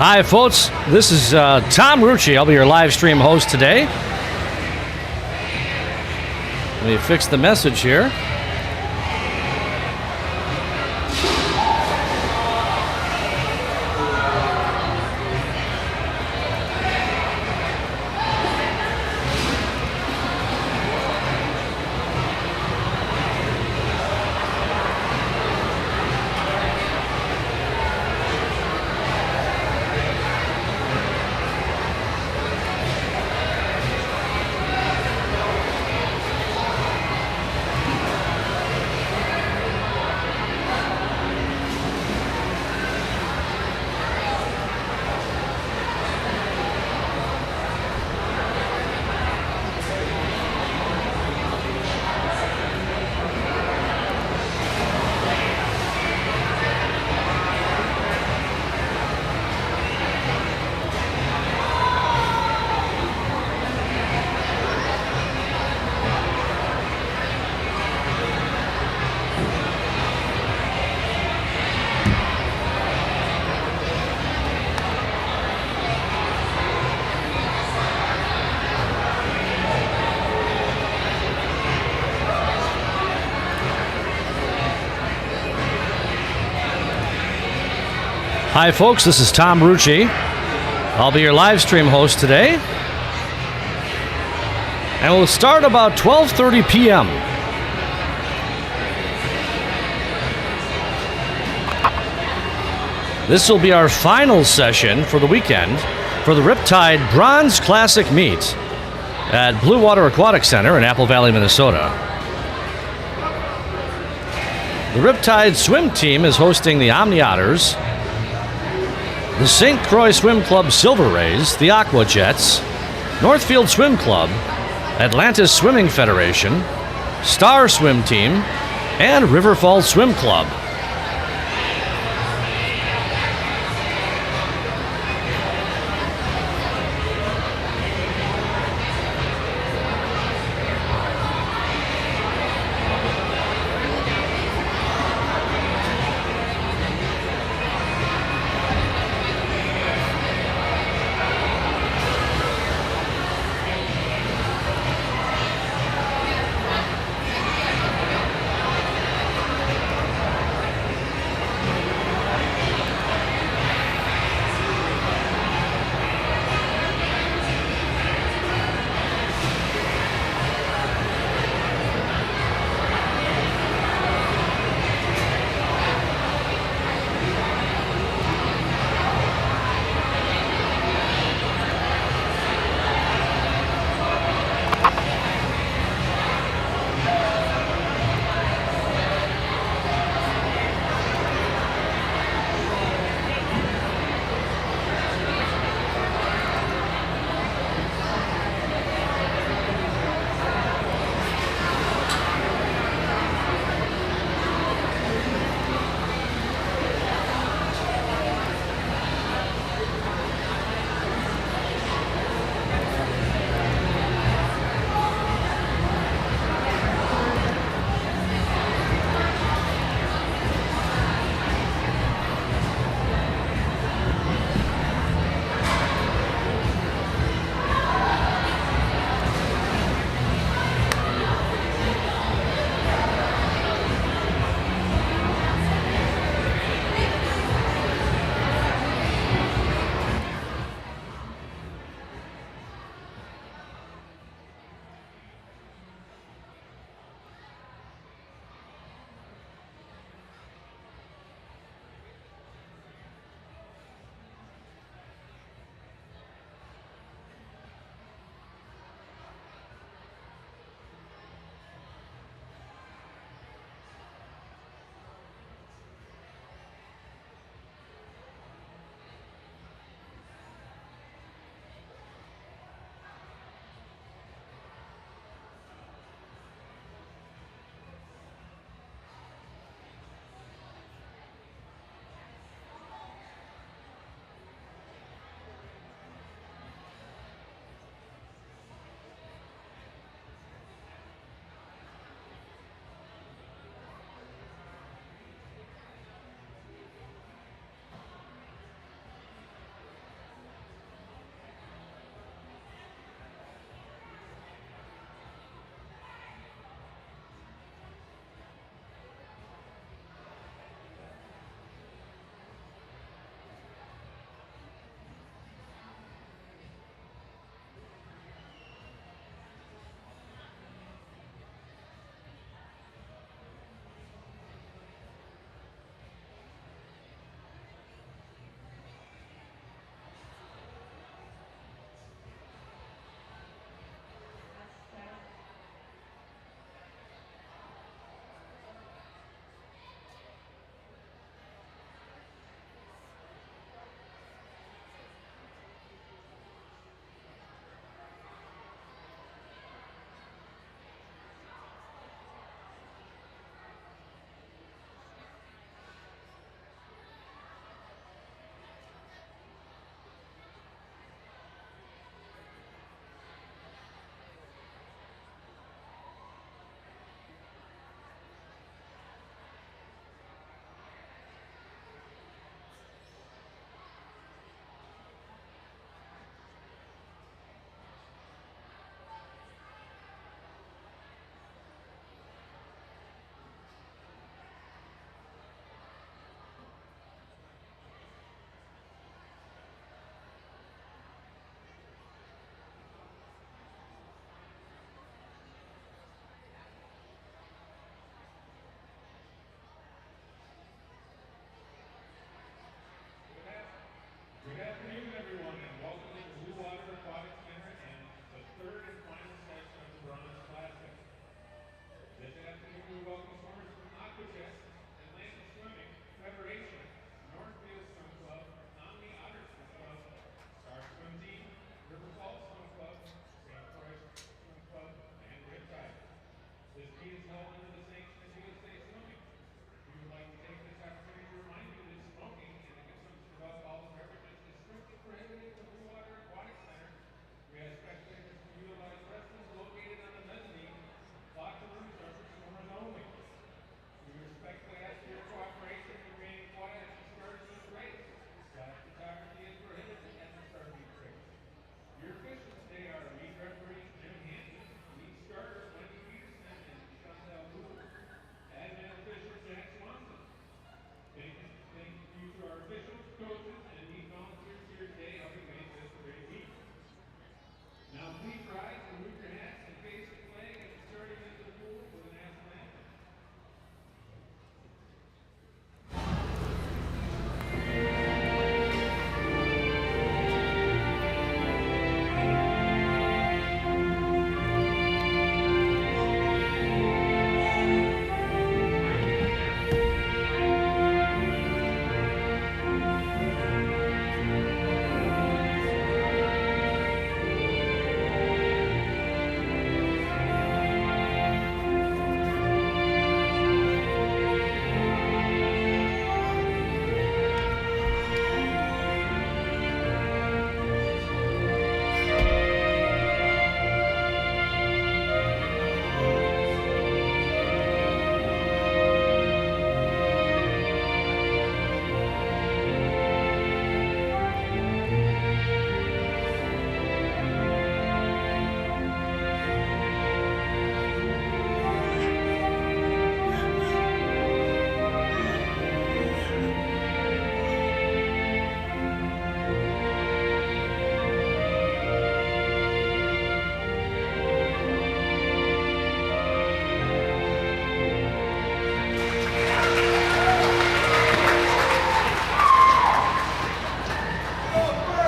Hi, folks. This is Tom Rucci. I'll be your live stream host today. Let me fix the message here. Hi, folks. This is Tom Rucci. I'll be your live stream host today. And we'll start about 12:30 p.m. This will be our final session for the weekend for the Riptide Bronze Classic Meet at Blue Water Aquatic Center in Apple Valley, Minnesota. The Riptide swim team is hosting the Omni Otters, the St. Croix Swim Club Silver Rays, the Aqua Jets, Northfield Swim Club, Atlantis Swimming Federation, Star Swim Team, and River Falls Swim Club.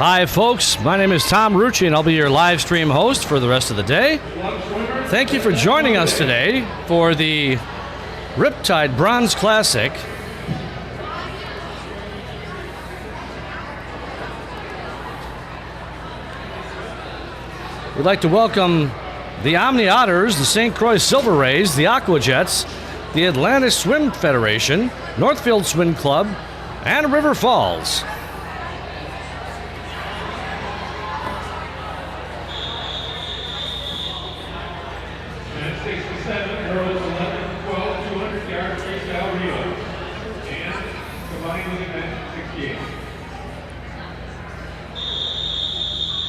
Hi, folks. My name is Tom Rucci, and I'll be your live stream host for the rest of the day. Thank you for joining us today for the Riptide Bronze Classic. We'd like to welcome the Omni Otters, the St. Croix Silver Rays, the Aqua Jets, the Atlantis Swim Federation, Northfield Swim Club, and River Falls.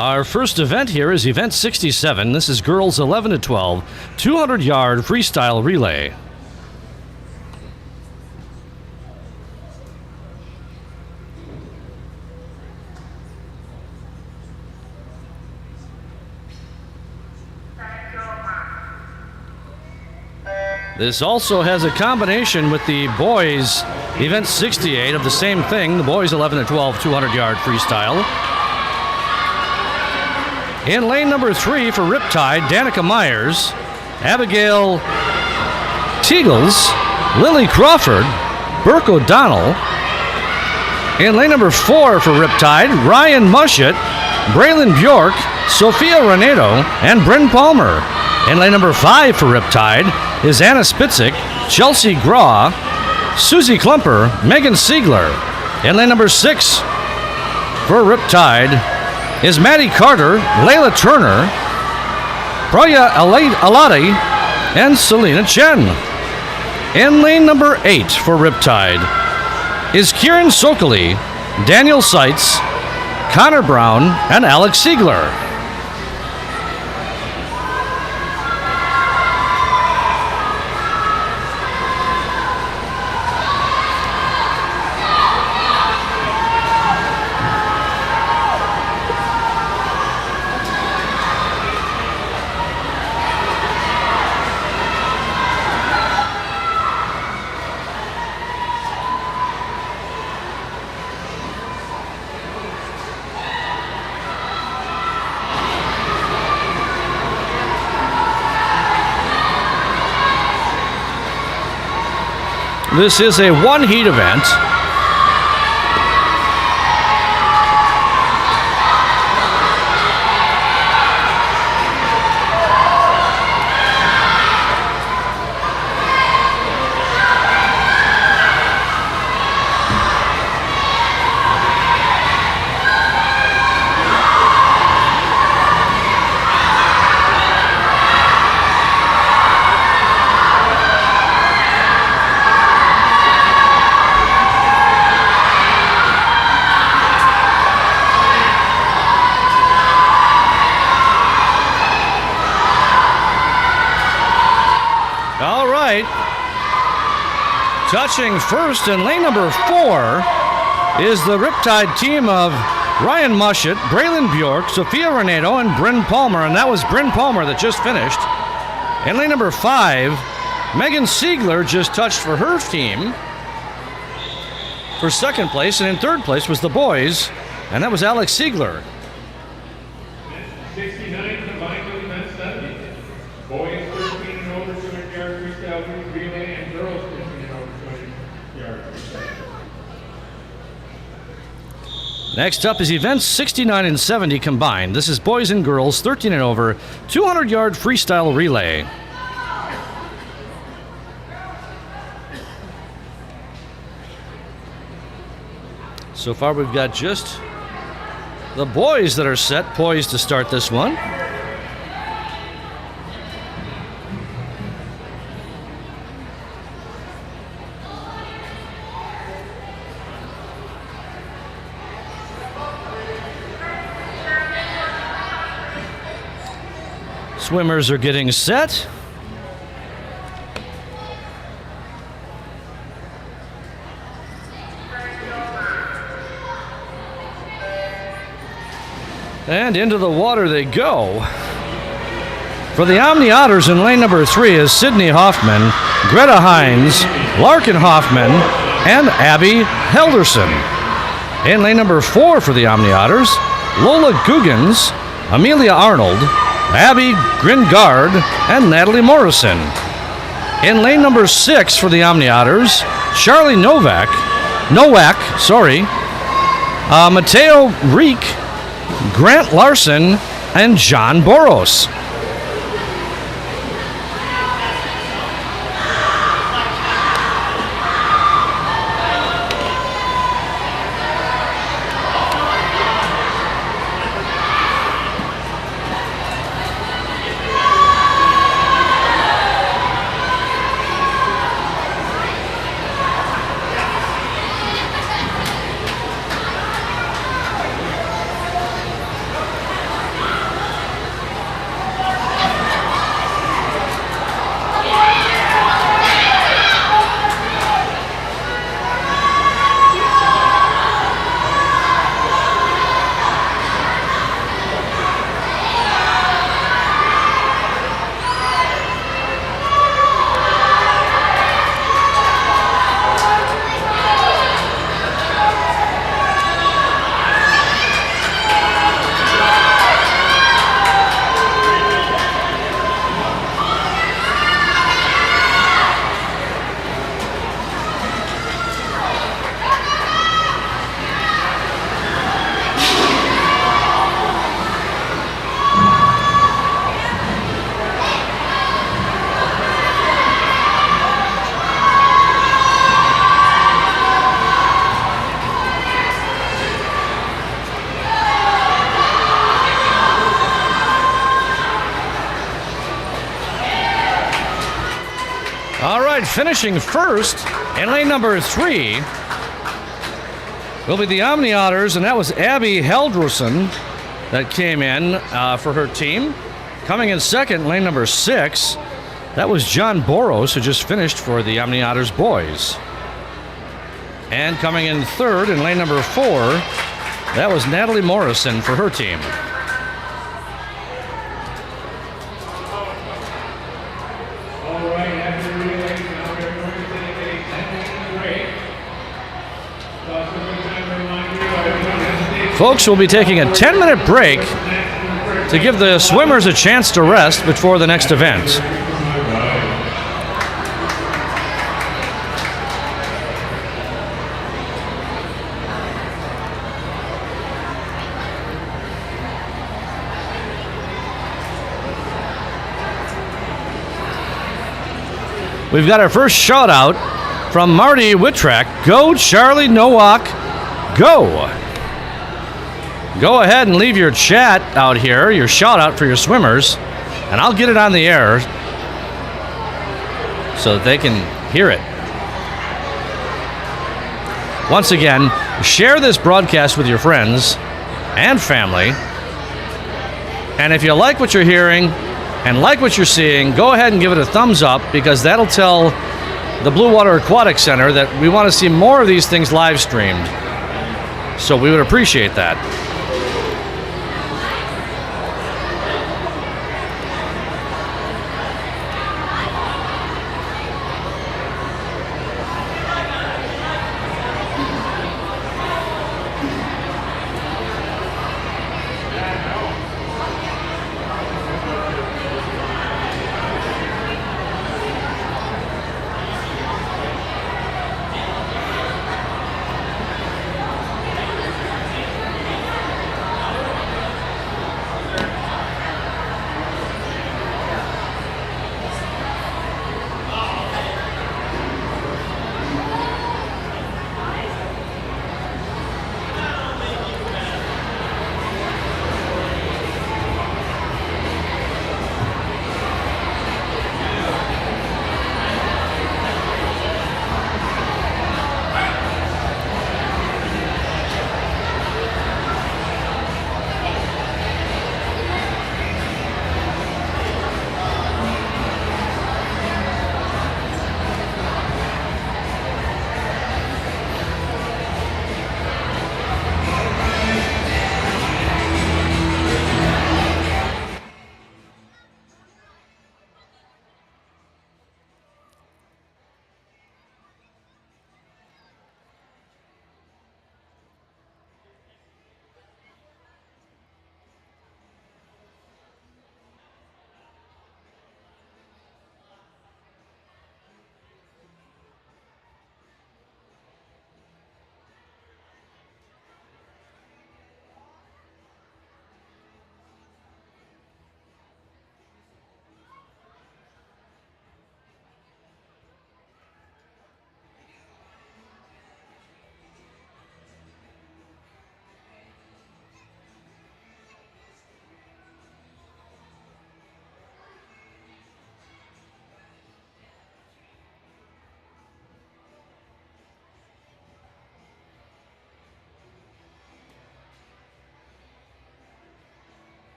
Our first event here is Event 67. This is girls 11 to 12, 200-yard freestyle relay. This also has a combination with the boys Event 68 of the same thing, the boys 11 to 12, 200-yard freestyle. In lane number 3 for Riptide, Danica Myers, Abigail Teagles, Lily Crawford, Burke O'Donnell. In lane number 4 for Riptide, Ryan Mushett, Braylon Bjork, Sophia Renato, and Bryn Palmer. In lane number 5 for Riptide is Anna Spitzik, Chelsea Graw, Susie Klumper, Megan Siegler. In lane number 6 for Riptide is Maddie Carter, Layla Turner, Proya Alati, and Selena Chen. In lane number 8 for Riptide is Kieran Sokoli, Daniel Seitz, Connor Brown, and Alex Siegler. This is a one-heat event. All right. Touching first in lane number 4 is the Riptide team of Ryan Mushet, Braylon Bjork, Sophia Renato, and Bryn Palmer. And that was Bryn Palmer that just finished. In lane number 5, Megan Siegler just touched for her team for second place. And in third place was the boys, and that was Alex Siegler. 69 combined to event 70. Boys 13 and over 200 yard freestyle relay, and girls 15 and over 200 yard freestyle. Next up is events 69 and 70 combined. This is boys and girls 13 and over 200 yard freestyle relay. So far we've got just the boys that are set, poised to start this one. Swimmers are getting set. And into the water they go. For the Omni Otters in lane number 3 is Sydney Hoffman, Greta Hines, Larkin Hoffman, and Abby Helderson. In lane number 4 for the Omni Otters, Lola Guggens, Amelia Arnold, Abby Gringard, and Natalie Morrison. In lane number 6 for the Omni Otters, Charlie Nowak, Mateo Reek, Grant Larson, and John Boros. Finishing first in lane number 3 will be the Omni Otters, and that was Abby Helderson that came in for her team. Coming in second, lane number 6, that was John Boros, who just finished for the Omni Otters boys. And coming in third in lane number 4, that was Natalie Morrison for her team. Folks, we'll be taking a 10-minute break to give the swimmers a chance to rest before the next event. We've got our first shout out from Marty Whitrack. Go, Charlie Nowak, go! Go ahead and leave your chat out here, your shout out for your swimmers, and I'll get it on the air so that they can hear it. Once again, share this broadcast with your friends and family. And if you like what you're hearing, and like what you're seeing, go ahead and give it a thumbs up, because that'll tell the Blue Water Aquatic Center that we want to see more of these things live streamed. So we would appreciate that.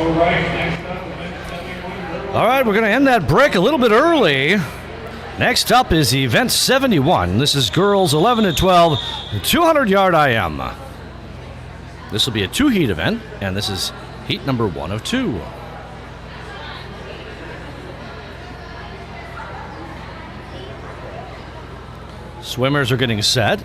All right, next up, event 71, girls. All right, we're going to end that break a little bit early. Next up is event 71. This is girls 11 to 12, 200-yard IM. This will be a two-heat event, and this is heat number 1 of 2. Swimmers are getting set.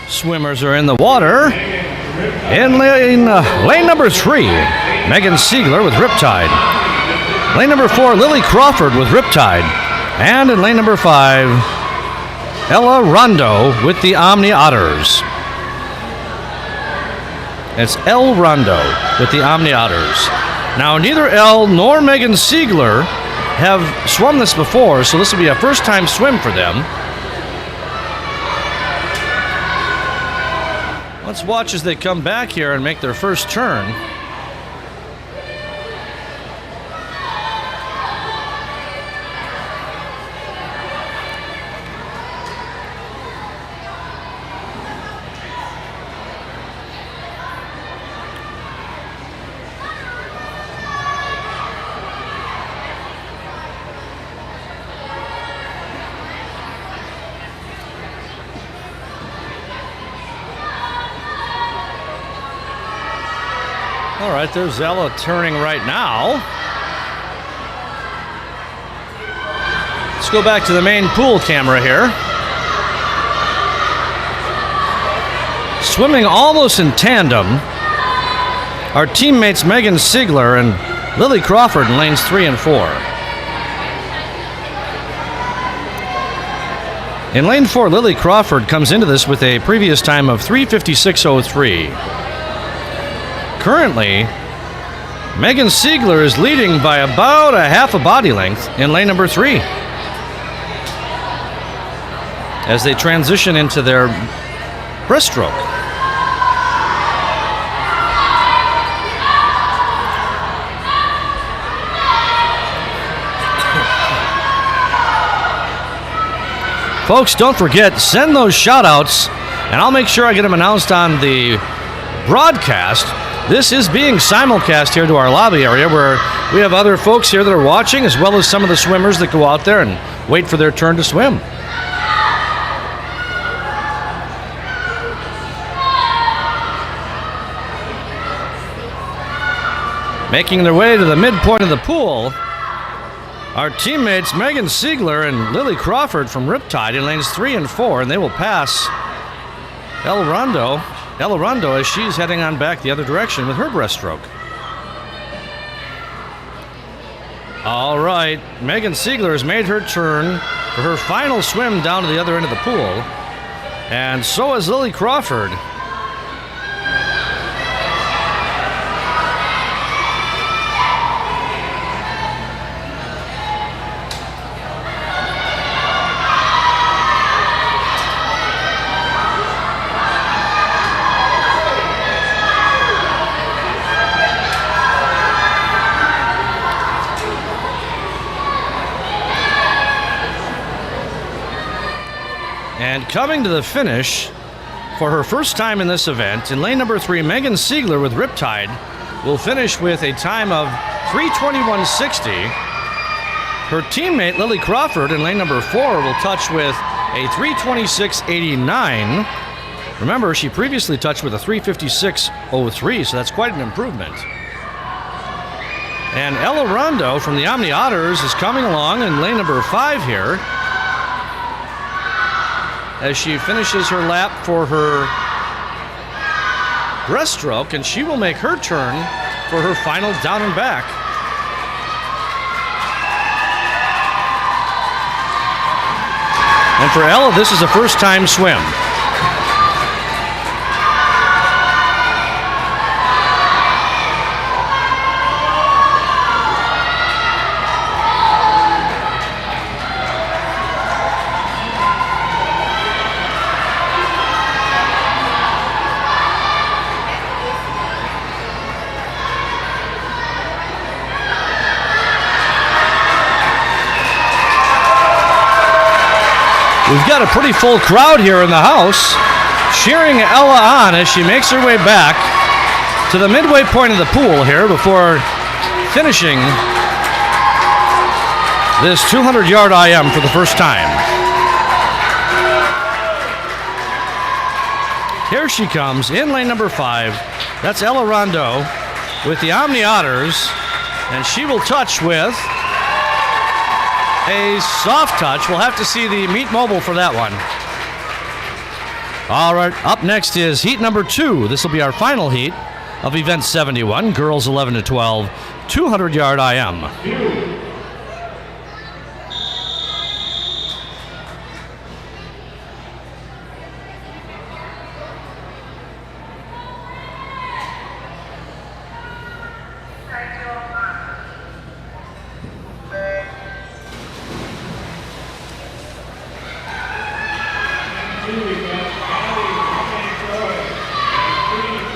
Swimmers are in the water. In lane number 3, Megan Siegler with Riptide. Lane number 4, Lily Crawford with Riptide. And in lane number 5, Ella Rondo with the Omni Otters. It's Elle Rondo with the Omni Otters. Now, neither Elle nor Megan Siegler have swum this before, so this will be a first-time swim for them. Let's watch as they come back here and make their first turn. All right, there's Ella turning right now. Let's go back to the main pool camera here. Swimming almost in tandem are teammates Megan Siegler and Lily Crawford in lanes 3 and 4. In lane 4, Lily Crawford comes into this with a previous time of 3:56.03. Currently, Megan Siegler is leading by about a half a body length in lane number 3 as they transition into their breaststroke. Folks, don't forget, send those shout-outs, and I'll make sure I get them announced on the broadcast. This is being simulcast here to our lobby area where we have other folks here that are watching, as well as some of the swimmers that go out there and wait for their turn to swim. Making their way to the midpoint of the pool are teammates Megan Siegler and Lily Crawford from Riptide in lanes 3 and 4, and they will pass Ella Rondo as she's heading on back the other direction with her breaststroke. All right, Megan Siegler has made her turn for her final swim down to the other end of the pool, and so has Lily Crawford. And coming to the finish for her first time in this event, in lane number 3, Megan Siegler with Riptide will finish with a time of 3:21.60. Her teammate Lily Crawford in lane number 4 will touch with a 3:26.89. Remember, she previously touched with a 3:56.03, so that's quite an improvement. And Ella Rondo from the Omni Otters is coming along in lane number 5 here, as she finishes her lap for her breaststroke, and she will make her turn for her final down and back. And for Ella, this is a first-time swim. We've got a pretty full crowd here in the house, cheering Ella on as she makes her way back to the midway point of the pool here before finishing this 200-yard IM for the first time. Here she comes in lane number 5. That's Ella Rondeau with the Omni Otters, and she will touch with a soft touch. We'll have to see the meet mobile for that one. All right, up next is heat number 2. This will be our final heat of event 71, girls 11 to 12, 200-yard IM.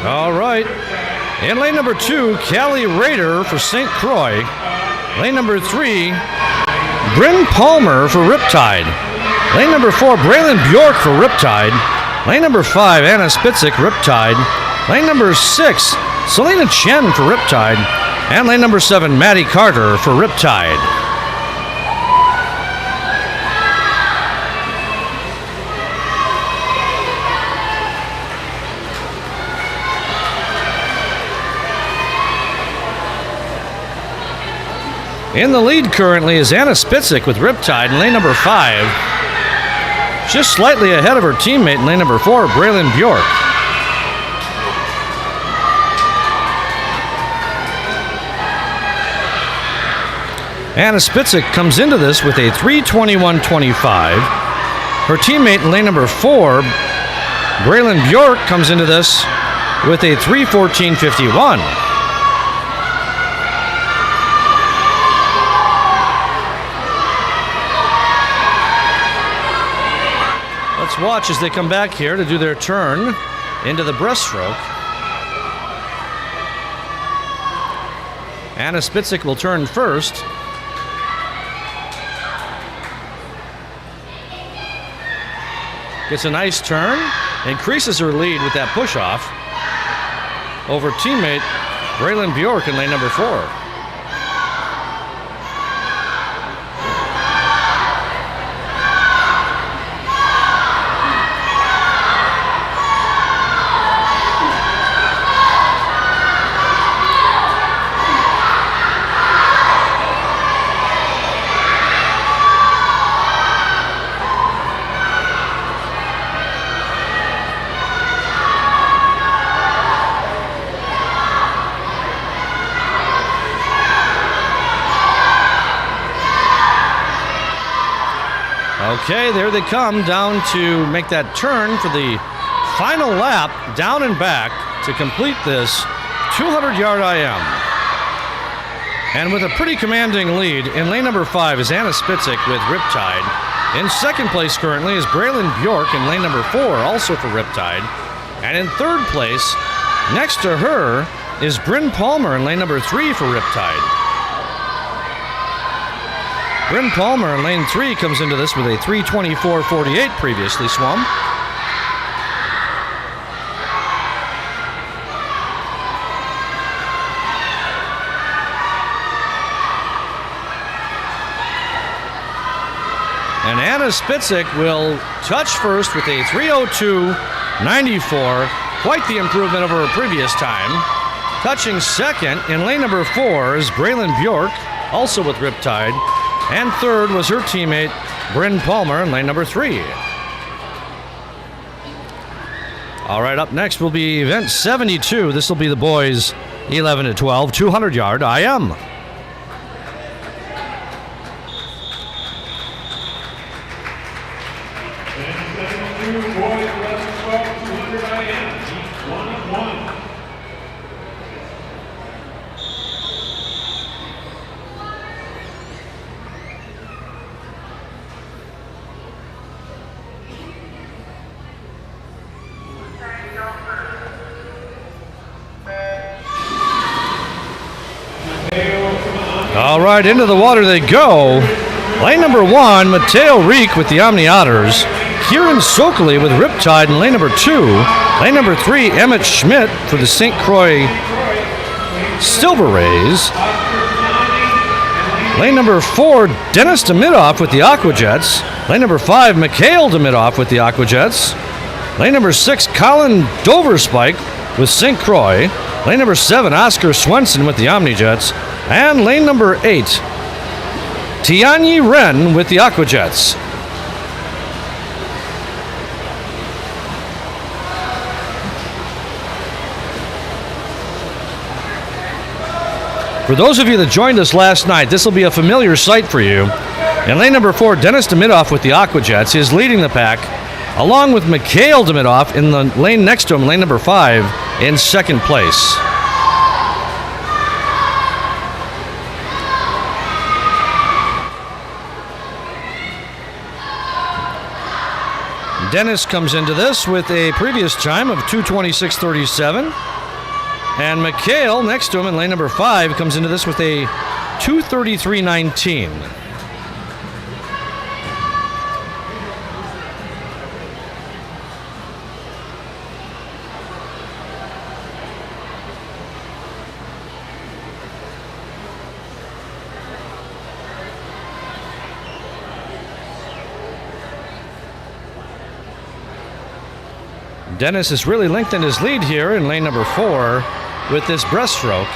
All right. In lane number 2, Callie Rader for St. Croix. Lane number 3, Bryn Palmer for Riptide. Lane number 4, Braylon Bjork for Riptide. Lane number 5, Anna Spitzik, Riptide. Lane number 6, Selena Chen for Riptide. And lane number 7, Maddie Carter for Riptide. In the lead currently is Anna Spitzik with Riptide in lane number 5. Just slightly ahead of her teammate in lane number 4, Braylon Bjork. Anna Spitzik comes into this with a 3:21.25. Her teammate in lane number 4, Braylon Bjork, comes into this with a 3:14.51. Let's watch as they come back here to do their turn into the breaststroke. Anna Spitzik will turn first. Gets a nice turn, increases her lead with that push-off over teammate Braylon Bjork in lane number 4. Okay, there they come down to make that turn for the final lap, down and back to complete this 200-yard IM. And with a pretty commanding lead, in lane number 5 is Anna Spitzik with Riptide. In second place currently is Braylon Bjork in lane number 4, also for Riptide. And in third place, next to her, is Bryn Palmer in lane number 3 for Riptide. Bryn Palmer in lane 3 comes into this with a 3:24.48 previously swum. And Anna Spitzik will touch first with a 3:02.94, quite the improvement over her previous time. Touching second in lane number 4 is Braylon Bjork, also with Riptide. And third was her teammate, Bryn Palmer, in lane number 3. All right, up next will be event 72. This will be the boys 11 to 12, 200-yard IM. All right, into the water they go. Lane number 1, Mateo Reek with the Omni Otters. Kieran Sokoley with Riptide in lane number 2. Lane number 3, Emmett Schmidt for the St. Croix Silver Rays. Lane number 4, Dennis Demidoff with the Aquajets. Lane number 5, Mikhail Demidoff with the Aquajets. Lane number 6, Colin Doverspike with St. Croix. Lane number 7, Oscar Swenson with the Omnijets. And lane number 8, Tianyi Ren with the Aquajets. For those of you that joined us last night, this will be a familiar sight for you. In lane number 4, Dennis Demidoff with the Aquajets is leading the pack, along with Mikhail Demidoff in the lane next to him, lane number 5, in second place. Dennis comes into this with a previous time of 2:26.37. And Mikhail next to him in lane number 5 comes into this with a 2:33.19. Dennis has really lengthened his lead here in lane number 4 with this breaststroke.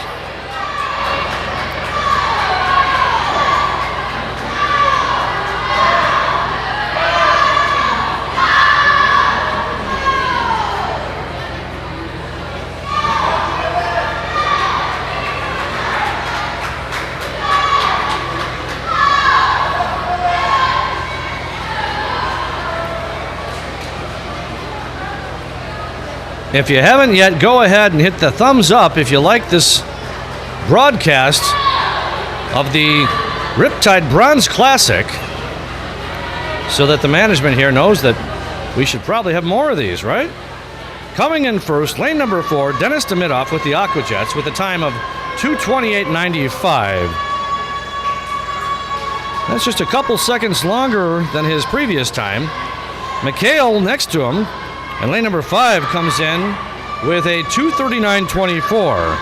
If you haven't yet, go ahead and hit the thumbs up if you like this broadcast of the Riptide Bronze Classic, so that the management here knows that we should probably have more of these, right? Coming in first, lane number 4, Dennis Demidoff with the Aquajets with a time of 2:28.95. That's just a couple seconds longer than his previous time. Mikhail next to him, and lane number 5 comes in with a 2:39.24.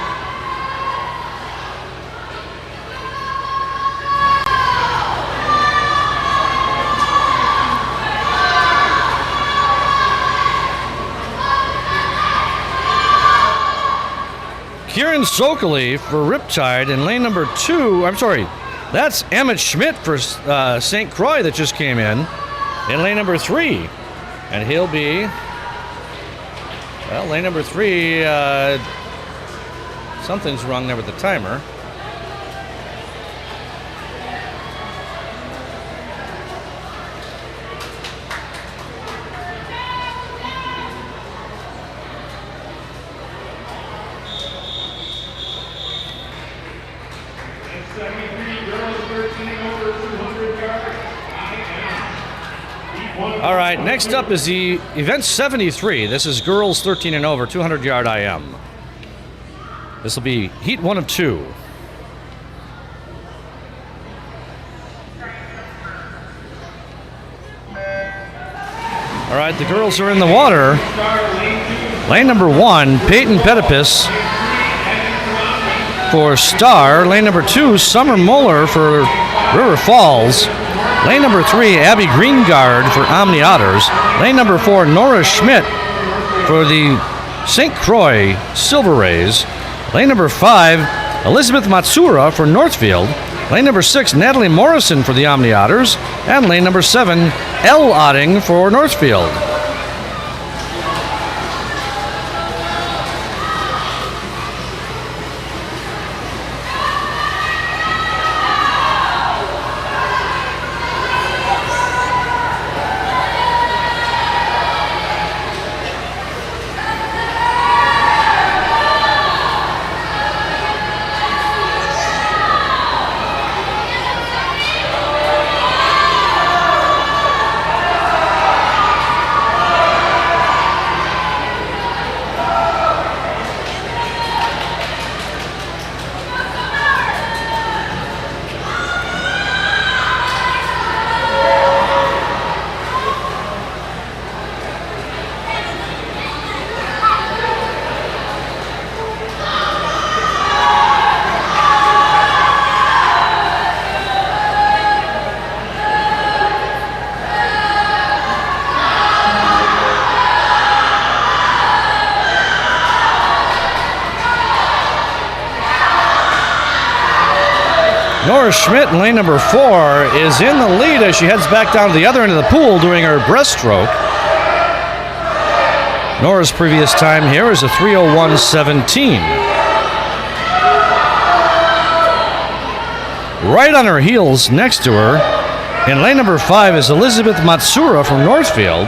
Kieran Sokoley for Riptide in lane number 2. I'm sorry, that's Emmett Schmidt for St. Croix that just came in lane number 3. And he'll be... Well, lane number 3, something's wrong there with the timer. All right, next up is the event 73. This is girls 13 and over, 200-yard IM. This will be heat 1 of 2. All right, the girls are in the water. Lane number 1, Peyton Petipus for Star. Lane number 2, Summer Moeller for River Falls. Lane number 3, Abby Greengard for Omni Otters. Lane number 4, Nora Schmidt for the St. Croix Silver Rays. Lane number 5, Elizabeth Matsura for Northfield. Lane number 6, Natalie Morrison for the Omni Otters. And lane number 7, Elle Otting for Northfield. Nora Schmidt in lane number 4 is in the lead as she heads back down to the other end of the pool doing her breaststroke. Nora's previous time here is a 3:01.17. Right on her heels next to her in lane number 5 is Elizabeth Matsura from Northfield.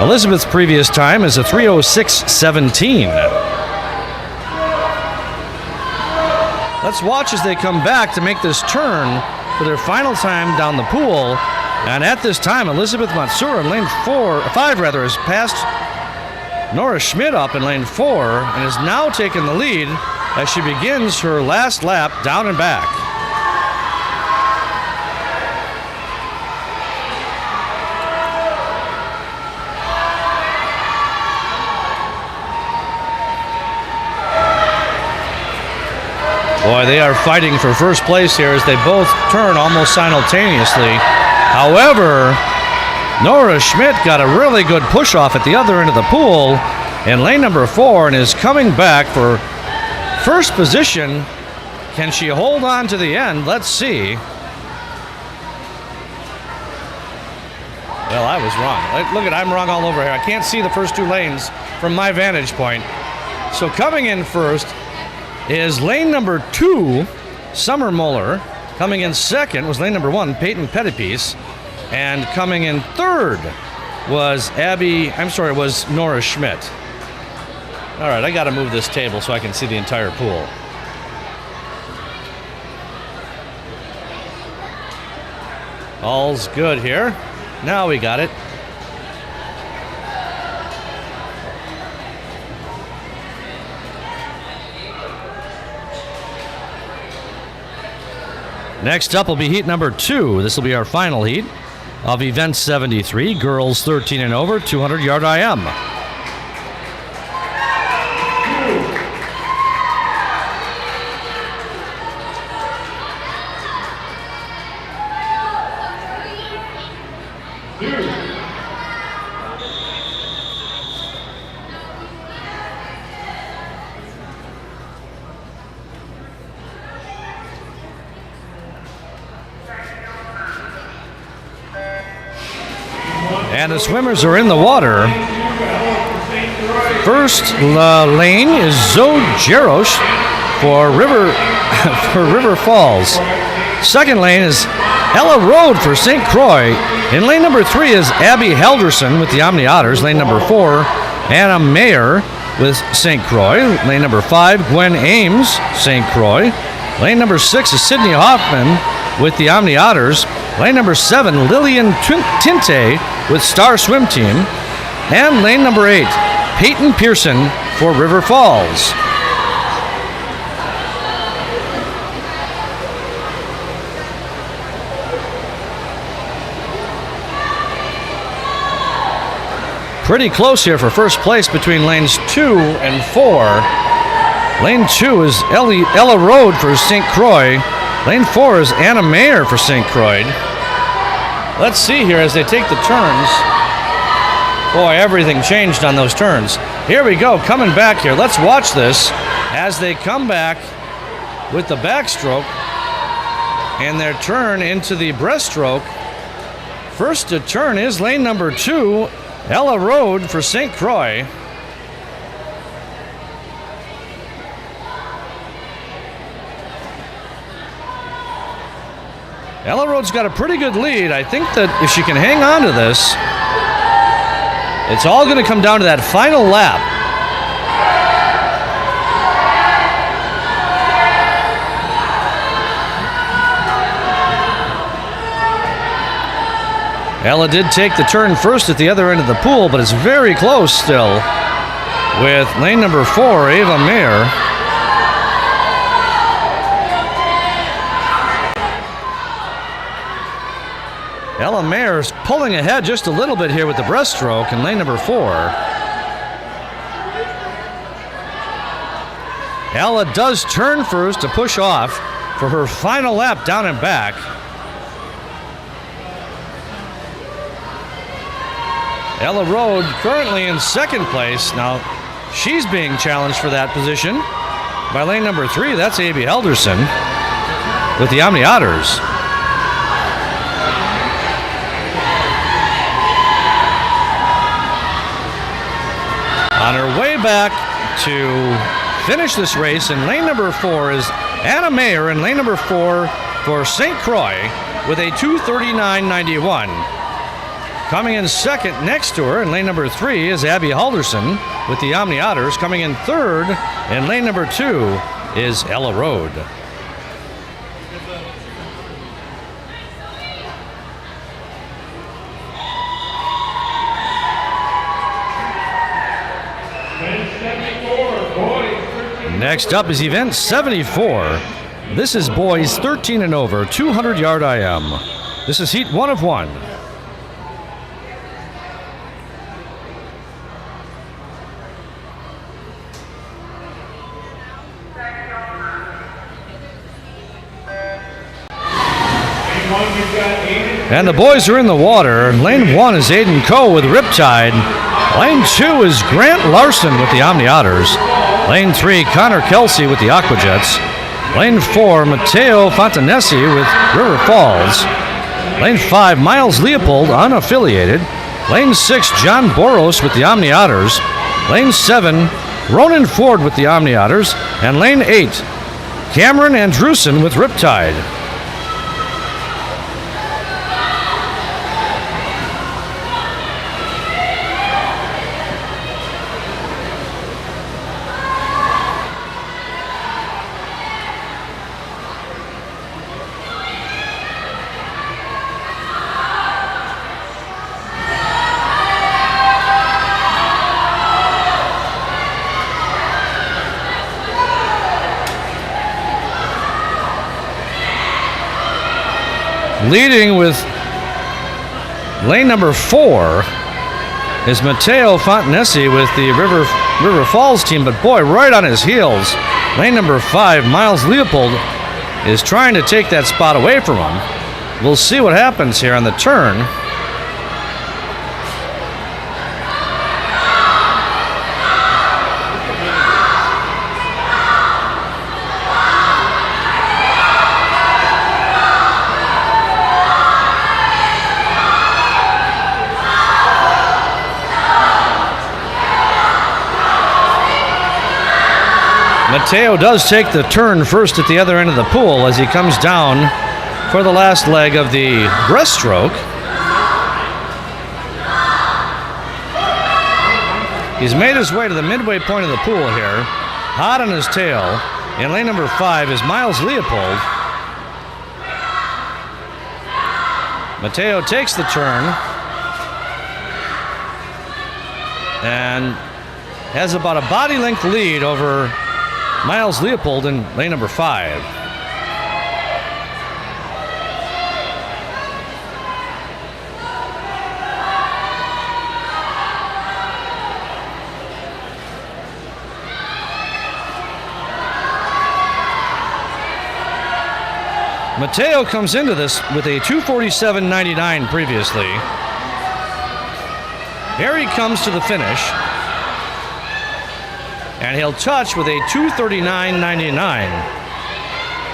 Elizabeth's previous time is a 3:06.17. Let's watch as they come back to make this turn for their final time down the pool. And at this time, Elizabeth Matsura in lane 5 has passed Nora Schmidt up in lane 4 and is now taking the lead as she begins her last lap down and back. Boy, they are fighting for first place here as they both turn almost simultaneously. However, Nora Schmidt got a really good push off at the other end of the pool in lane number 4 and is coming back for first position. Can she hold on to the end? Let's see. Well, I was wrong. Look at, I'm wrong all over here. I can't see the first 2 lanes from my vantage point. So coming in first is lane number 2, Summer Muller. Coming in second was lane number 1, Peyton Pettipiece. And coming in third was Nora Schmidt. All right, I got to move this table so I can see the entire pool. All's good here. Now we got it. Next up will be heat number 2. This will be our final heat of event 73, girls 13 and over, 200-yard IM. And the swimmers are in the water. First lane is Zoe Jarosz for River Falls. Second lane is Ella Road for St. Croix. In lane number 3 is Abby Helderson with the Omni Otters. Lane number 4, Anna Mayer with St. Croix. Lane number 5, Gwen Ames, St. Croix. Lane number 6 is Sydney Hoffman with the Omni Otters. Lane number 7, Lillian Tinte with Star Swim Team. And lane number 8, Peyton Pearson for River Falls. Pretty close here for first place between lanes 2 and 4. Lane 2 is Ella Road for St. Croix. Lane 4 is Anna Mayer for St. Croix. Let's see here as they take the turns. Boy, everything changed on those turns. Here we go, coming back here. Let's watch this as they come back with the backstroke and their turn into the breaststroke. First to turn is lane number 2, Ella Road for St. Croix. Ella Road's got a pretty good lead. I think that if she can hang on to this, it's all going to come down to that final lap. Ella did take the turn first at the other end of the pool, but it's very close still with lane number 4, Ava Mayer. Ella Mayer's pulling ahead just a little bit here with the breaststroke in lane number 4. Ella does turn first to push off for her final lap down and back. Ella Road currently in second place. Now, she's being challenged for that position by lane number 3. That's Abby Helderson. with the Omni Otters. On her way back to finish this race in lane number 4 is Anna Mayer in lane number 4 for St. Croix with a 2:39.91. Coming in second next to her in lane number 3 is Abby Halderson with the Omni Otters. Coming in third in lane number 2 is Ella Rode. Next up is event 74. This is boys 13 and over, 200-yard IM. This is heat 1 of 1. And the boys are in the water. Lane 1 is Aiden Coe with Riptide. Lane 2 is Grant Larson with the Omni Otters. Lane 3, Connor Kelsey with the Aquajets. Lane 4, Matteo Fontanesi with River Falls. Lane 5, Miles Leopold, unaffiliated. Lane 6, John Boros with the Omni Otters. Lane 7, Ronan Ford with the Omni Otters. And Lane 8, Cameron Andrewson with Riptide. Leading with lane number 4 is Matteo Fontanesi with the River Falls team, but boy, right on his heels. Lane number 5, Miles Leopold, is trying to take that spot away from him. We'll see what happens here on the turn. Matteo does take the turn first at the other end of the pool as he comes down for the last leg of the breaststroke. He's made his way to the midway point of the pool here. Hot on his tail. In lane number 5 is Miles Leopold. Matteo takes the turn and has about a body length lead over Miles Leopold in lane number 5. Matteo comes into this with a 2:47.99 previously. Here he comes to the finish. And he'll touch with a 2:39.99.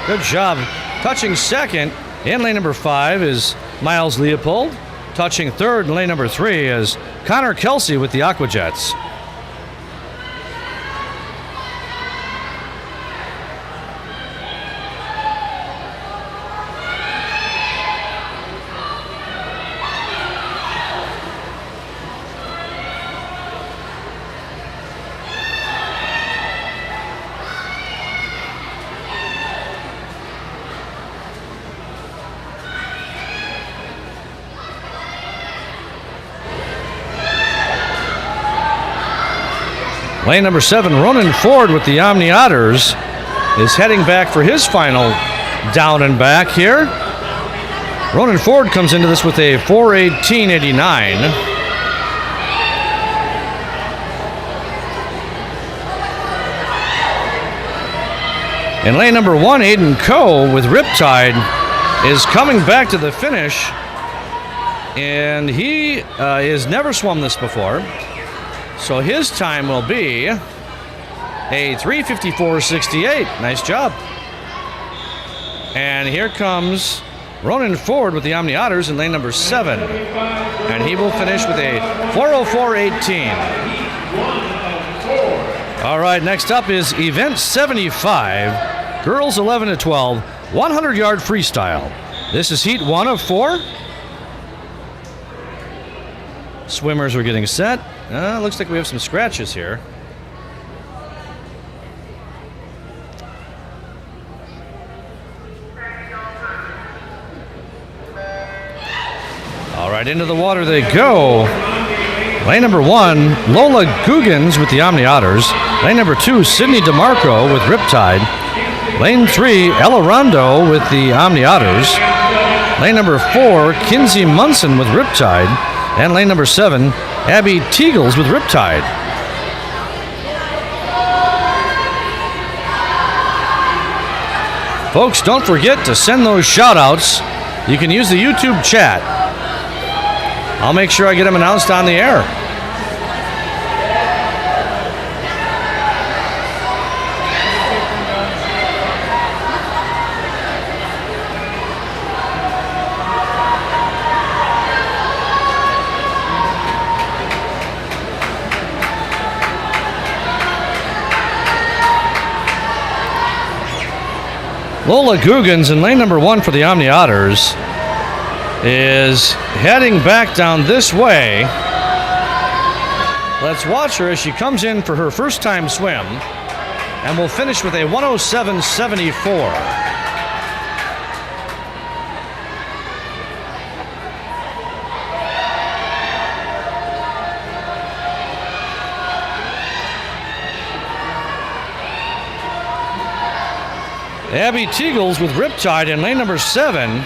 Good job. Touching second in lane number 5 is Miles Leopold. Touching third in lane number 3 is Connor Kelsey with the Aquajets. Lane number 7, Ronan Ford with the Omni Otters, is heading back for his final down and back here. Ronan Ford comes into this with a 4:18.89. In lane number 1, Aiden Coe with Riptide is coming back to the finish, and he has never swum this before. So his time will be a 3:54.68. Nice job. And here comes Ronan Ford with the Omni Otters in lane number 7. And he will finish with a 4:04.18. All right, next up is Event 75, girls 11 to 12, 100-yard freestyle. This is heat 1 of 4. Swimmers are getting set. Looks like we have some scratches here. All right, into the water they go. Lane number 1, Lola Guggens with the Omni Otters. Lane number 2, Sydney DeMarco with Riptide. Lane 3, Ella Rondo with the Omni Otters. Lane number 4, Kinsey Munson with Riptide. And lane number 7, Abby Teagles with Riptide. Folks, don't forget to send those shout-outs. You can use the YouTube chat. I'll make sure I get them announced on the air. Lola Guggens in lane number 1 for the Omni Otters is heading back down this way. Let's watch her as she comes in for her first time swim, and will finish with a 1:07.74. Abby Teagles with Riptide in lane number 7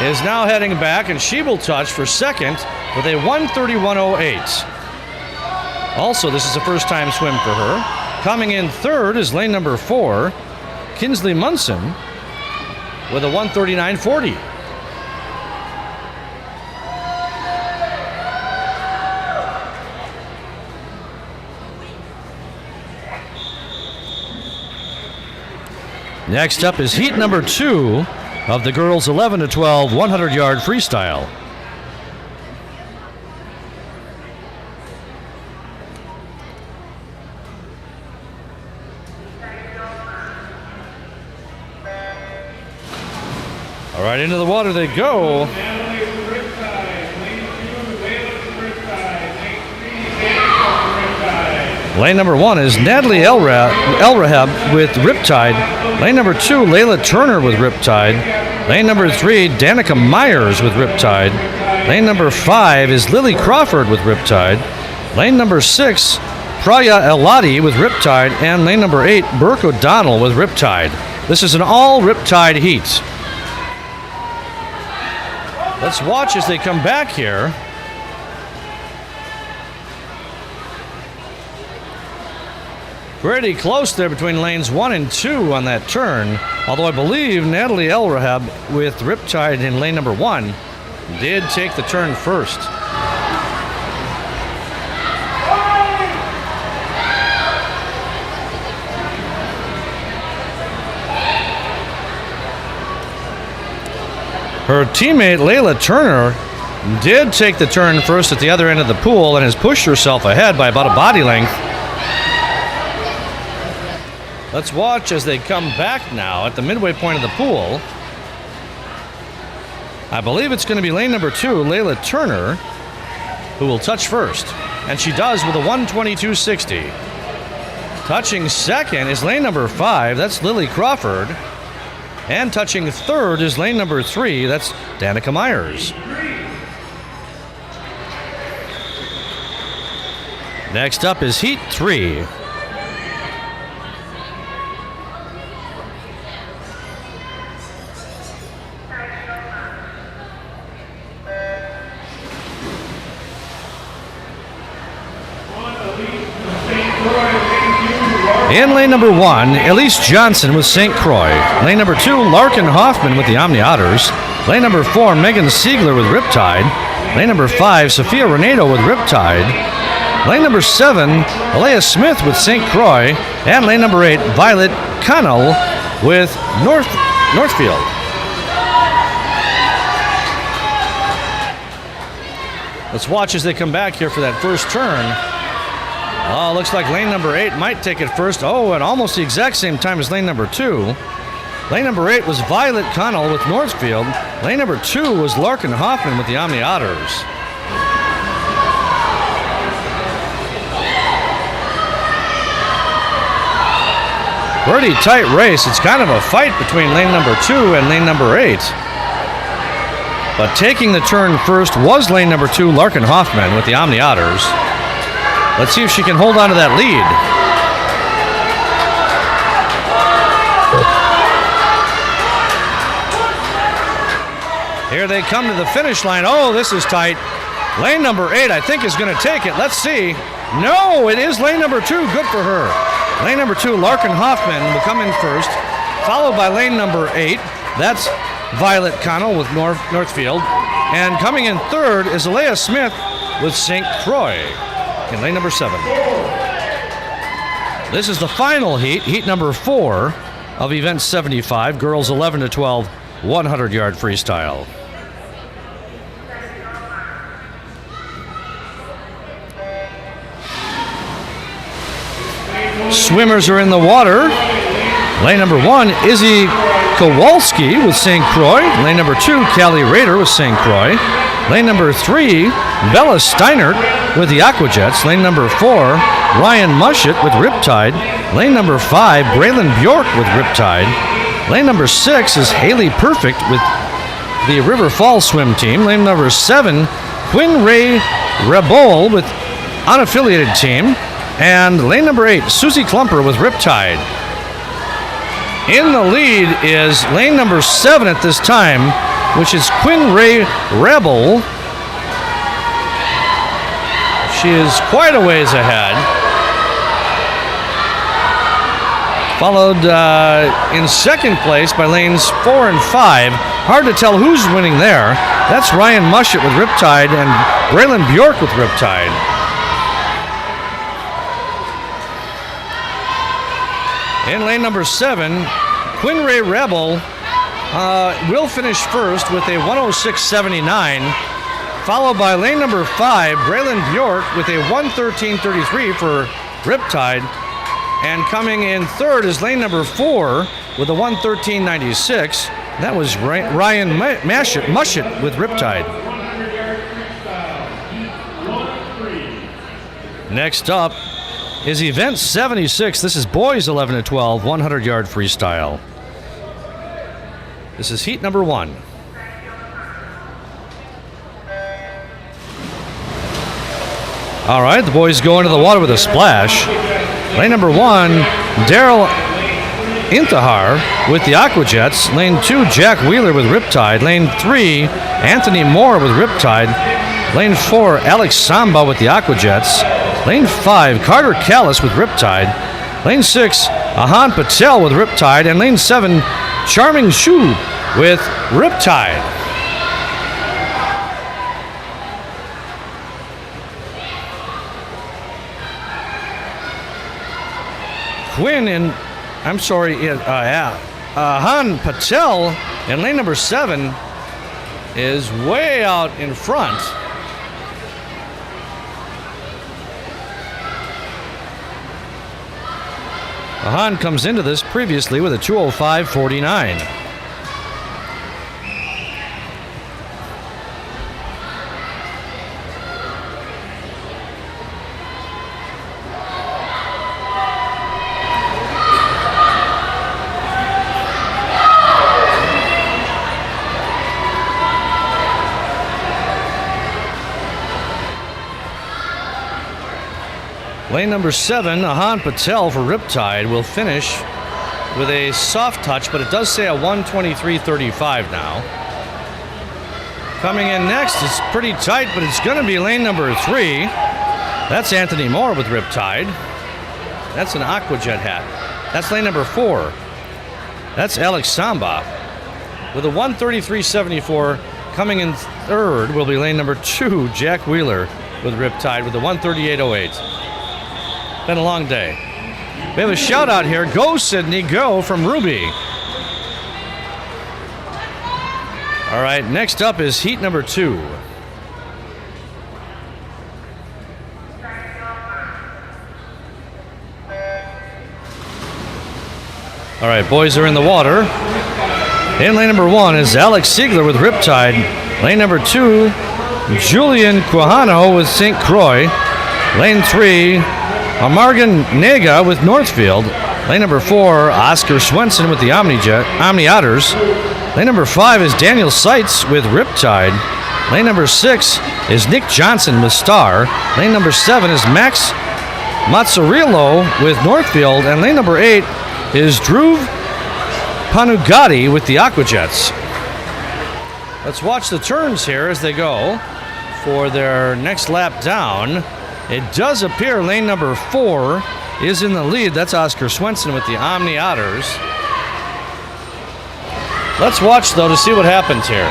is now heading back, and she will touch for second with a 1:31.08. Also, this is a first-time swim for her. Coming in third is lane number 4, Kinsley Munson, with a 1:39.40. Next up is heat number 2 of the girls 11 to 12 100-yard freestyle. All right, into the water they go. Lane number 1 is Natalie Elrahab with Riptide. Lane number 2, Layla Turner with Riptide. Lane number 3, Danica Myers with Riptide. Lane number 5 is Lily Crawford with Riptide. Lane number 6, Praya Eladi with Riptide. And lane number 8, Burke O'Donnell with Riptide. This is an all Riptide heat. Let's watch as they come back here. Pretty close there between lanes 1 and 2 on that turn, although I believe Natalie Elrahab with Riptide in lane number 1 did take the turn first. Her teammate Layla Turner did take the turn first at the other end of the pool and has pushed herself ahead by about a body length. Let's watch as they come back now at the midway point of the pool. I believe it's going to be lane number 2, Layla Turner, who will touch first. And she does with a 1:22.60. Touching second is lane number 5, that's Lily Crawford. And touching third is lane number 3, that's Danica Myers. Next up is heat 3. In lane number 1, Elise Johnson with St. Croix. Lane number 2, Larkin Hoffman with the Omni Otters. Lane number 4, Megan Siegler with Riptide. Lane number 5, Sophia Renato with Riptide. Lane number 7, Alea Smith with St. Croix. And lane number 8, Violet Connell with Northfield. Let's watch as they come back here for that first turn. Oh, looks like lane number 8 might take it first. Oh, at almost the exact same time as lane number 2. Lane number 8 was Violet Connell with Northfield. Lane number 2 was Larkin Hoffman with the Omni Otters. Pretty tight race. It's kind of a fight between lane number 2 and lane number 8. But taking the turn first was lane number 2, Larkin Hoffman with the Omni Otters. Let's see if she can hold on to that lead. Here they come to the finish line. Oh, this is tight. Lane number 8, I think, is going to take it. Let's see. No, it is lane number 2. Good for her. Lane number 2, Larkin Hoffman, will come in first, followed by lane number 8. That's Violet Connell with Northfield. And coming in third is Alea Smith with St. Croix in lane number 7. This is the final heat, heat number 4 of event 75, girls 11 to 12, 100-yard freestyle. Swimmers are in the water. Lane number 1, Izzy Kowalski with St. Croix. Lane number 2, Callie Rader with St. Croix. Lane number 3, Bella Steinert with the Aquajets. Lane number 4, Ryan Mushett with Riptide. Lane number 5, Braylon Bjork with Riptide. Lane number 6 is Haley Perfect with the River Falls swim team. Lane number 7, Quinn Ray Rebol with unaffiliated team. And lane number 8, Susie Klumper with Riptide. In the lead is lane number 7 at this time, which is Quinn Ray Rebel. She is quite a ways ahead. Followed in second place by lanes 4 and 5. Hard to tell who's winning there. That's Ryan Mushett with Riptide and Braylon Bjork with Riptide. In lane number 7, Quinn Ray Rebel will finish first with a 106.79, followed by lane number 5, Braylon Bjork with a 113.33 for Riptide. And coming in third is lane number 4 with a 113.96. That was Ryan Mushett with Riptide. Next up is event 76. This is boys 11 to 12, 100-yard freestyle. This is heat number 1. All right, the boys go into the water with a splash. Lane number 1, Daryl Intihar with the Aquajets. Lane 2, Jack Wheeler with Riptide. Lane 3, Anthony Moore with Riptide. Lane 4, Alex Samba with the Aquajets. Lane 5, Carter Callis with Riptide. Lane 6, Ahan Patel with Riptide. And lane 7, Charming Shu with Riptide. Ahan Patel in lane number 7 is way out in front. Ahan comes into this previously with a 2:05.49. Lane number 7, Ahan Patel for Riptide, will finish with a soft touch, but it does say a 123.35 now. Coming in next, it's pretty tight, but it's going to be lane number 3. That's Anthony Moore with Riptide. That's an Aquajet hat. That's lane number 4. That's Alex Samba with a 133.74. Coming in third will be lane number 2, Jack Wheeler with Riptide with a 138.08. Been a long day. We have a shout out here. Go, Sydney, go from Ruby. All right, next up is heat number 2. All right, boys are in the water. In lane number 1 is Alex Siegler with Riptide. Lane number 2, Julian Quijano with St. Croix. Lane 3, Amargan Nega with Northfield. Lane number 4, Oscar Swenson with the Omni Otters. Lane number 5 is Daniel Seitz with Riptide. Lane number 6 is Nick Johnson with Star. Lane number 7 is Max Mazzarillo with Northfield. And lane number 8 is Drew Panugatti with the Aquajets. Let's watch the turns here as they go for their next lap down. It does appear lane number 4 is in the lead. That's Oscar Swenson with the Omni Otters. Let's watch, though, to see what happens here.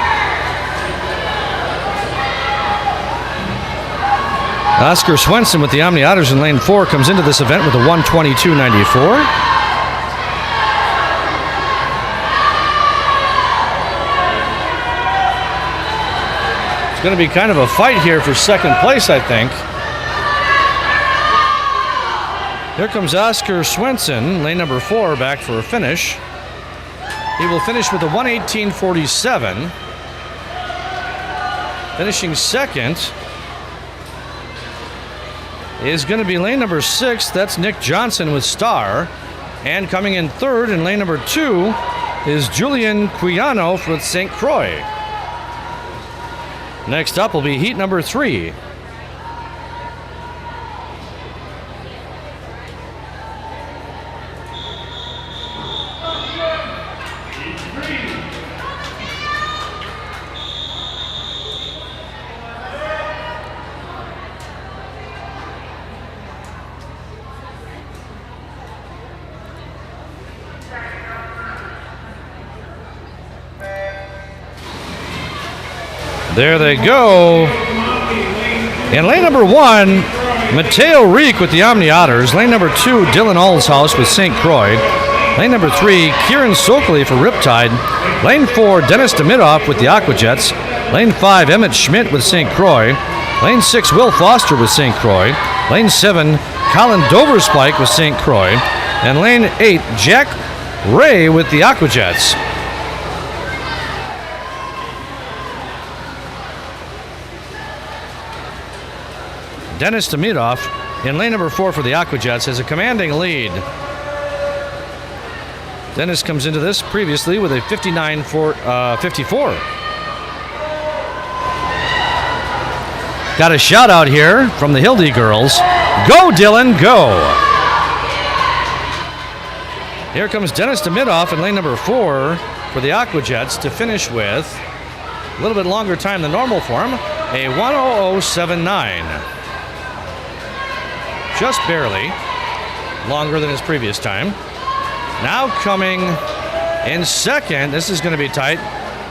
Oscar Swenson with the Omni Otters in lane 4 comes into this event with a 1:22.94. It's going to be kind of a fight here for second place, I think. Here comes Oscar Swenson, lane number 4, back for a finish. He will finish with a 1:18.47. Finishing second is going to be lane number 6. That's Nick Johnson with Star. And coming in third in lane number 2 is Julian Quijano with St. Croix. Next up will be heat number 3. There they go. In lane number 1, Mateo Reek with the Omni Otters. Lane number 2, Dylan Allshouse with St. Croix. Lane number 3, Kieran Sokley for Riptide. Lane 4, Dennis Demidoff with the Aquajets. Lane 5, Emmett Schmidt with St. Croix. Lane 6, Will Foster with St. Croix. Lane 7, Colin Doverspike with St. Croix. And lane 8, Jack Ray with the Aquajets. Dennis Demidoff in lane number 4 for the Aquajets has a commanding lead. Dennis comes into this previously with a 59.54. Got a shout out here from the Hildy girls. Go, Dylan, go! Here comes Dennis Demidoff in lane number 4 for the Aquajets to finish with a little bit longer time than normal for him, a 1:00.79. Just barely longer than his previous time. Now coming in second, this is going to be tight,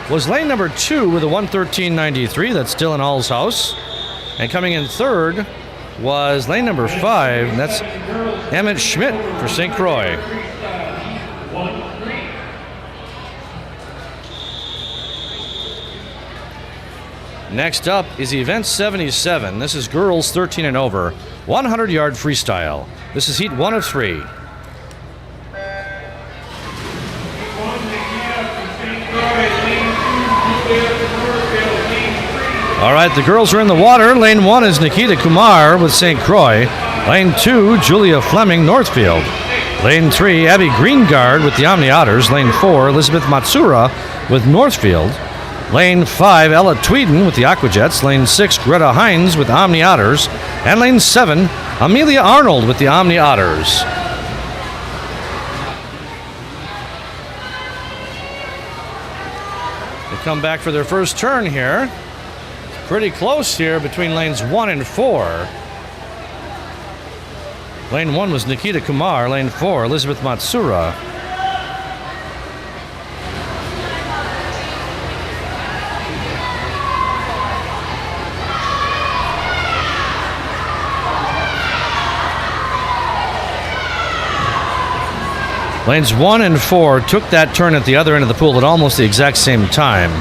was lane number 2 with a 1:13.93. That's Dylan Allshouse. And coming in third was lane number 5. That's Emmett Schmidt for St. Croix. Next up is event 77. This is girls 13 and over, 100-yard freestyle. This is heat 1 of 3. All right, the girls are in the water. Lane 1 is Nikita Kumar with St. Croix. Lane 2, Julia Fleming, Northfield. Lane 3, Abby Greengard with the Omni Otters. Lane 4, Elizabeth Matsura with Northfield. Lane 5, Ella Tweeden with the Aquajets. Lane 6, Greta Hines with Omni Otters. And lane 7, Amelia Arnold with the Omni Otters. They come back for their first turn here. Pretty close here between lanes 1 and 4. Lane 1 was Nikita Kumar. Lane 4, Elizabeth Matsura. Lanes 1 and 4 took that turn at the other end of the pool at almost the exact same time.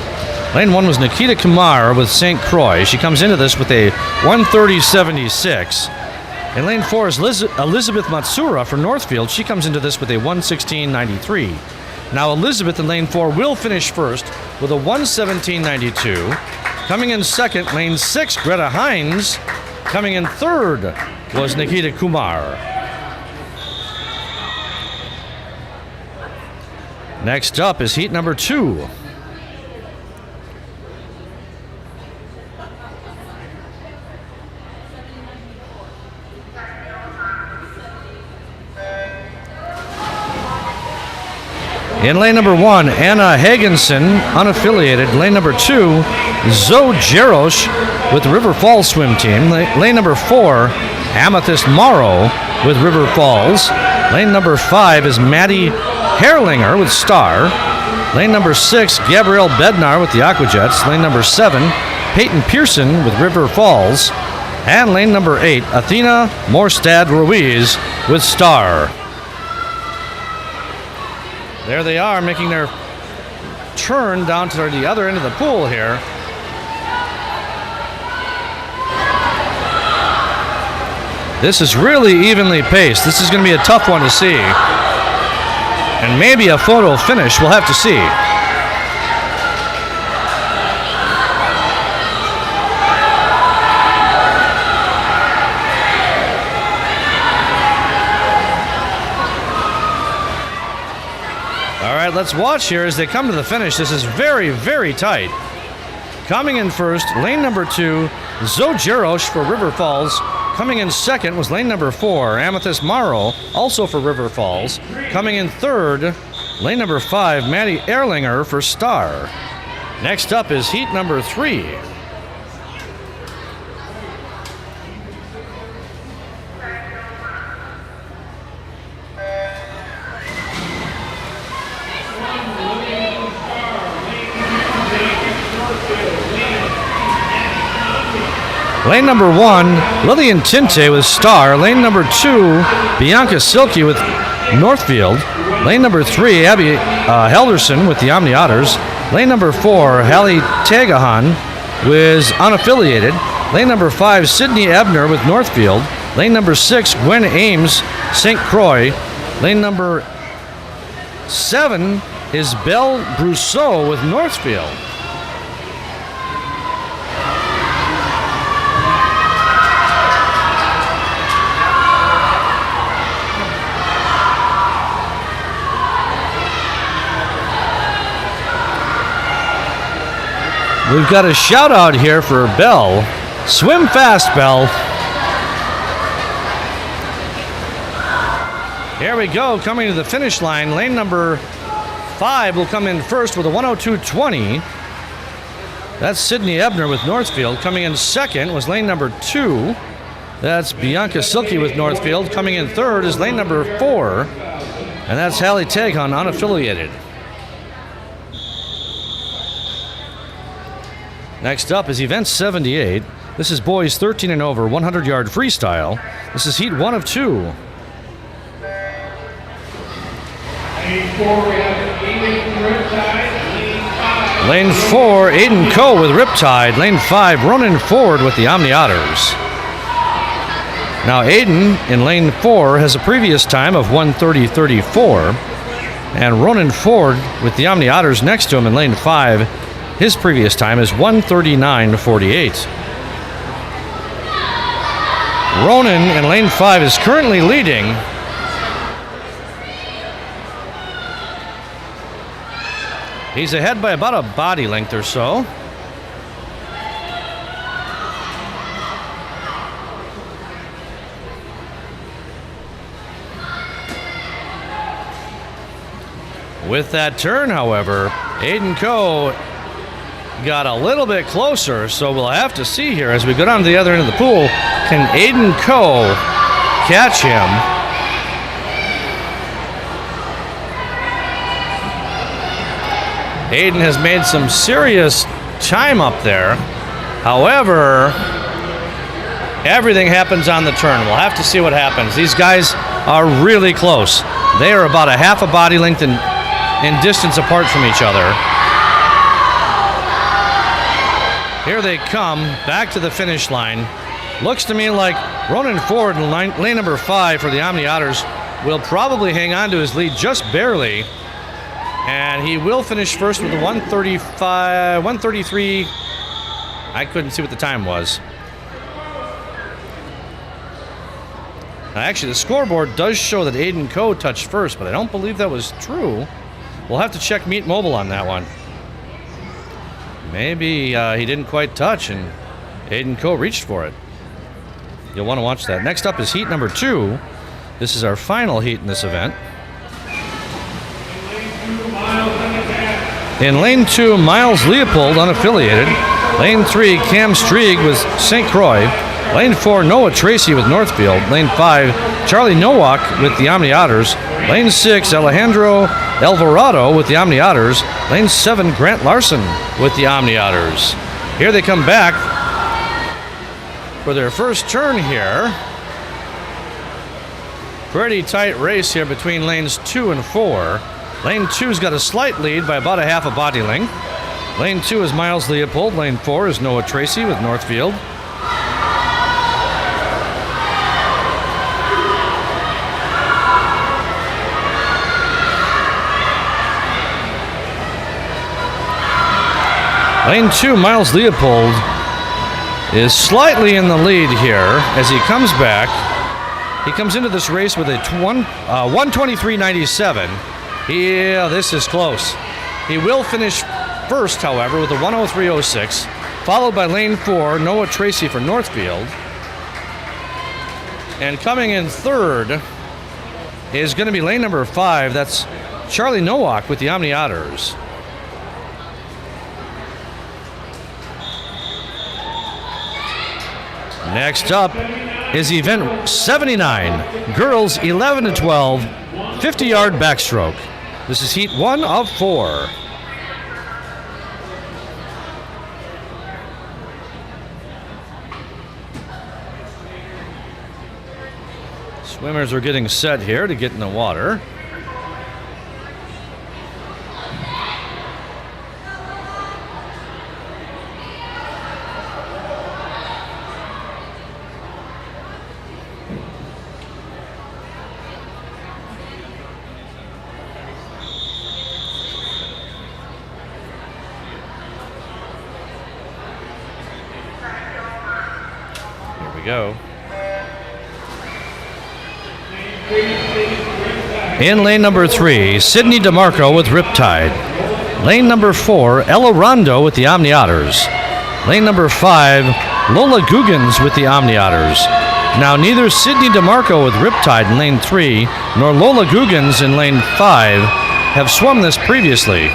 Lane 1 was Nikita Kumar with St. Croix. She comes into this with a 130.76. In lane 4 is Elizabeth Matsura for Northfield. She comes into this with a 116.93. Now Elizabeth in lane 4 will finish first with a 117.92. Coming in second, lane 6, Greta Hines. Coming in third was Nikita Kumar. Next up is heat number 2. In lane number 1, Anna Hagensen, unaffiliated. Lane number 2, Zoe Jarosz with the River Falls swim team. Lane number 4, Amethyst Morrow with River Falls. Lane number 5 is Maddie Herrlinger with Star. Lane number 6, Gabrielle Bednar with the Aquajets. Lane number 7, Peyton Pearson with River Falls. And lane number 8, Athena Morstad Ruiz with Star. There they are, making their turn down to the other end of the pool here. This is really evenly paced. This is going to be a tough one to see. And maybe a photo finish, we'll have to see. Let's watch here as they come to the finish. This is very, very tight. Coming in first, lane number 2, Zoe Jarosz for River Falls. Coming in second was lane number 4, Amethyst Morrow, also for River Falls. Coming in third, lane number 5, Maddie Erlinger for Star. Next up is heat number 3. Lane number 1, Lillian Tinte with Star. Lane number 2, Bianca Silke with Northfield. Lane number 3, Abby Helderson with the Omni Otters. Lane number 4, Hallie Tagahan was unaffiliated. Lane number 5, Sydney Ebner with Northfield. Lane number 6, Gwen Ames, St. Croix. Lane number 7 is Belle Brousseau with Northfield. We've got a shout out here for Belle. Swim fast, Belle. Here we go, coming to the finish line. Lane number 5 will come in first with a 102.20. That's Sydney Ebner with Northfield. Coming in second was lane number 2. That's Bianca Silke with Northfield. Coming in third is lane number 4. And that's Hallie Tagahan, unaffiliated. Next up is event 78. This is boys 13 and over, 100-yard freestyle. This is heat 1 of 2. Lane 4, we have Riptide. Lane 4, Aiden Coe with Riptide. Lane 5, Ronan Ford with the Omni Otters. Now Aiden in lane 4 has a previous time of 1:30.34. And Ronan Ford with the Omni Otters next to him in lane 5. His previous time is 1:39.48. Ronan in lane 5 is currently leading. He's ahead by about a body length or so. With that turn, however, Aiden Coe got a little bit closer, so we'll have to see here as we go down to the other end of the pool. Can Aiden Coe catch him? Aiden has made some serious time up there. However, everything happens on the turn. We'll have to see what happens. These guys are really close. They are about a half a body length in distance apart from each other. here they come back to the finish line. Looks to me like Ronan Ford in lane number 5 for the Omni Otters will probably hang on to his lead just barely. And he will finish first with a 133. I couldn't see what the time was. Now, actually, the scoreboard does show that 11&O touched first, but I don't believe that was true. We'll have to check Meet Mobile on that one. Maybe he didn't quite touch and 11&O reached for it. You'll want to watch that. Next up is heat number 2. This is our final heat in this event. In lane 2, Miles Leopold, unaffiliated. Lane 3, Cam Strieg with St. Croix. Lane 4, Noah Tracy with Northfield. Lane 5, Charlie Nowak with the Omni Otters. Lane 6, Alejandro Alvarado with the Omni Otters. Lane 7, Grant Larson with the Omni Otters. Here they come back for their first turn here. Pretty tight race here between lanes 2 and 4. Lane 2's got a slight lead by about a half a body length. Lane 2 is Miles Leopold. Lane 4 is Noah Tracy with Northfield. Lane 2, Miles Leopold, is slightly in the lead here as he comes back. He comes into this race with a 123.97. Yeah, this is close. He will finish first, however, with a 103.06, followed by lane 4, Noah Tracy for Northfield. And coming in third is going to be lane number 5. That's Charlie Nowak with the Omni Otters. Next up is event 79, girls 11 to 12, 50-yard backstroke. This is heat 1 of 4. Swimmers are getting set here to get in the water. Go. In lane number 3, Sydney DeMarco with Riptide. Lane number 4, Ella Rondo with the Omni Otters. Lane number 5, Lola Guggens with the Omni Otters. Now, neither Sydney DeMarco with Riptide in lane 3 nor Lola Guggens in lane 5 have swum this previously.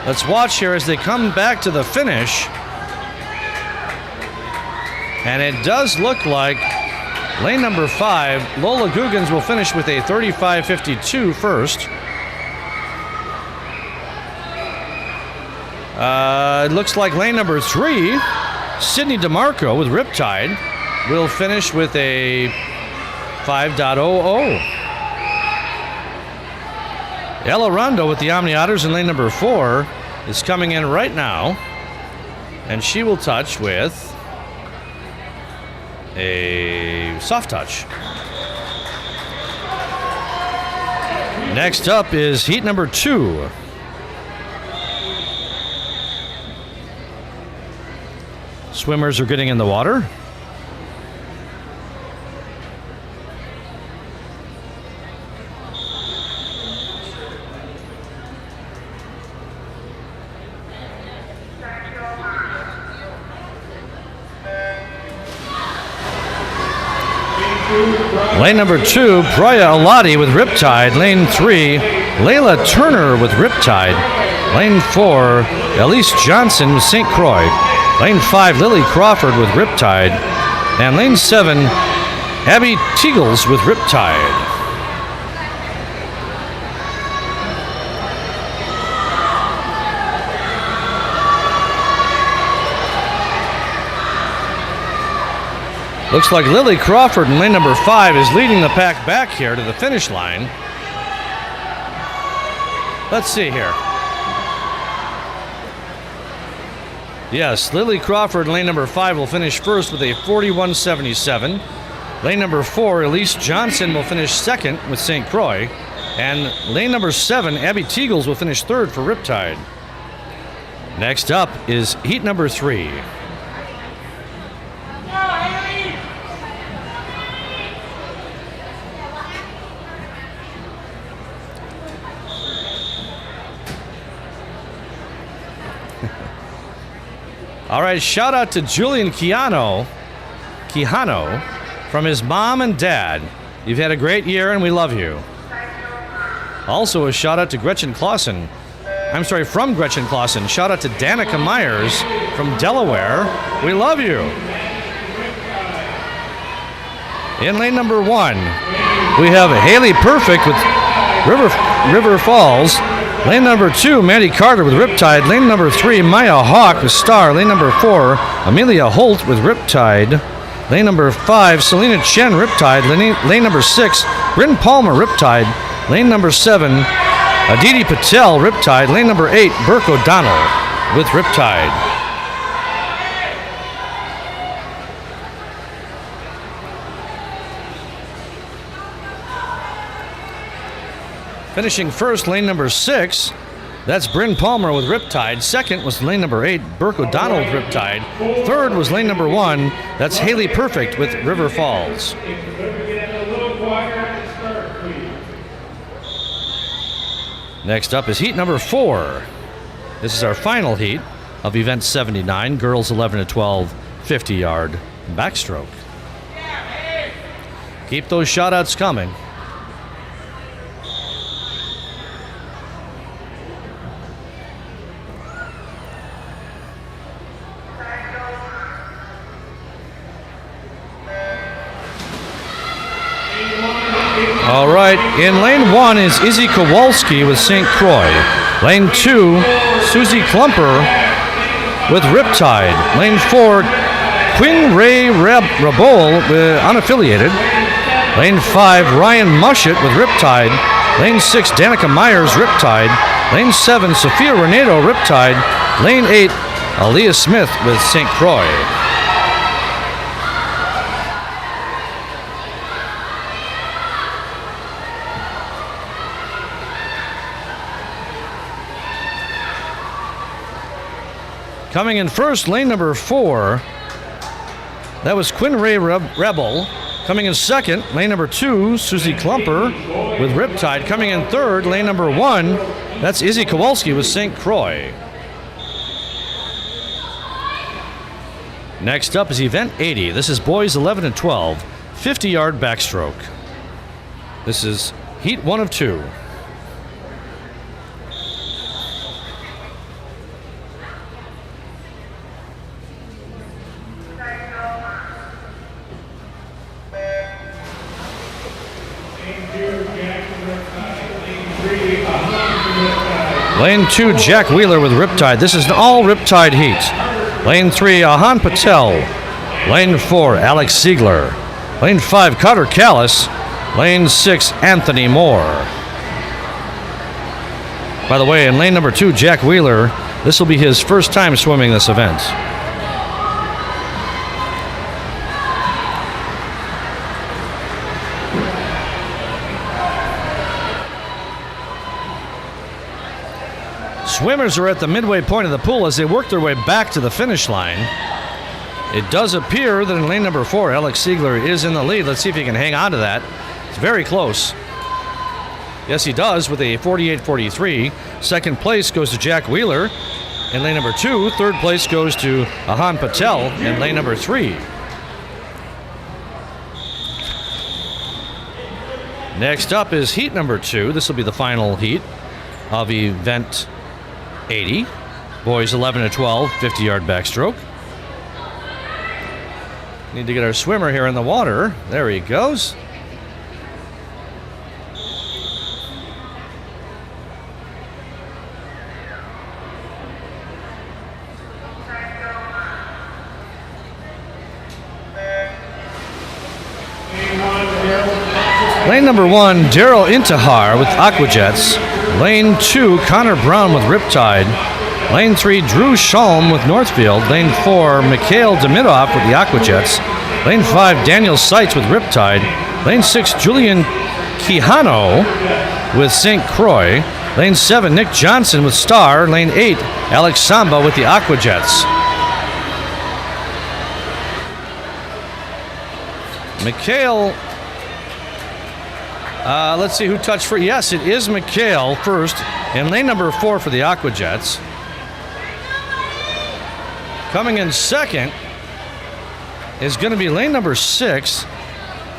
Let's watch here as they come back to the finish. And it does look like lane number 5, Lola Guggens, will finish with a 35.52 first. It looks like lane number 3, Sydney DeMarco with Riptide, will finish with a 5.00. Ella Rondo with the Omni Otters in lane number 4 is coming in right now, and she will touch with a soft touch. Next up is heat number 2. Swimmers are getting in the water. Lane number 2, Proya Alati with Riptide. Lane 3, Layla Turner with Riptide. Lane 4, Elise Johnson with St. Croix. Lane 5, Lily Crawford with Riptide. And lane 7, Abby Teagles with Riptide. Looks like Lily Crawford in lane number 5 is leading the pack back here to the finish line. Let's see here. Yes, Lily Crawford, lane number 5, will finish first with a 41.77. Lane number 4, Elise Johnson, will finish second with St. Croix. And lane number 7, Abby Teagles, will finish third for Riptide. Next up is heat number 3. All right, shout out to Julian Quijano from his mom and dad. You've had a great year and we love you. Also a shout out to Gretchen Clausen. I'm sorry, from Gretchen Clausen. Shout out to Danica Myers from Delaware. We love you. In lane number 1, we have Haley Perfect with River Falls. Lane number 2, Maddie Carter with Riptide. Lane number 3, Maya Hawk with Star. Lane number 4, Amelia Holt with Riptide. Lane number 5, Selena Chen, Riptide. Lane number 6, Bryn Palmer, Riptide. Lane number 7, Aditi Patel, Riptide. Lane number 8, Burke O'Donnell with Riptide. Finishing first, lane number 6, that's Bryn Palmer with Riptide. Second was lane number 8, Burke O'Donnell with Riptide. Third was lane number 1, that's Haley Perfect with River Falls. Next up is heat number 4. This is our final heat of event 79, girls 11 to 12, 50-yard backstroke. Keep those shout-outs coming. All right, in lane 1 is Izzy Kowalski with St. Croix. Lane 2, Susie Klumper with Riptide. Lane 4, Quinn Ray Rabol with unaffiliated. Lane 5, Ryan Mushett with Riptide. Lane 6, Danica Myers, Riptide. Lane 7, Sophia Renato, Riptide. Lane 8, Aaliyah Smith with St. Croix. Coming in first, lane number 4, that was Quinn Ray Rebel. Coming in second, lane number 2, Susie Klumper with Riptide. Coming in third, lane number 1, that's Izzy Kowalski with St. Croix. Next up is event 80. This is boys 11 and 12, 50-yard backstroke. This is heat 1 of 2. Lane 2, Jack Wheeler with Riptide. This is an all Riptide heat. Lane 3, Ahan Patel. Lane 4, Alex Siegler. Lane 5, Carter Callis. Lane 6, Anthony Moore. By the way, in lane number 2, Jack Wheeler, this will be his first time swimming this event. Swimmers are at the midway point of the pool as they work their way back to the finish line. It does appear that in lane number 4, Alex Siegler is in the lead. Let's see if he can hang on to that. It's very close. Yes, he does with a 48.43. Second place goes to Jack Wheeler in lane number 2. Third place goes to Ahan Patel in lane number 3. Next up is heat number 2. This will be the final heat of event 80. Boys 11 to 12, 50-yard backstroke. Need to get our swimmer here in the water. There he goes. Lane number 1, Daryl Intihar with Aquajets. Lane 2, Connor Brown with Riptide. Lane 3, Drew Schalm with Northfield. Lane 4, Mikhail Demidov with the Aquajets. Lane 5, Daniel Seitz with Riptide. Lane 6, Julian Quijano with St. Croix. Lane 7, Nick Johnson with Star. Lane 8, Alex Samba with the Aquajets. Mikhail, let's see who touched first. Yes, it is Mikhail first in lane number 4 for the Aquajets. Coming in second is going to be lane number 6.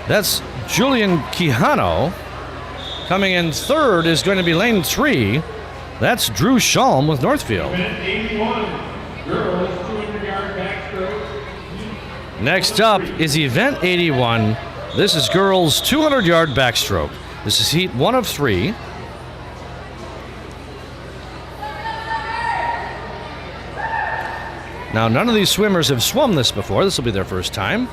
That's Julian Quijano. Coming in third is going to be lane 3. That's Drew Schalm with Northfield. Event 81, girls 200-yard backstroke. Next up is event 81. This is girls 200-yard backstroke. This is heat 1 of 3. Now, none of these swimmers have swum this before. This will be their first time.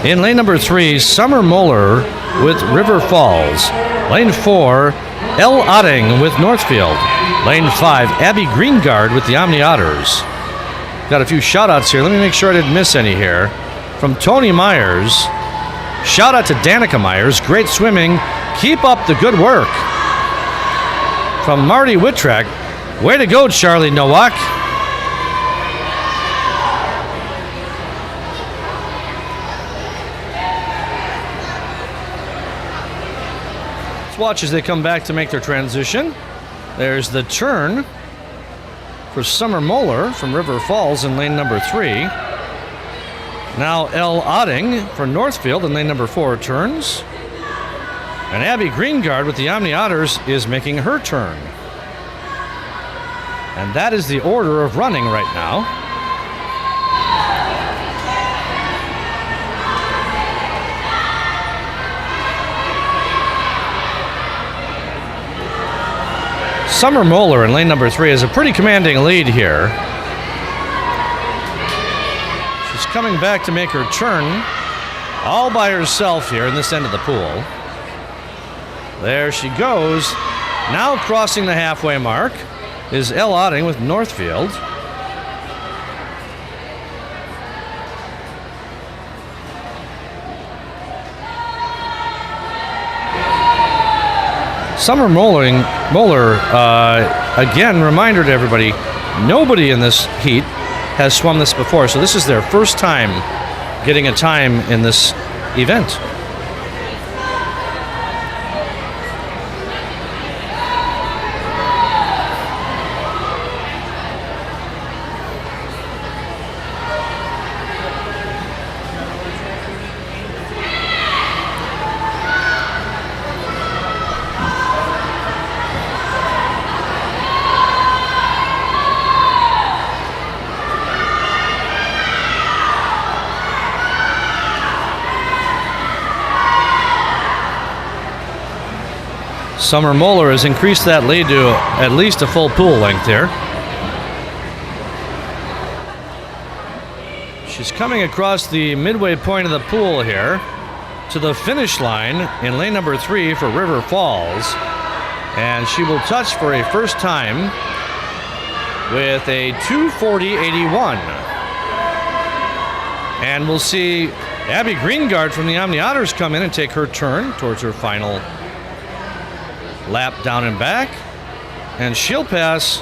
In lane number 3, Summer Moeller with River Falls. Lane 4, Elle Otting with Northfield. Lane 5, Abby Greengard with the Omni Otters. Got a few shout-outs here. Let me make sure I didn't miss any here. From Tony Myers. Shout out to Danica Myers. Great swimming. Keep up the good work. From Marty Whittrack. Way to go, Charlie Nowak. Let's watch as they come back to make their transition. There's the turn for Summer Moeller from River Falls in lane number 3. Now Elle Otting for Northfield in lane number 4 turns. And Abby Greengard with the Omni Otters is making her turn. And that is the order of running right now. Summer Moeller in lane number 3 has a pretty commanding lead here. She's coming back to make her turn all by herself here in this end of the pool. There she goes. Now crossing the halfway mark is Elle Otting with Northfield. Summer Moeller, again, reminder to everybody, nobody in this heat has swum this before, so this is their first time getting a time in this event. Summer Moeller has increased that lead to at least a full pool length here. She's coming across the midway point of the pool here to the finish line in lane number 3 for River Falls. And she will touch for a first time with a 2:40.81. And we'll see Abby Greengard from the Omni Otters come in and take her turn towards her final lap down and back, and she'll pass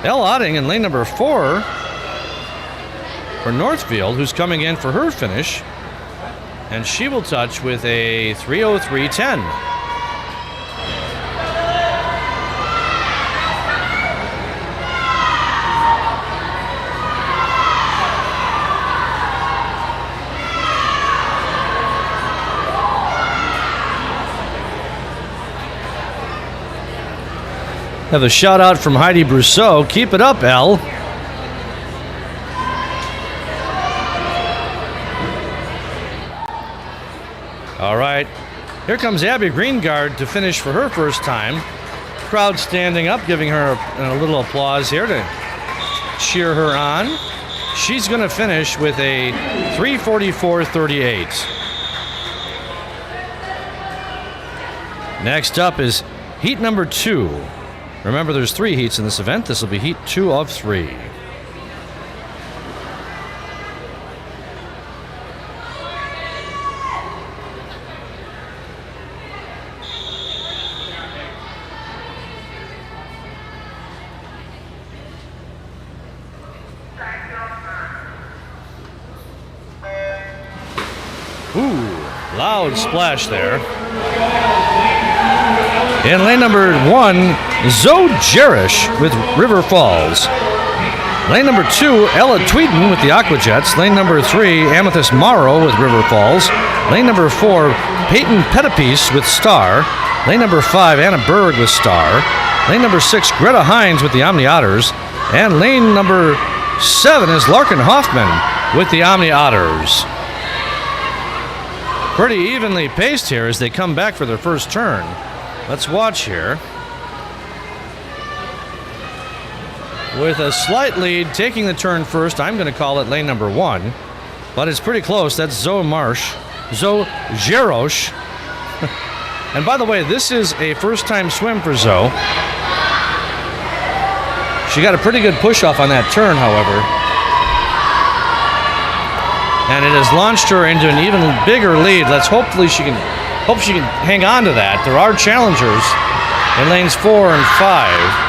Elle Otting in lane number 4 for Northfield, who's coming in for her finish, and she will touch with a 3:03.10. Have a shout out from Heidi Brousseau. Keep it up, Elle. All right. Here comes Abby Greengard to finish for her first time crowd standing up, giving her a little applause here to cheer her on. She's going to finish with a 3:44.38. Next up is heat number 2. Remember, there's 3 heats in this event. This will be heat 2 of 3. Ooh, loud splash there. In lane number 1, Zoe Jerish with River Falls. Lane number 2, Ella Tweeden with the Aqua Jets. Lane number 3, Amethyst Morrow with River Falls. Lane number 4, Peyton Pettipiece with Star. Lane number 5, Anna Berg with Star. Lane number 6, Greta Hines with the Omni Otters. And lane number 7 is Larkin Hoffman with the Omni Otters. Pretty evenly paced here as they come back for their first turn. Let's watch here. With a slight lead, taking the turn first, I'm going to call it lane number 1. But it's pretty close. That's Zoe Jerosh. And by the way, this is a first-time swim for Zoe. She got a pretty good push-off on that turn, however. And it has launched her into an even bigger lead. Hope she can hang on to that. There are challengers in lanes 4 and 5.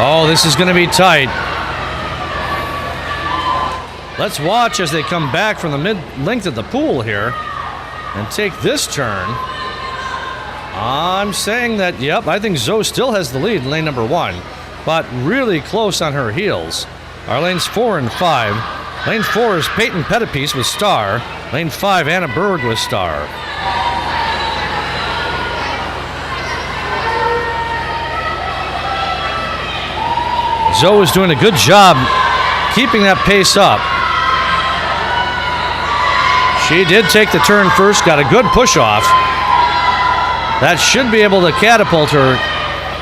Oh, this is going to be tight. Let's watch as they come back from the mid-length of the pool here and take this turn. I'm saying that, yep, I think Zoe still has the lead in lane number 1. But really close on her heels are lanes 4 and 5. Lane 4 is Peyton Pettipiece with Star. Lane 5, Anna Berg with Star. Zoe is doing a good job keeping that pace up. She did take the turn first, got a good push off. That should be able to catapult her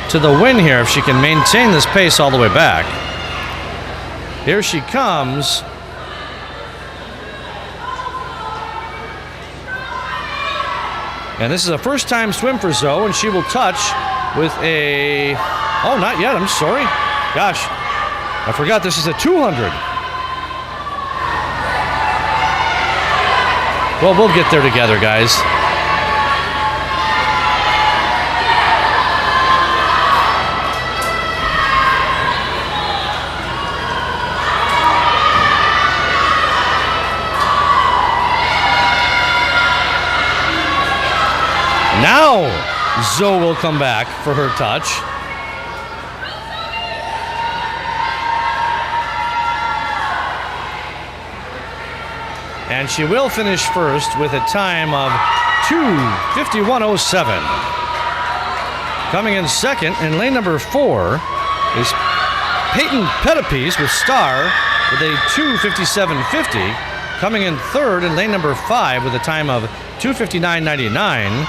to the win here if she can maintain this pace all the way back. Here she comes. And this is a first-time swim for Zoe, and she will touch with a... Oh, not yet, I'm sorry. Gosh, I forgot this is a 200. Well, we'll get there together, guys. Now, Zoe will come back for her touch. And she will finish first with a time of 2:51.07. Coming in second in lane number 4 is Peyton Pettipiece with Star with a 2:57.50. Coming in third in lane number 5 with a time of 2:59.99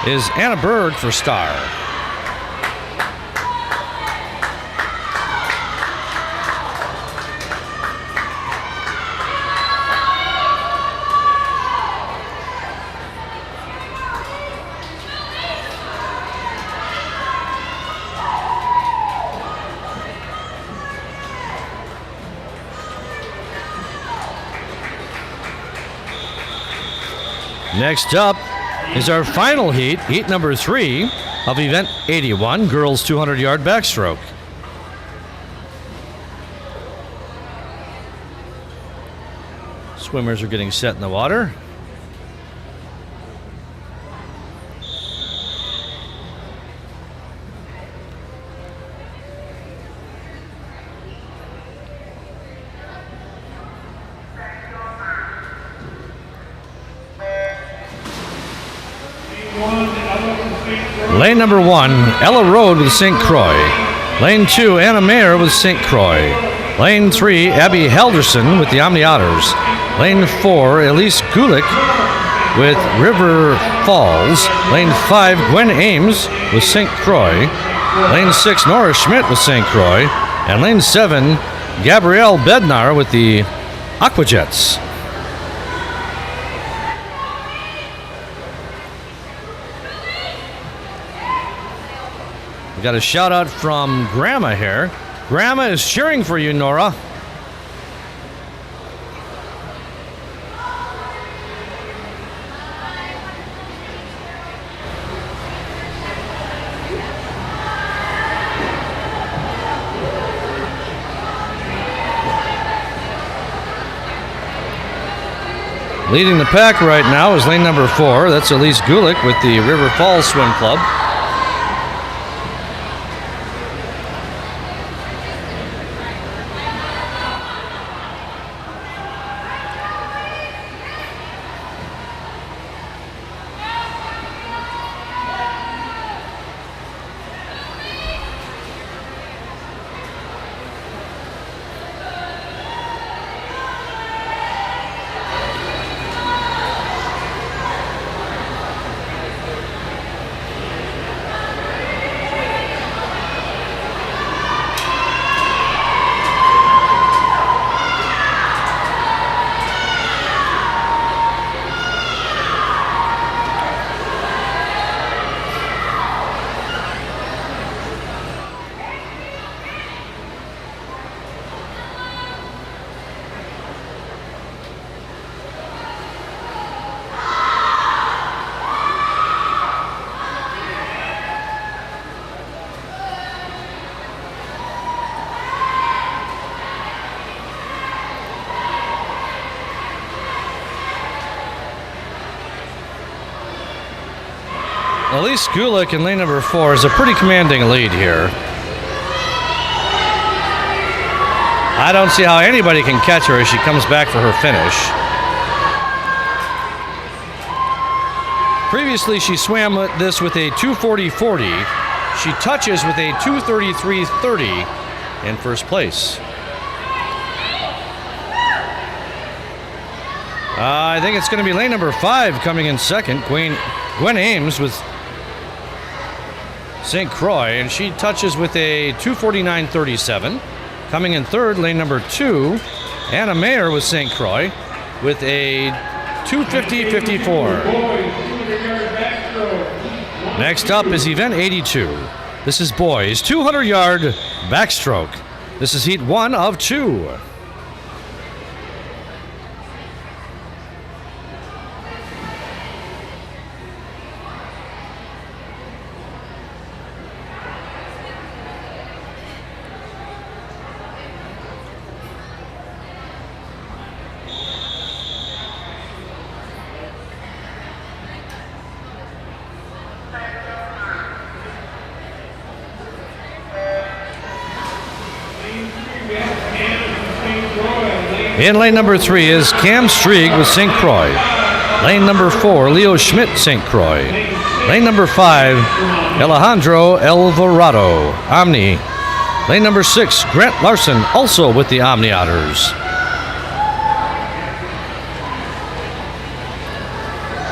is Anna Berg for Star. Next up is our final heat, heat number 3 of event 81, girls 200-yard backstroke. Swimmers are getting set in the water. Lane number 1, Ella Road with St. Croix. Lane 2, Anna Mayer with St. Croix. Lane 3, Abby Helderson with the Omni Otters. Lane 4, Elise Gulick with River Falls. Lane 5, Gwen Ames with St. Croix. Lane 6, Nora Schmidt with St. Croix. And lane 7, Gabrielle Bednar with the Aquajets. We got a shout out from Grandma here. Grandma is cheering for you, Nora. Leading the pack right now is lane number 4. That's Elise Gulick with the River Falls Swim Club. Elise Gulick in lane number 4 is a pretty commanding lead here. I don't see how anybody can catch her as she comes back for her finish. Previously, she swam this with a 2:40.40. She touches with a 2:33.30 in first place. I think it's going to be lane number 5 coming in second. Gwen Ames with St. Croix, and she touches with a 2:49.37. Coming in third, lane number 2, Anna Mayer with St. Croix with a 2:50.54. Next up is event 82. This is boys 200-yard backstroke. This is heat 1 of 2. In lane number 3 is Cam Strieg with St. Croix. Lane number 4, Leo Schmidt, St. Croix. Lane number 5, Alejandro Alvarado, Omni. Lane number 6, Grant Larson, also with the Omni Otters.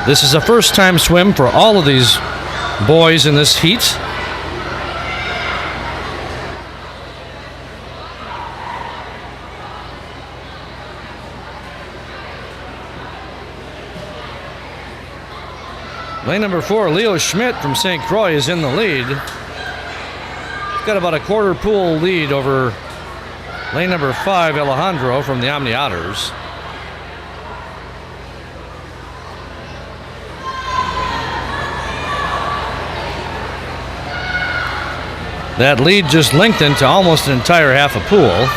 This is a first-time swim for all of these boys in this heat. Lane number 4, Leo Schmidt from St. Croix is in the lead. He's got about a quarter pool lead over lane number 5, Alejandro from the Omni Otters. That lead just lengthened to almost an entire half a pool.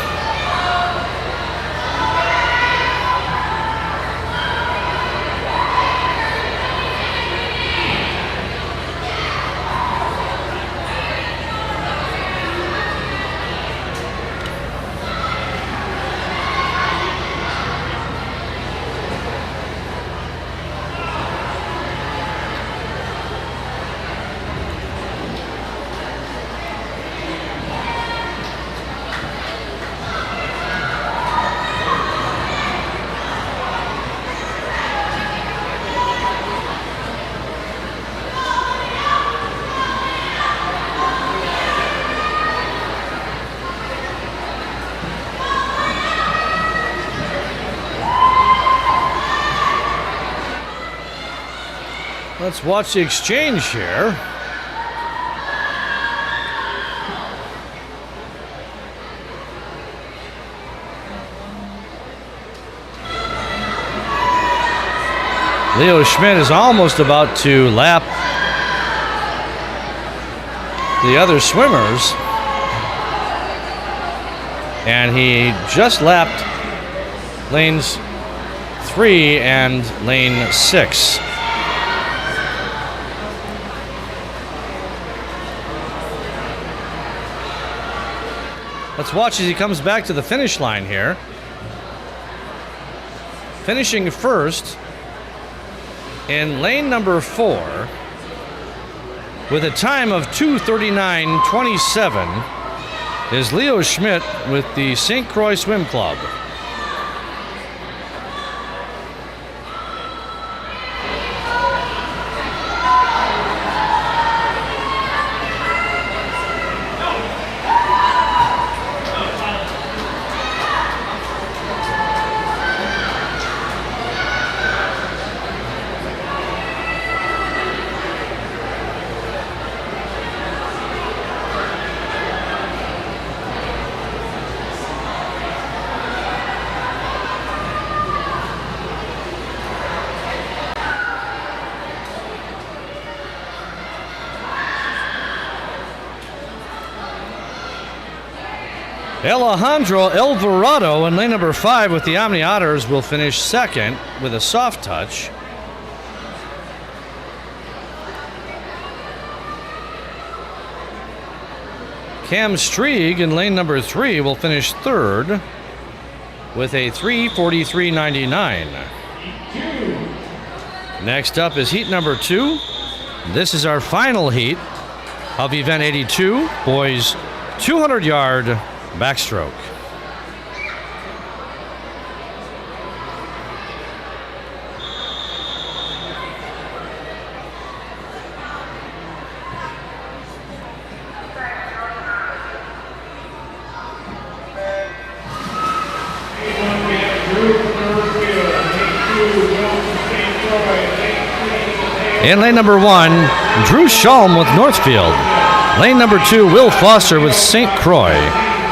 Let's watch the exchange here. Leo Schmidt is almost about to lap the other swimmers, and he just lapped lanes 3 and lane 6. Let's watch as he comes back to the finish line here. Finishing first in lane number 4 with a time of 2:39.27 is Leo Schmidt with the St. Croix Swim Club. Alejandro Alvarado in lane number 5 with the Omni Otters will finish second with a soft touch. Cam Strieg in lane number 3 will finish third with a 3:43.99. Next up is heat number 2. This is our final heat of event 82, boys 200-yard backstroke. In lane number 1, Drew Schalm with Northfield. Lane number 2, Will Foster with St. Croix.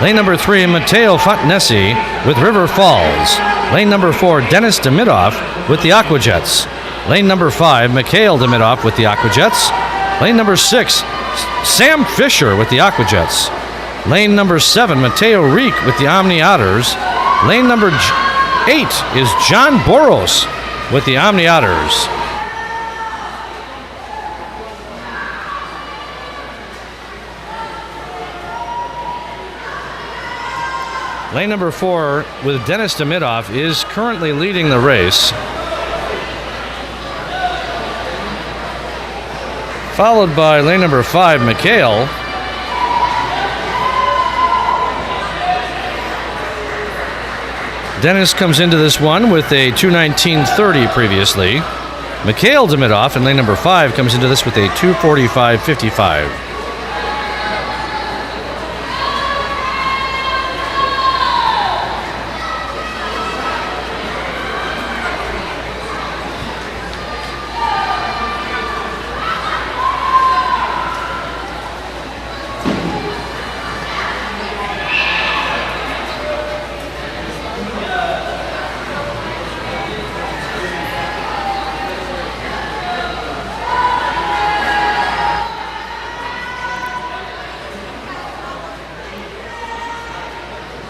Lane number 3, Matteo Fontanesi with River Falls. Lane number 4, Dennis Demidoff with the Aquajets. Lane number 5, Mikhail Demidoff with the Aquajets. Lane number 6, Sam Fisher with the Aquajets. Lane number 7, Mateo Reek with the Omni Otters. Lane number 8 is John Boros with the Omni Otters. Lane number 4 with Dennis Demidoff is currently leading the race, followed by lane number 5, Mikhail. Dennis comes into this one with a 2:19.30 previously. Mikhail Demidoff in lane number 5 comes into this with a 2:45.55.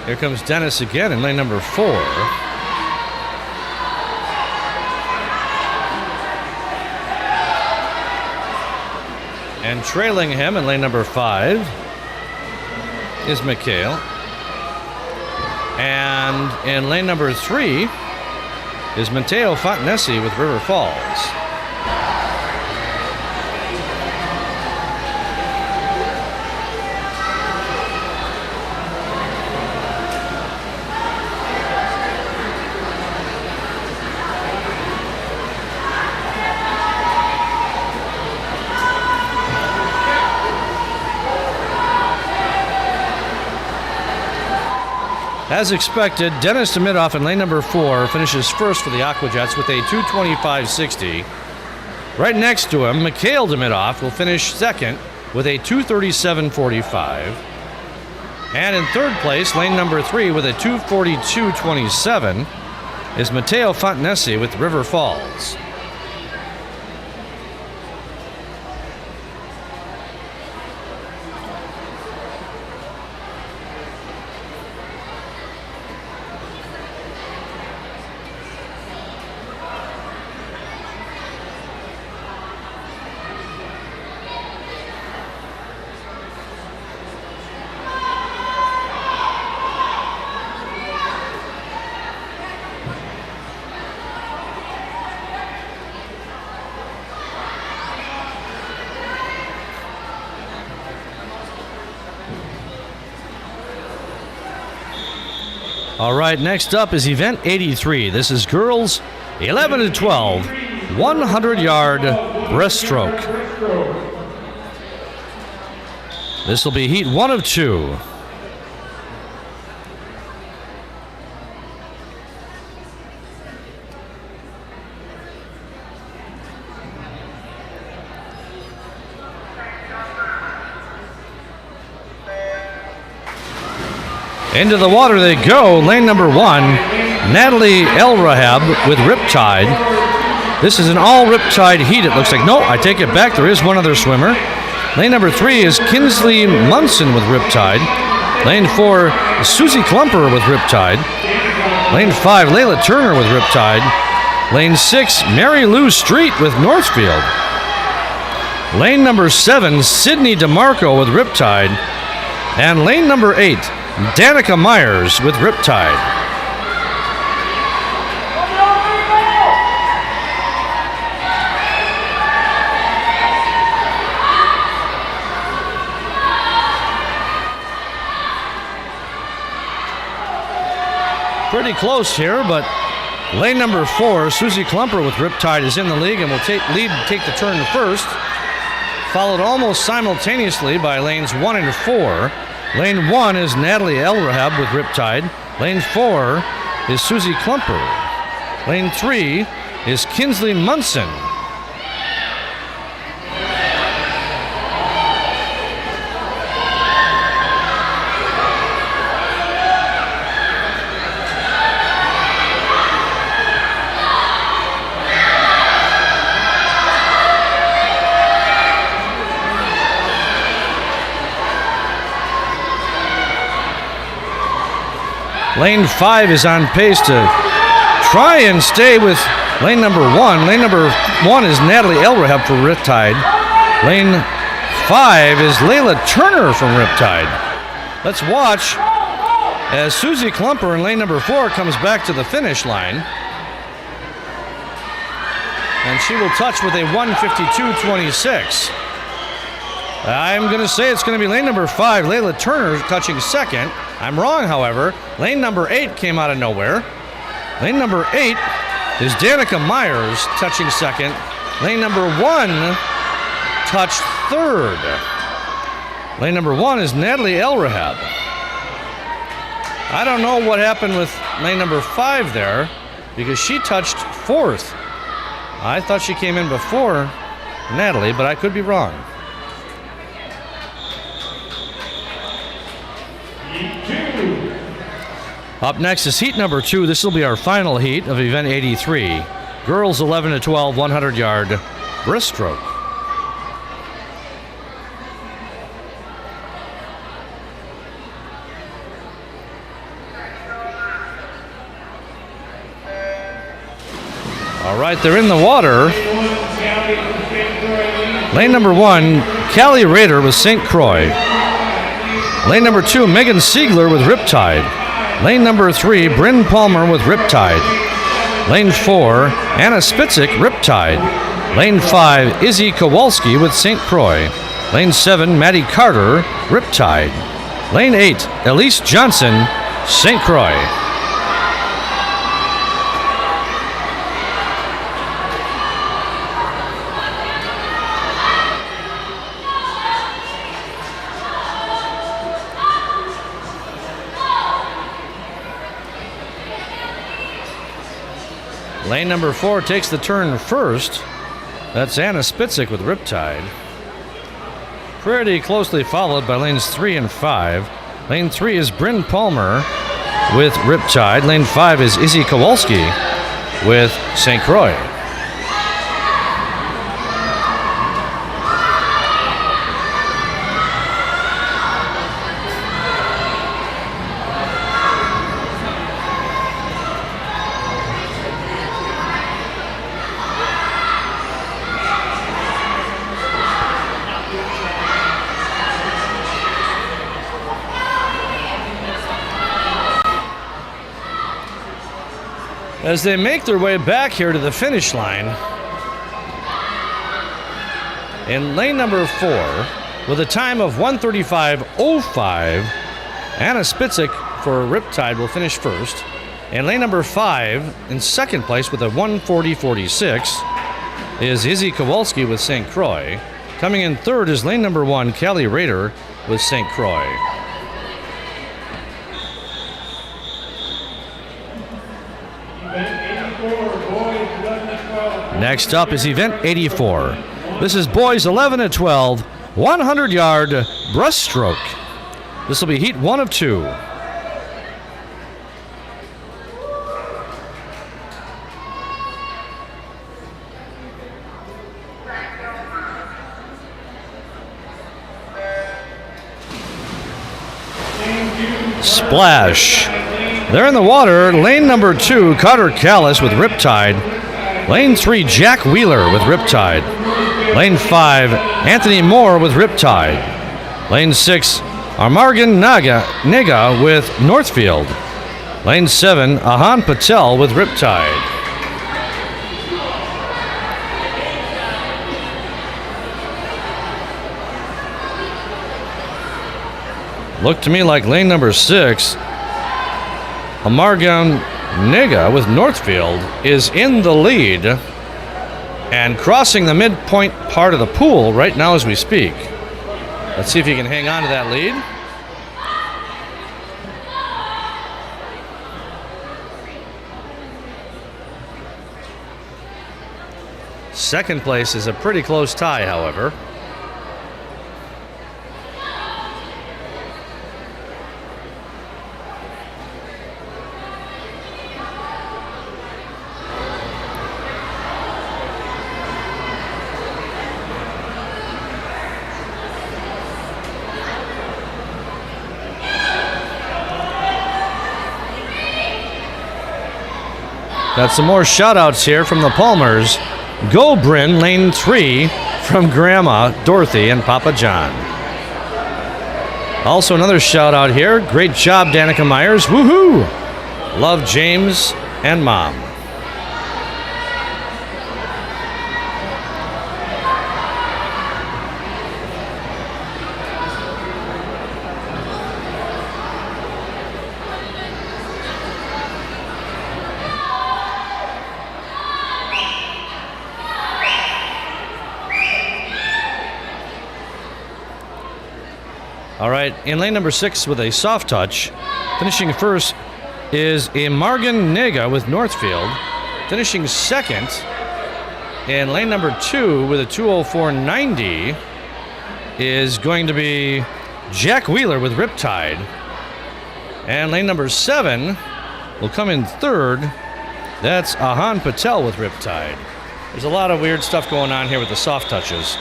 Here comes Dennis again in lane number 4. And trailing him in lane number 5 is Mikhail. And in lane number 3 is Matteo Fontanesi with River Falls. As expected, Dennis Demidoff in lane number 4 finishes first for the Aquajets with a 2:25.60. Right next to him, Mikhail Demidov will finish second with a 2:37.45. And in third place, lane number 3 with a 2:42.27 is Matteo Fontanesi with River Falls. All right, next up is event 83. This is girls 11 to 12, 100-yard breaststroke. This will be heat 1 of 2. Into the water they go. Lane number 1, Natalie Elrahab with Riptide. This is an all Riptide heat, it looks like. No, I take it back. There is one other swimmer. Lane number 3 is Kinsley Munson with Riptide. Lane 4, Susie Klumper with Riptide. Lane 5, Layla Turner with Riptide. Lane 6, Mary Lou Street with Northfield. Lane number 7, Sydney DeMarco with Riptide. And lane number 8, Danica Myers with Riptide. Pretty close here, but lane number 4, Susie Klumper with Riptide, is in the league and will take the turn first, followed almost simultaneously by lanes 1 and 4. Lane 1 is Natalie Elrahab with Riptide. Lane 4 is Susie Klumper. Lane 3 is Kinsley Munson. Lane 5 is on pace to try and stay with lane number 1. Lane number 1 is Natalie Elrahab for Riptide. Lane 5 is Layla Turner from Riptide. Let's watch as Susie Klumper in lane number 4 comes back to the finish line. And she will touch with a 1:52.26. I'm going to say it's going to be lane number 5, Layla Turner, touching second. I'm wrong, however. Lane number 8 came out of nowhere. Lane number 8 is Danica Myers, touching second. Lane number 1 touched third. Lane number 1 is Natalie Elrahab. I don't know what happened with lane number 5 there, because she touched fourth. I thought she came in before Natalie, but I could be wrong. Up next is heat number 2. This will be our final heat of event 83. Girls 11 to 12, 100-yard breaststroke. All right, they're in the water. Lane number 1, Callie Rader with St. Croix. Lane number 2, Megan Siegler with Riptide. Lane number 3, Bryn Palmer with Riptide. Lane 4, Anna Spitzik, Riptide. Lane 5, Izzy Kowalski with St. Croix. Lane 7, Maddie Carter, Riptide. Lane 8, Elise Johnson, St. Croix. Lane number 4 takes the turn first. That's Anna Spitzik with Riptide. Pretty closely followed by lanes 3 and 5. Lane 3 is Bryn Palmer with Riptide. Lane 5 is Izzy Kowalski with St. Croix. As they make their way back here to the finish line, in lane number 4, with a time of 1:35.05, Anna Spitzik for Riptide will finish first. And lane number 5, in second place with a 1:40.46, is Izzy Kowalski with St. Croix. Coming in third is lane number 1, Callie Rader with St. Croix. Next up is event 84. This is boys 11 and 12, 100-yard breaststroke. This will be heat 1 of 2. Splash. They're in the water. Lane number 2, Carter Callis with Riptide. Lane 3, Jack Wheeler with Riptide. Lane 5, Anthony Moore with Riptide. Lane 6, Amargan Nega with Northfield. Lane 7, Ahan Patel with Riptide. Looked to me like lane number 6, Amargan Nega with Northfield, is in the lead and crossing the midpoint part of the pool right now as we speak. Let's see if he can hang on to that lead. Second place is a pretty close tie, however. Got some more shout-outs here from the Palmers. Go Bryn, lane 3 from Grandma, Dorothy, and Papa John. Also another shout-out here. Great job, Danica Myers. Woohoo! Love James and Mom. All right, in lane number 6 with a soft touch, finishing first is Amargan Nega with Northfield. Finishing second in lane number 2 with a 2:04.90 is going to be Jack Wheeler with Riptide. And lane number 7 will come in third. That's Ahan Patel with Riptide. There's a lot of weird stuff going on here with the soft touches.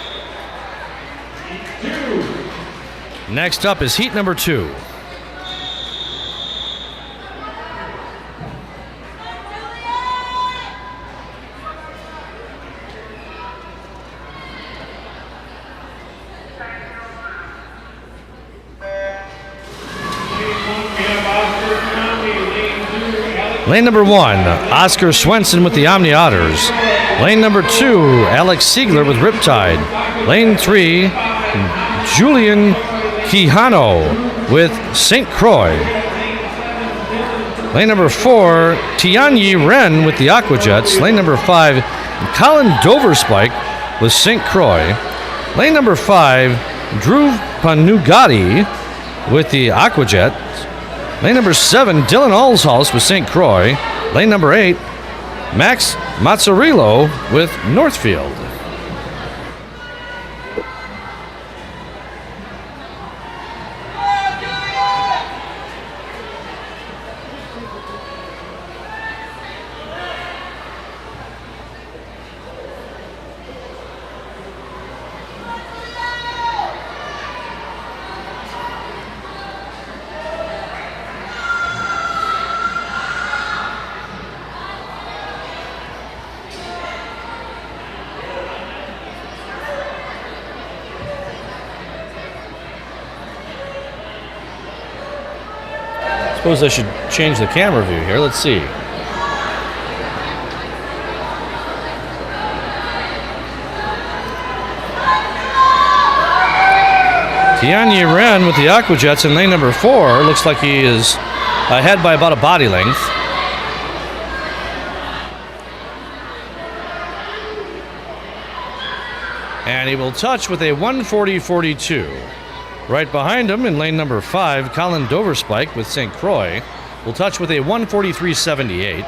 Next up is heat number 2. Lane number 1, Oscar Swenson with the Omni Otters. Lane number 2, Alex Siegler with Riptide. Lane 3, Julian Quijano with St. Croix. Lane number 4, Tianyi Ren with the Aquajets. Lane number 5, Colin Doverspike with St. Croix. Lane number 5, Drew Panugati with the Aquajet. Lane number 7, Dylan Allshouse with St. Croix. Lane number 8, Max Mazzarillo with Northfield. Suppose I should change the camera view here. Let's see. Tianyi Ren with the Aqua Jets in lane number 4. Looks like he is ahead by about a body length. And he will touch with a 140.42. Right behind him in lane number 5, Colin Doverspike with St. Croix will touch with a 143.78.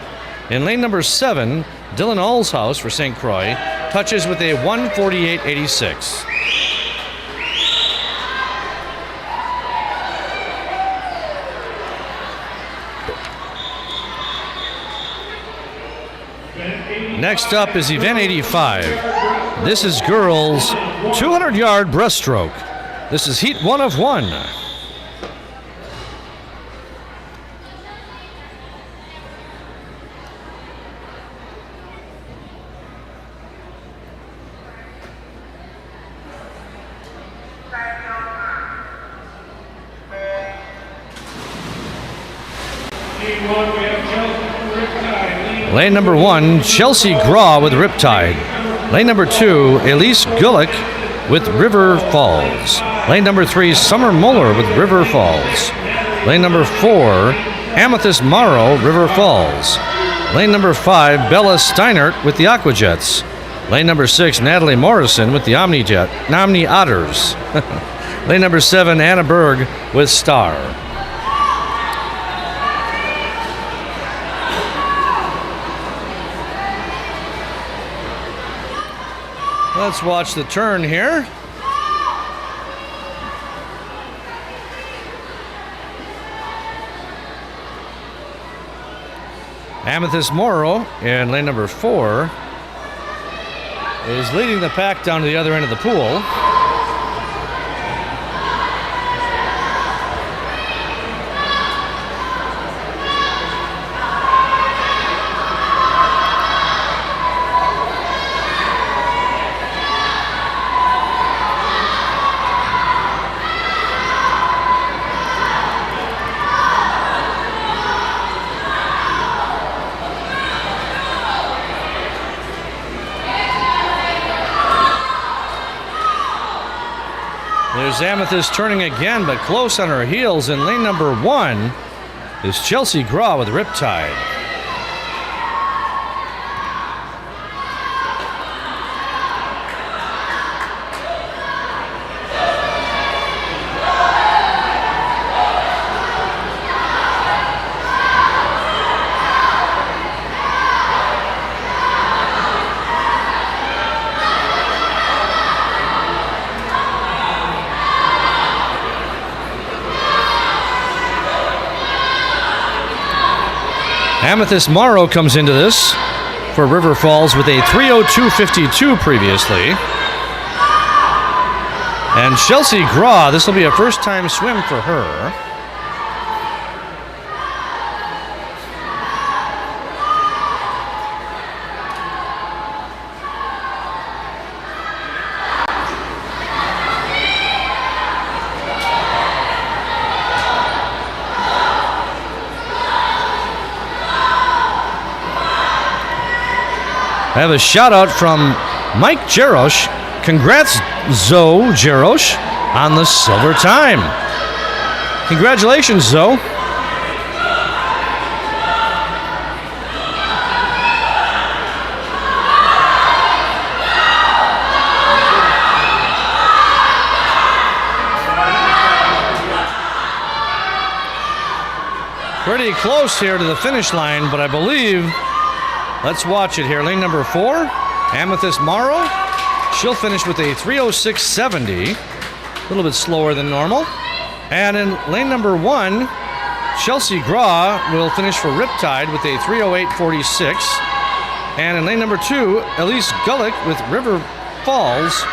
In lane number 7, Dylan Allshouse for St. Croix touches with a 148.86. Next up is event 85. This is girls 200-yard breaststroke. This is heat 1 of 1. Lane number 1, Chelsea Graw with Riptide. Lane number 2, Elise Gulick with River Falls. Lane number 3, Summer Muller with River Falls. Lane number 4, Amethyst Morrow, River Falls. Lane number 5, Bella Steinert with the Aqua Jets. Lane number 6, Natalie Morrison with the Omni Otters. Lane number 7, Anna Berg with Star. Let's watch the turn here. Amethyst Morrow in lane number 4 is leading the pack down to the other end of the pool. There's Amethyst turning again, but close on her heels. In lane number 1 is Chelsea Graw with Riptide. Amethyst Morrow comes into this for River Falls with a 3:02.52 previously. And Chelsea Graw, this will be a first-time swim for her. I have a shout out from Mike Jarosh. Congrats, Zoe Jarosh, on the silver time. Congratulations, Zoe. Pretty close here to the finish line, but I believe, let's watch it here. Lane number 4, Amethyst Morrow. She'll finish with a 3:06.70, a little bit slower than normal. And in lane number 1, Chelsea Graw will finish for Riptide with a 3:08.46. And in lane number 2, Elise Gulick with River Falls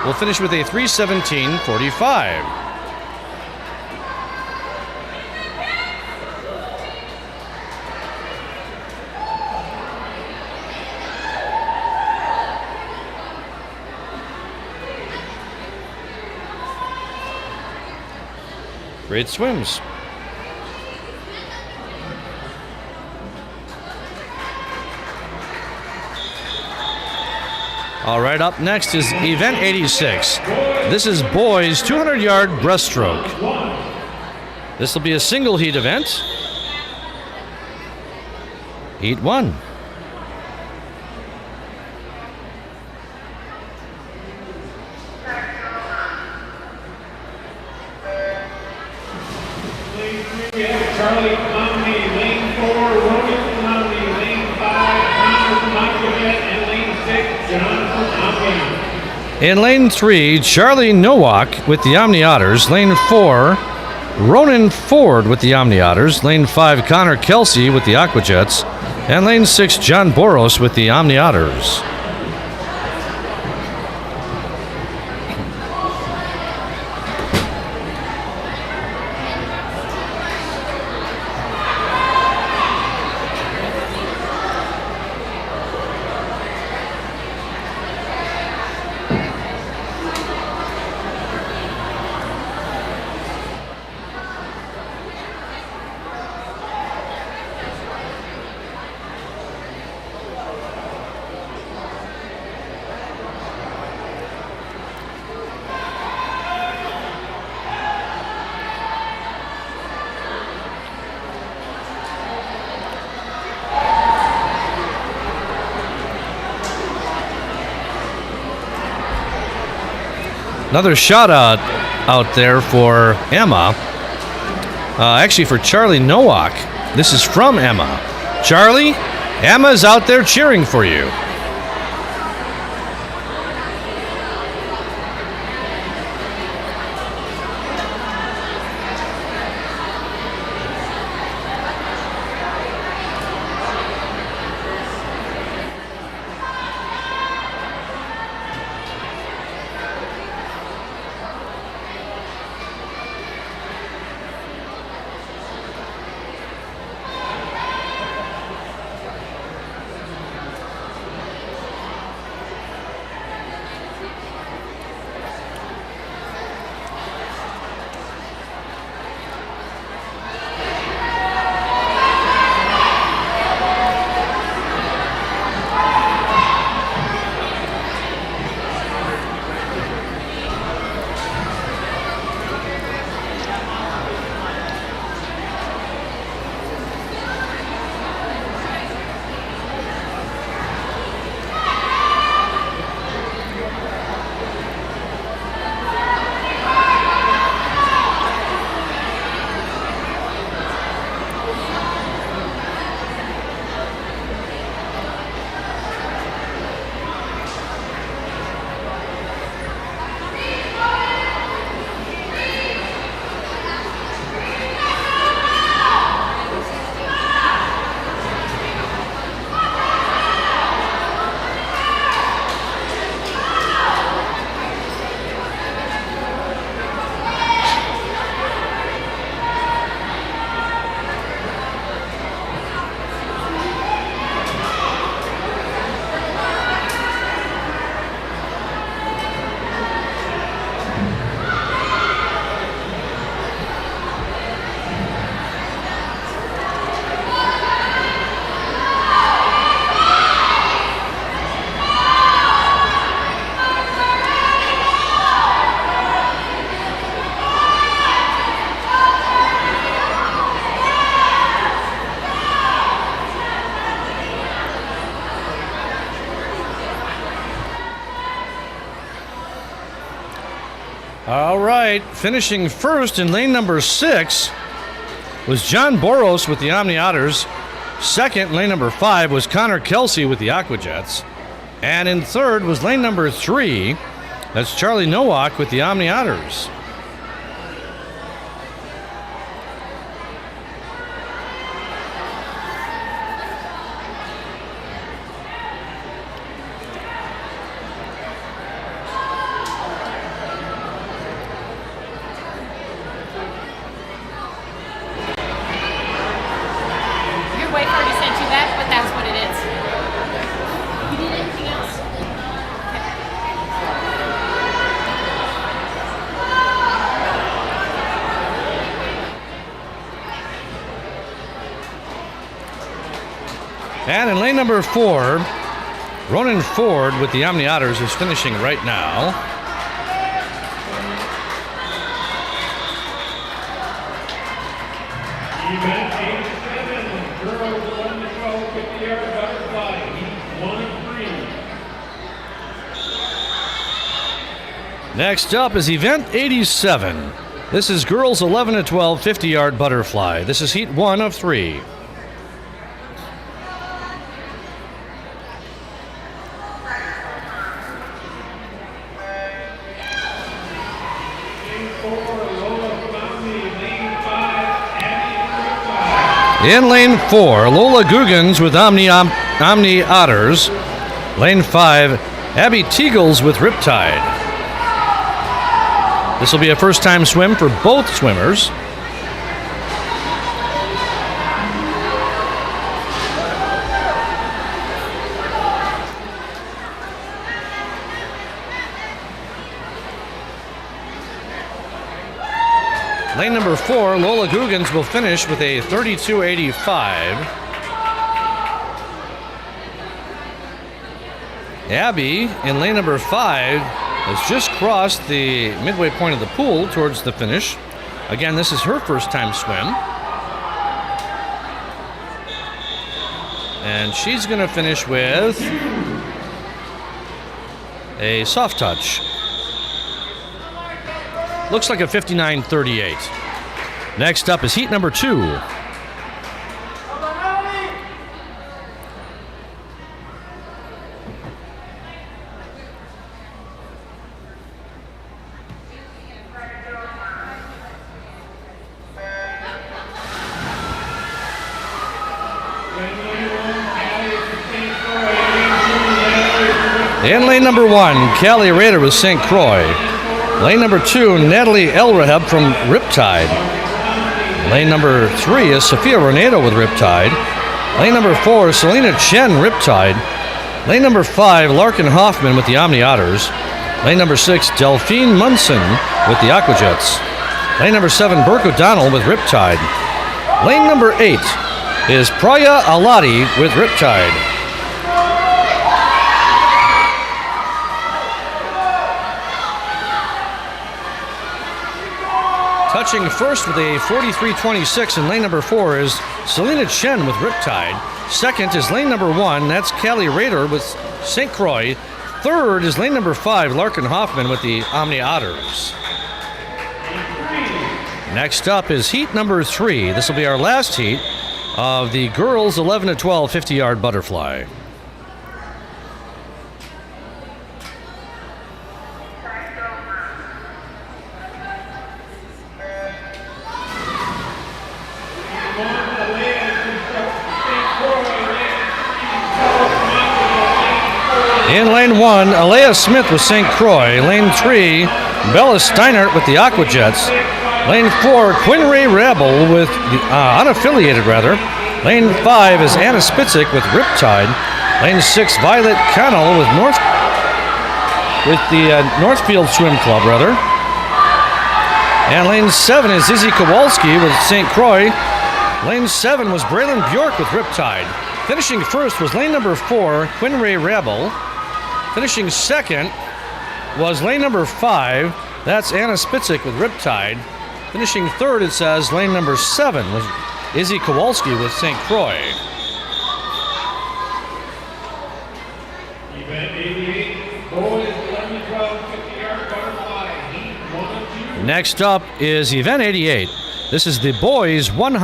will finish with a 3:17.45. Great swims. All right, up next is event 86. This is boys 200-yard breaststroke. This will be a single heat event. Heat 1. Charlie Comedy, lane 4, Ronan Comedy, lane 5, Connor from Aquajet, and lane 6, John from Omni. In lane 3, Charlie Nowak with the Omni Otters. Lane 4, Ronan Ford with the Omni Otters. Lane 5, Connor Kelsey with the Aquajets. And lane 6, John Boros with the Omni Otters. Another shout out there for Emma. Actually, for Charlie Nowak. This is from Emma. Charlie, Emma's out there cheering for you. All right, finishing first in lane number 6 was John Boros with the Omni Otters. Second, lane number 5, was Connor Kelsey with the Aquajets. And in third was lane number 3, that's Charlie Nowak with the Omni Otters. And in lane number 4 Ronan Ford with the Omni Otters is finishing right now. Event 87, girls 11-12, 50-yard butterfly, heat 1 of 3. Next up is event 87. This is girls 11 to 12 50-yard butterfly. This is heat 1 of 3. In lane 4, Lola Guggens with Omni Otters. Lane 5, Abby Teagles with Riptide. This will be a first-time swim for both swimmers. Lane number 4, Lola Guggens will finish with a 32.85. Abby in lane number 5 has just crossed the midway point of the pool towards the finish. Again, this is her first time swim. And she's going to finish with a soft touch. Looks like a 59.38. Next up is heat number 2. In lane number 1, Callie Rader with St. Croix. Lane number 2, Natalie Elraheb from Riptide. Lane number 3 is Sophia Renato with Riptide. Lane number 4, Selena Chen, Riptide. Lane number 5, Larkin Hoffman with the Omni Otters. Lane number 6, Delphine Munson with the Aquajets. Lane number 7, Burke O'Donnell with Riptide. Lane number 8 is Praya Alati with Riptide. Touching first with a 43.26 in lane number 4 is Selena Chen with Riptide. Second is lane number 1, that's Callie Rader with St. Croix. Third is lane number 5, Larkin Hoffman with the Omni Otters. Next up is heat number 3. This will be our last heat of the girls 11 to 12 50-yard butterfly. In lane 1, Alea Smith with St. Croix. Lane 3, Bella Steinert with the Aquajets. Lane 4, Quinn Ray Rabel with the unaffiliated rather. Lane 5 is Anna Spitzik with Riptide. Lane 6, Violet Connell with the Northfield Swim Club rather. And lane 7 is Izzy Kowalski with St. Croix. Lane 7 was Braylon Bjork with Riptide. Finishing first was lane number 4, Quinn Ray Rabel. Finishing second was lane number 5, that's Anna Spitzik with Riptide. Finishing third, it says, lane number 7 was Izzy Kowalski with St. Croix. Event 88, boys 11 to 12, 50-yard butterfly, heat 1 of 2. Next up is event 88. This is the boys 11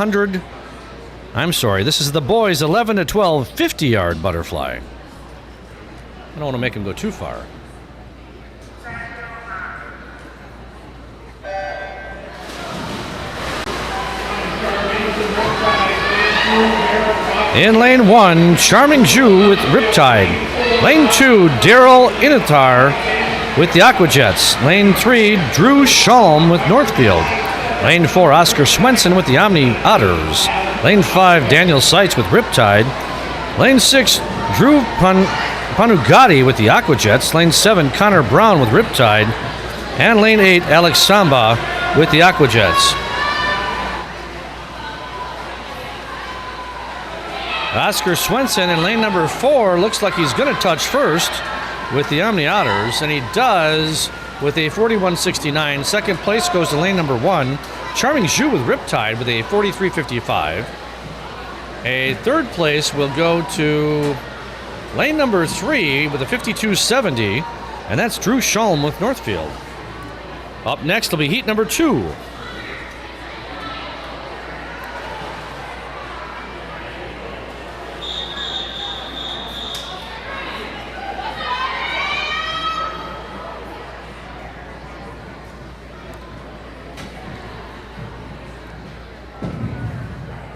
to 12 50-yard butterfly. I don't want to make him go too far. In lane 1, Charming Zhu with Riptide. Lane 2, Daryl Inatar with the Aquajets. Lane 3, Drew Shalom with Northfield. Lane 4, Oscar Swenson with the Omni Otters. Lane 5, Daniel Seitz with Riptide. Lane 6, Drew Panugatti with the Aquajets. Lane 7, Connor Brown with Riptide. And lane 8, Alex Samba with the Aquajets. Oscar Swenson in lane number 4 looks like he's going to touch first with the Omni Otters, and he does with a 41.69. Second place goes to lane number 1, Charming Zhu with Riptide with a 43.55. A third place will go to lane number 3 with a 52.70, and that's Drew Schalm with Northfield. Up next will be heat number 2.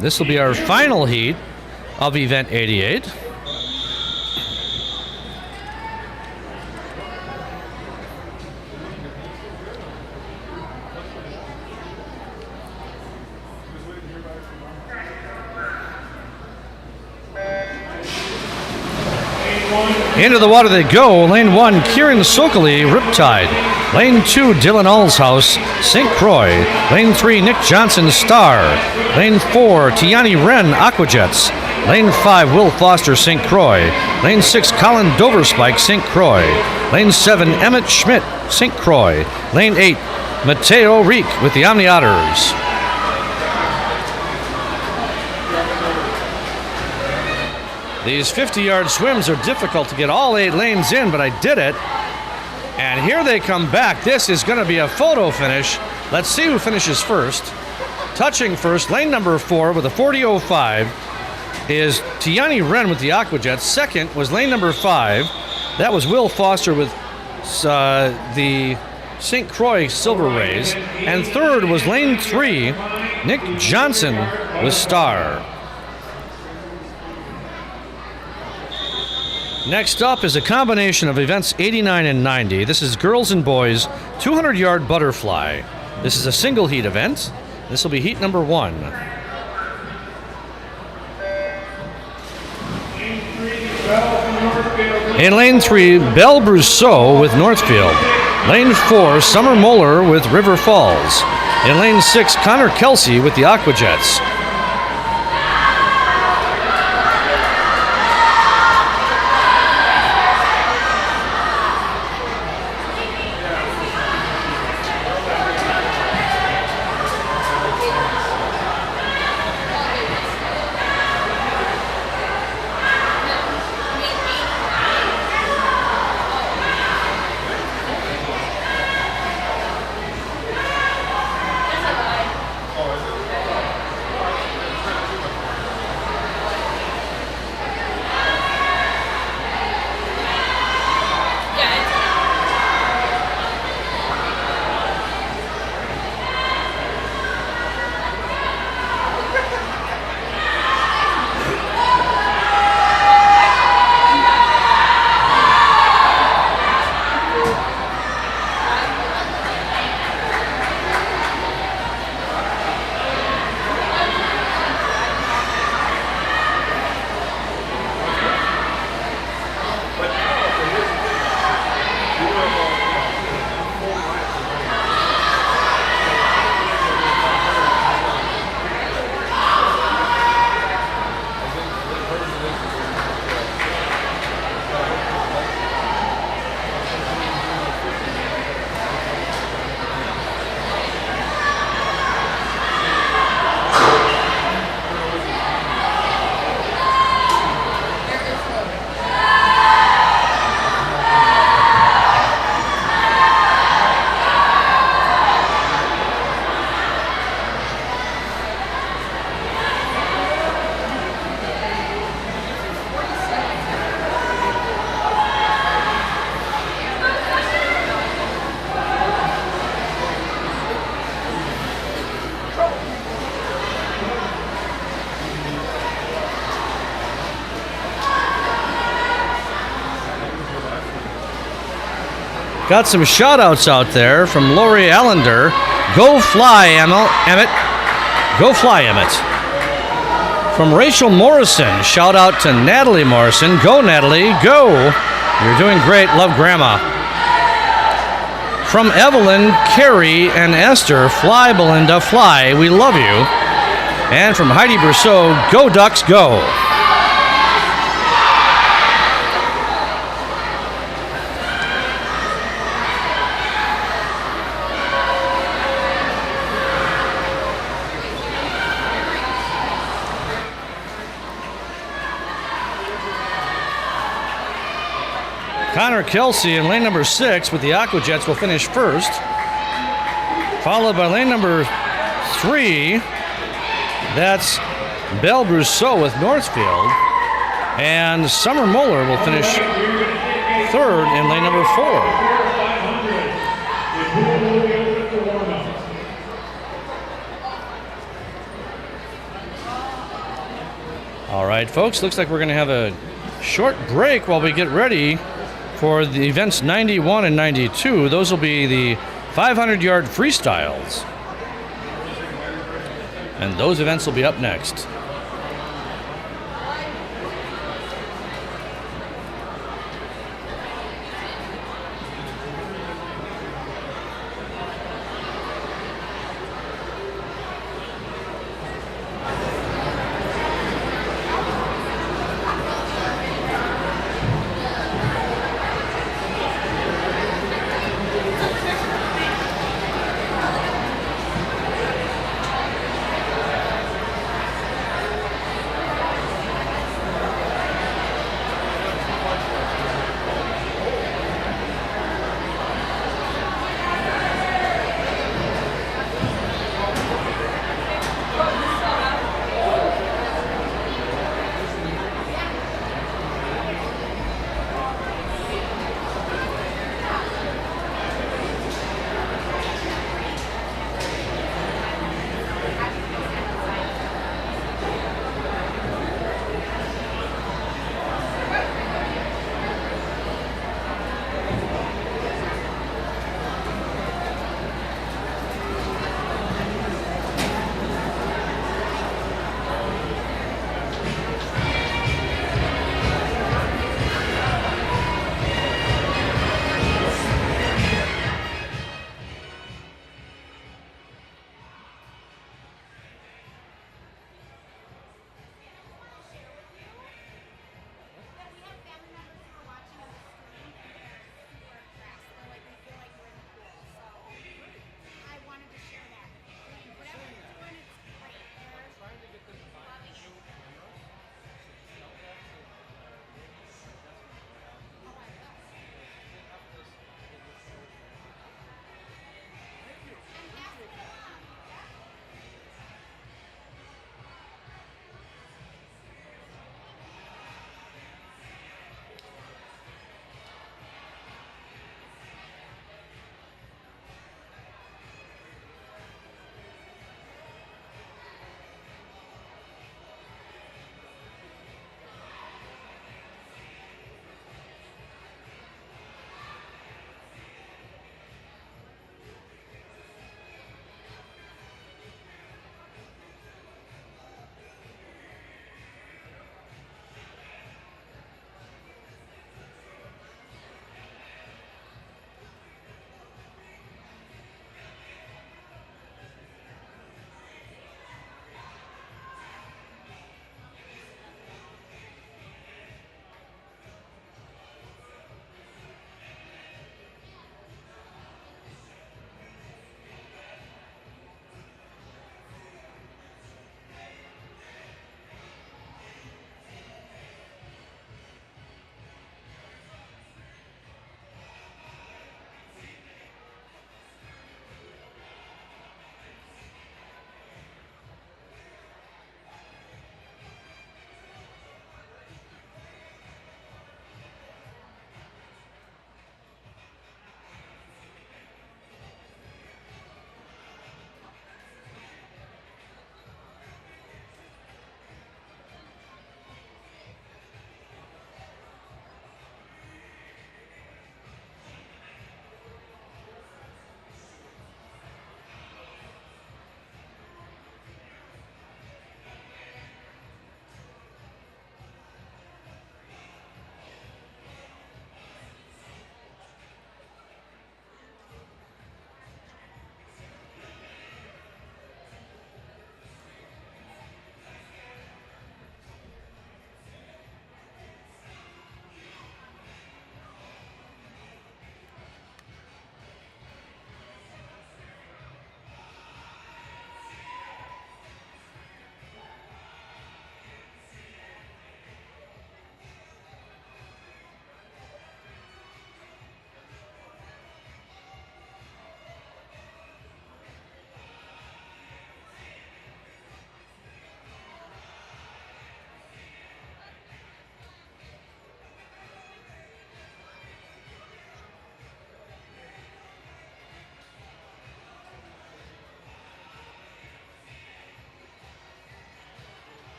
This will be our final heat of event 88. Into the water they go. Lane 1, Kieran Sokoli, Riptide. Lane 2, Dylan Allshouse, St. Croix. Lane 3, Nick Johnson, Star. Lane 4, Tiani Wren, Aquajets. Lane 5, Will Foster, St. Croix. Lane 6, Colin Doverspike, St. Croix. Lane 7, Emmett Schmidt, St. Croix. Lane 8, Mateo Reek with the Omni Otters. These 50-yard swims are difficult to get all 8 lanes in, but I did it. And here they come back. This is going to be a photo finish. Let's see who finishes first. Touching first, lane number 4 with a 40.05 is Tiani Wren with the Aquajets. Second was lane number 5. That was Will Foster with the St. Croix Silver Rays. And third was lane 3, Nick Johnson with Star. Next up is a combination of events 89 and 90. This is girls and boys 200-yard butterfly. This is a single heat event. This will be heat number 1. In lane 3, Belle Brousseau with Northfield. Lane 4, Summer Moeller with River Falls. In lane 6, Connor Kelsey with the Aquajets. Got some shout-outs out there from Lori Allender. Go fly, Emmett. Go fly, Emmett. From Rachel Morrison, shout out to Natalie Morrison. Go, Natalie, go. You're doing great. Love Grandma. From Evelyn, Carrie, and Esther, fly, Belinda, fly. We love you. And from Heidi Brousseau, go Ducks, go. Connor Kelsey in lane number 6 with the Aqua Jets will finish first, followed by lane number 3. That's Belle Brousseau with Northfield, and Summer Moeller will finish third in lane number 4. All right, folks, looks like we're going to have a short break while we get ready for the events 91 and 92. Those will be the 500-yard freestyles. And those events will be up next.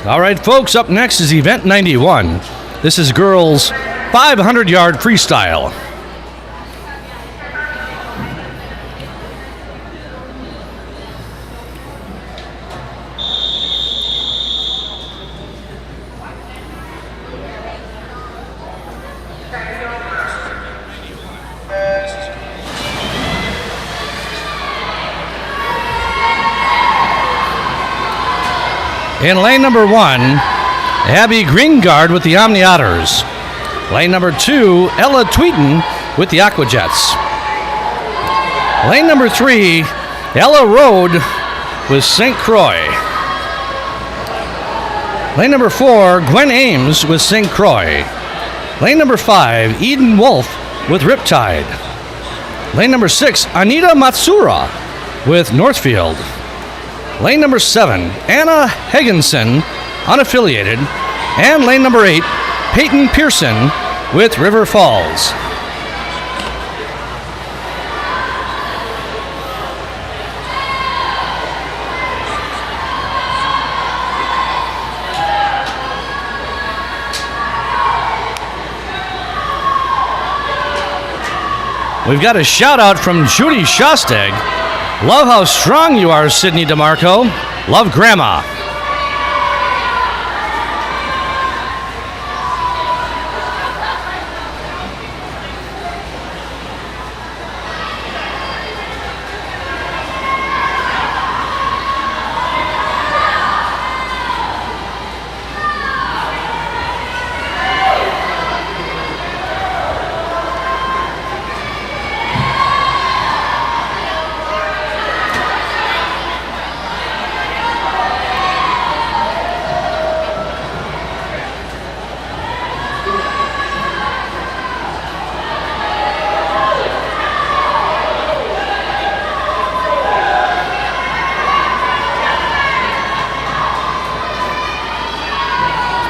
All right, folks, up next is Event 91. This is girls 500-yard freestyle. In lane number 1, Abby Greengard with the Omni Otters. Lane number 2, Ella Tweeton with the Aqua Jets. Lane number 3, Ella Rode with St. Croix. Lane number 4, Gwen Ames with St. Croix. Lane number 5, Eden Wolf with Riptide. Lane number 6, Anita Matsura with Northfield. Lane number 7, Anna Higginson, unaffiliated. And lane number 8, Peyton Pearson with River Falls. We've got a shout out from Judy Shostag. Love how strong you are, Sydney DeMarco. Love Grandma.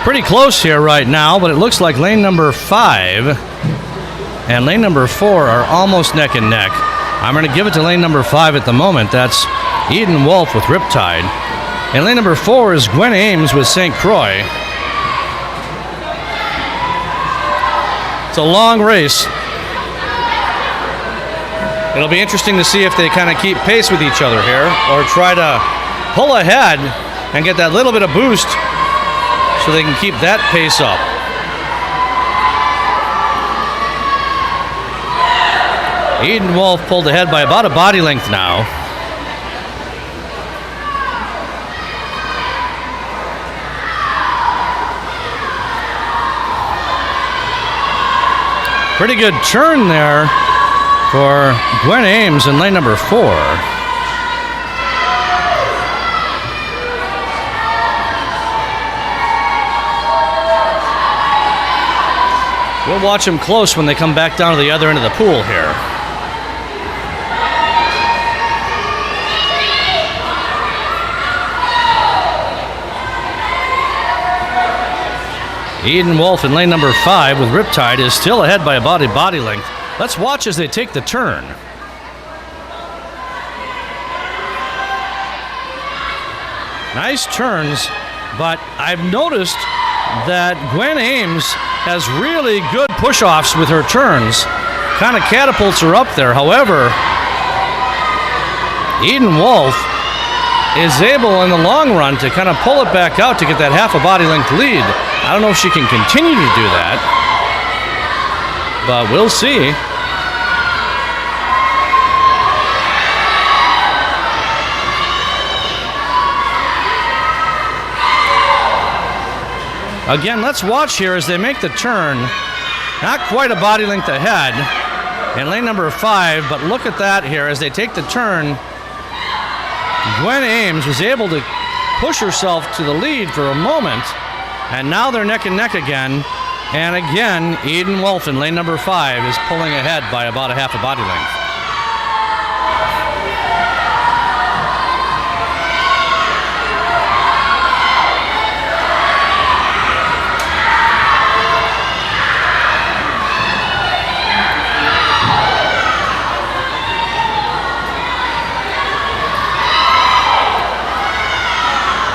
Pretty close here right now, but it looks like lane number 5 and lane number 4 are almost neck and neck. I'm going to give it to lane number 5 at the moment. That's Eden Wolf with Riptide. And lane number 4 is Gwen Ames with St. Croix. It's a long race. It'll be interesting to see if they kind of keep pace with each other here or try to pull ahead and get that little bit of boost so they can keep that pace up. Eden Wolf pulled ahead by about a body length now. Pretty good turn there for Gwen Ames in lane number 4. We'll watch them close when they come back down to the other end of the pool here. Eden Wolf in lane number 5 with Riptide is still ahead by a body length. Let's watch as they take the turn. Nice turns, but I've noticed that Gwen Ames has really good push-offs with her turns. Kind of catapults her up there. However, Eden Wolf is able in the long run to kind of pull it back out to get that half a body length lead. I don't know if she can continue to do that, but we'll see. Again, let's watch here as they make the turn. Not quite a body length ahead in lane number 5, but look at that here as they take the turn. Gwen Ames was able to push herself to the lead for a moment, and now they're neck and neck again. And again, Eden Wolf in lane number 5 is pulling ahead by about a half a body length.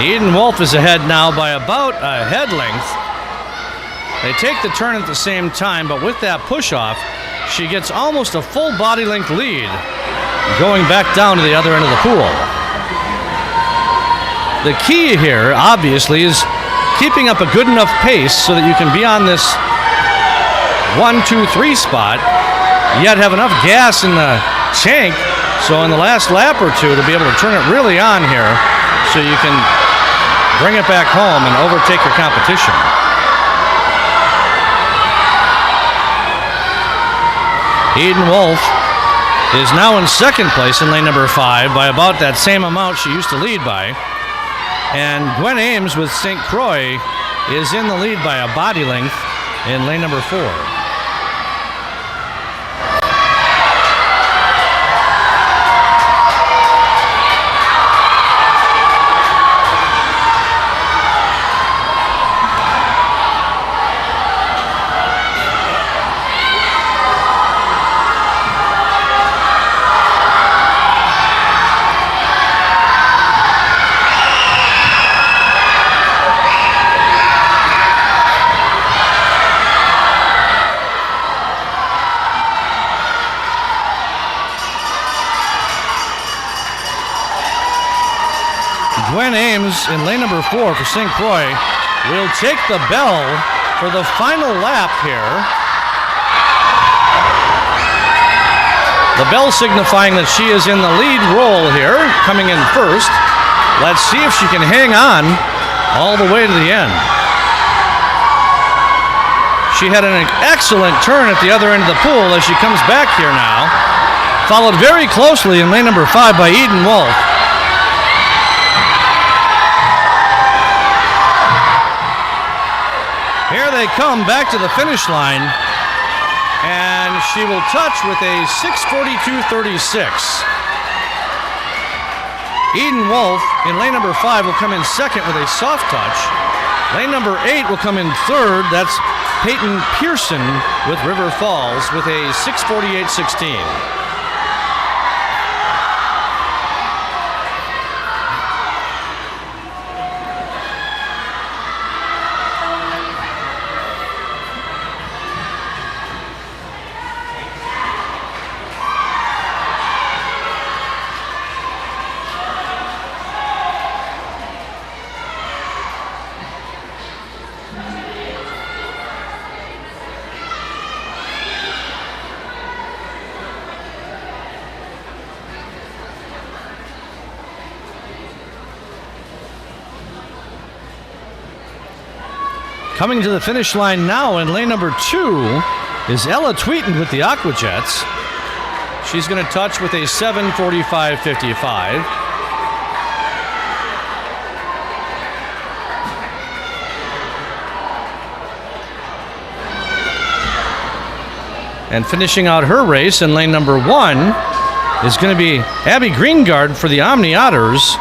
Eden Wolf is ahead now by about a head length. They take the turn at the same time, but with that push-off, she gets almost a full body length lead going back down to the other end of the pool. The key here, obviously, is keeping up a good enough pace so that you can be on this 1, 2, 3 spot, yet have enough gas in the tank, so in the last lap or two to be able to turn it really on here so you can bring it back home and overtake your competition. Eden Wolf is now in second place in lane number 5 by about that same amount she used to lead by. And Gwen Ames with St. Croix is in the lead by a body length in lane number 4. Gwen Ames in lane number 4 for St. Croix will take the bell for the final lap here. The bell signifying that she is in the lead role here, coming in first. Let's see if she can hang on all the way to the end. She had an excellent turn at the other end of the pool as she comes back here now. Followed very closely in lane number 5 by Eden Wolf. Here they come back to the finish line, and she will touch with a 6:42.36. Eden Wolf in lane number 5 will come in second with a soft touch. Lane number 8 will come in third. That's Peyton Pearson with River Falls with a 6:48.16. Coming to the finish line now in lane number 2 is Ella Tweeten with the Aqua Jets. She's going to touch with a 7:45.55. And finishing out her race in lane number 1 is going to be Abby Greengard for the Omni Otters.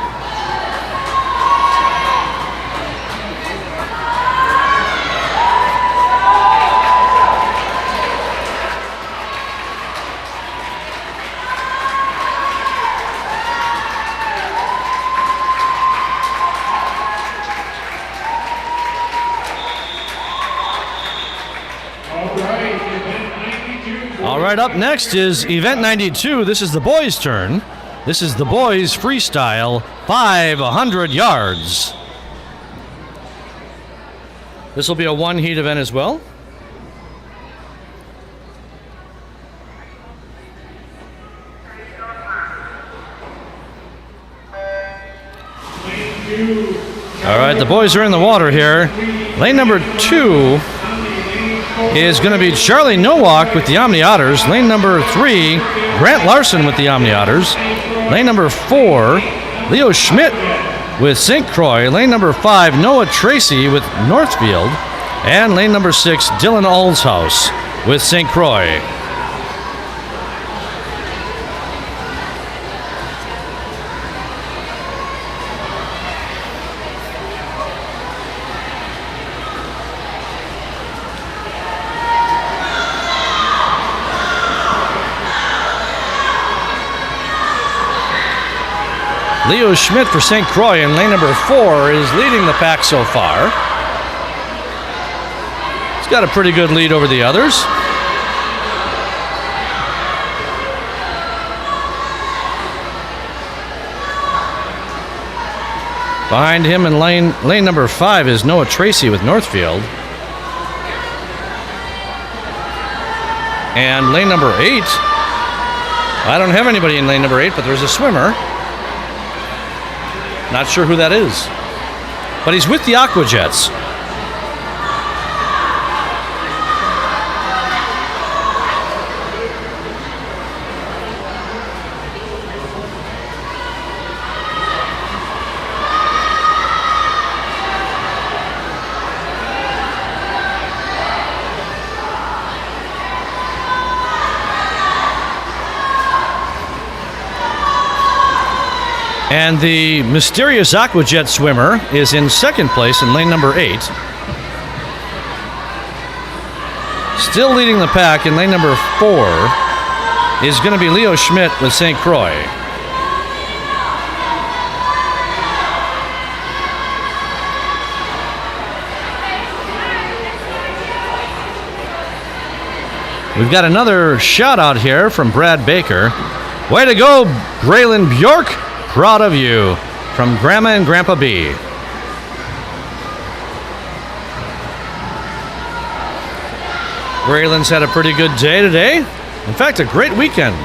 All right, up next is Event 92. This is the boys' turn. This is the boys' freestyle, 500 yards. This will be a one-heat event as well. All right, the boys are in the water here. Lane number 2 is going to be Charlie Nowak with the Omni Otters. Lane number 3, Grant Larson with the Omni Otters. Lane number 4, Leo Schmidt with St. Croix. Lane number 5, Noah Tracy with Northfield. And lane number 6, Dylan Alshouse with St. Croix. Leo Schmidt for St. Croix in lane number 4 is leading the pack so far. He's got a pretty good lead over the others. Behind him in lane number 5 is Noah Tracy with Northfield. And lane number 8, I don't have anybody in lane number 8, but there's a swimmer. Not sure who that is. But he's with the Aqua Jets. And the mysterious Aquajet swimmer is in second place in lane number 8. Still leading the pack in lane number 4 is going to be Leo Schmidt with St. Croix. We've got another shout out here from Brad Baker. Way to go, Braylon Bjork. Proud of you, from Grandma and Grandpa B. Braylon's had a pretty good day today. In fact, a great weekend.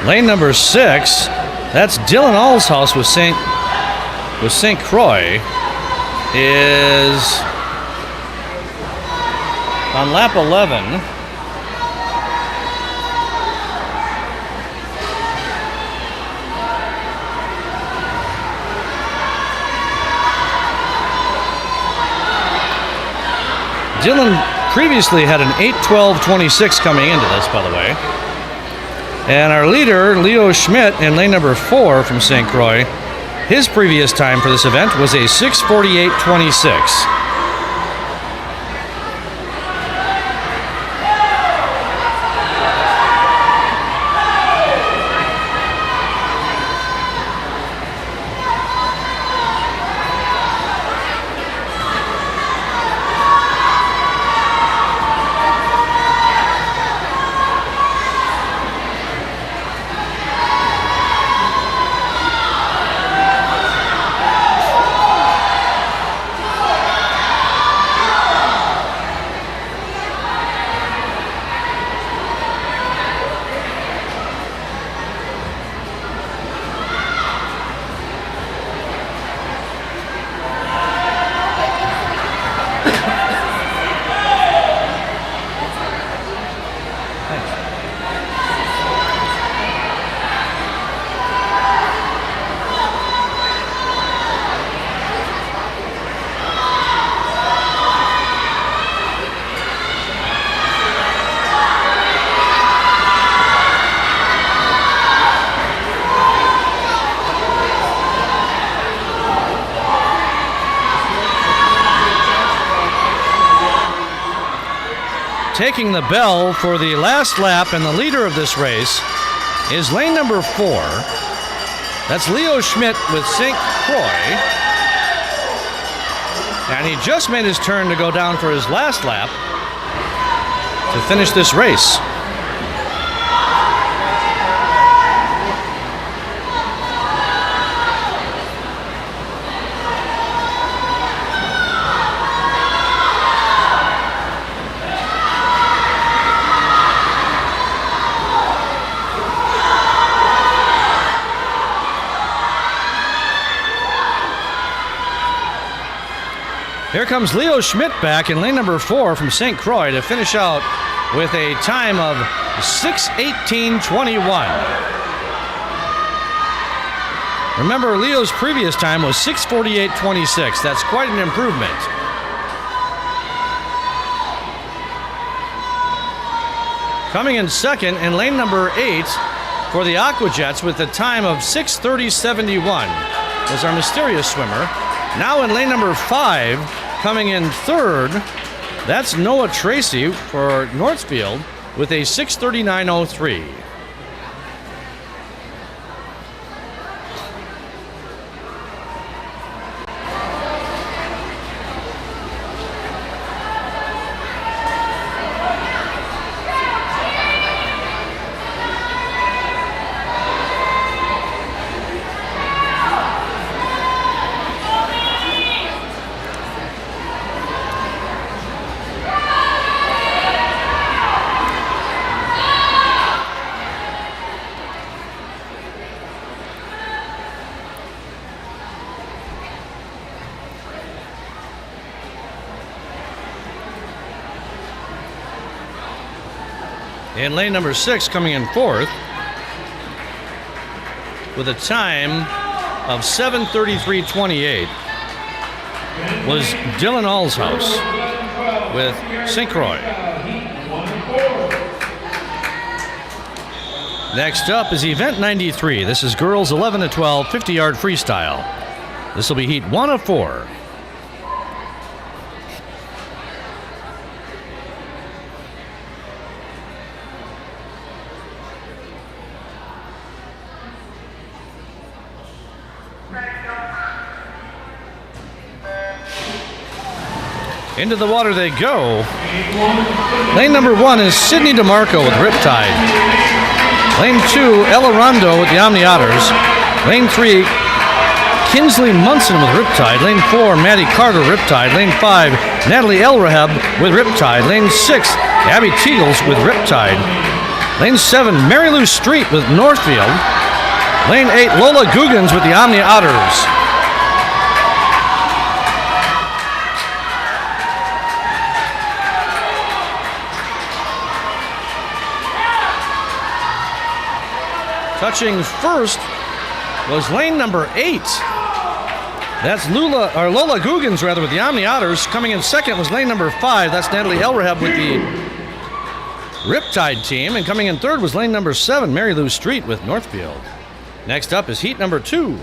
Lane number 6, that's Dylan Allshouse with St. Croix, is on lap 11. Dylan previously had an 8:12.26 coming into this, by the way. And our leader, Leo Schmidt, in lane number 4 from St. Croix, his previous time for this event was a 6:48.26. Taking the bell for the last lap and the leader of this race is lane number 4. That's Leo Schmidt with St. Croix. And he just made his turn to go down for his last lap to finish this race. Here comes Leo Schmidt back in lane number 4 from St. Croix to finish out with a time of 6:18.21. Remember, Leo's previous time was 6:48.26. That's quite an improvement. Coming in second in lane number 8 for the Aqua Jets with a time of 6:30.71 was our mysterious swimmer. Now in lane number 5, coming in third, that's Noah Tracy for Northfield with a 6:39.03. In lane number 6, coming in fourth with a time of 7:33.28 was Dylan Allshouse with St. Croix. Next up is Event 93. This is girls 11 to 12 50-yard freestyle. This will be heat 1 of 4. Into the water they go. Lane number 1 is Sydney DeMarco with Riptide. Lane 2, Ella Rondo with the Omni Otters. Lane 3, Kinsley Munson with Riptide. Lane 4, Maddie Carter, Riptide. Lane 5, Natalie Elrahab with Riptide. Lane 6, Abby Teagles with Riptide. Lane 7, Mary Lou Street with Northfield. Lane 8, Lola Guggens with the Omni Otters. Touching first was lane number 8. That's Lola Guggens with the Omni Otters. Coming in second was lane number 5. That's Natalie Elrahab with the Riptide team. And coming in third was lane number 7, Mary Lou Street with Northfield. Next up is heat number 2.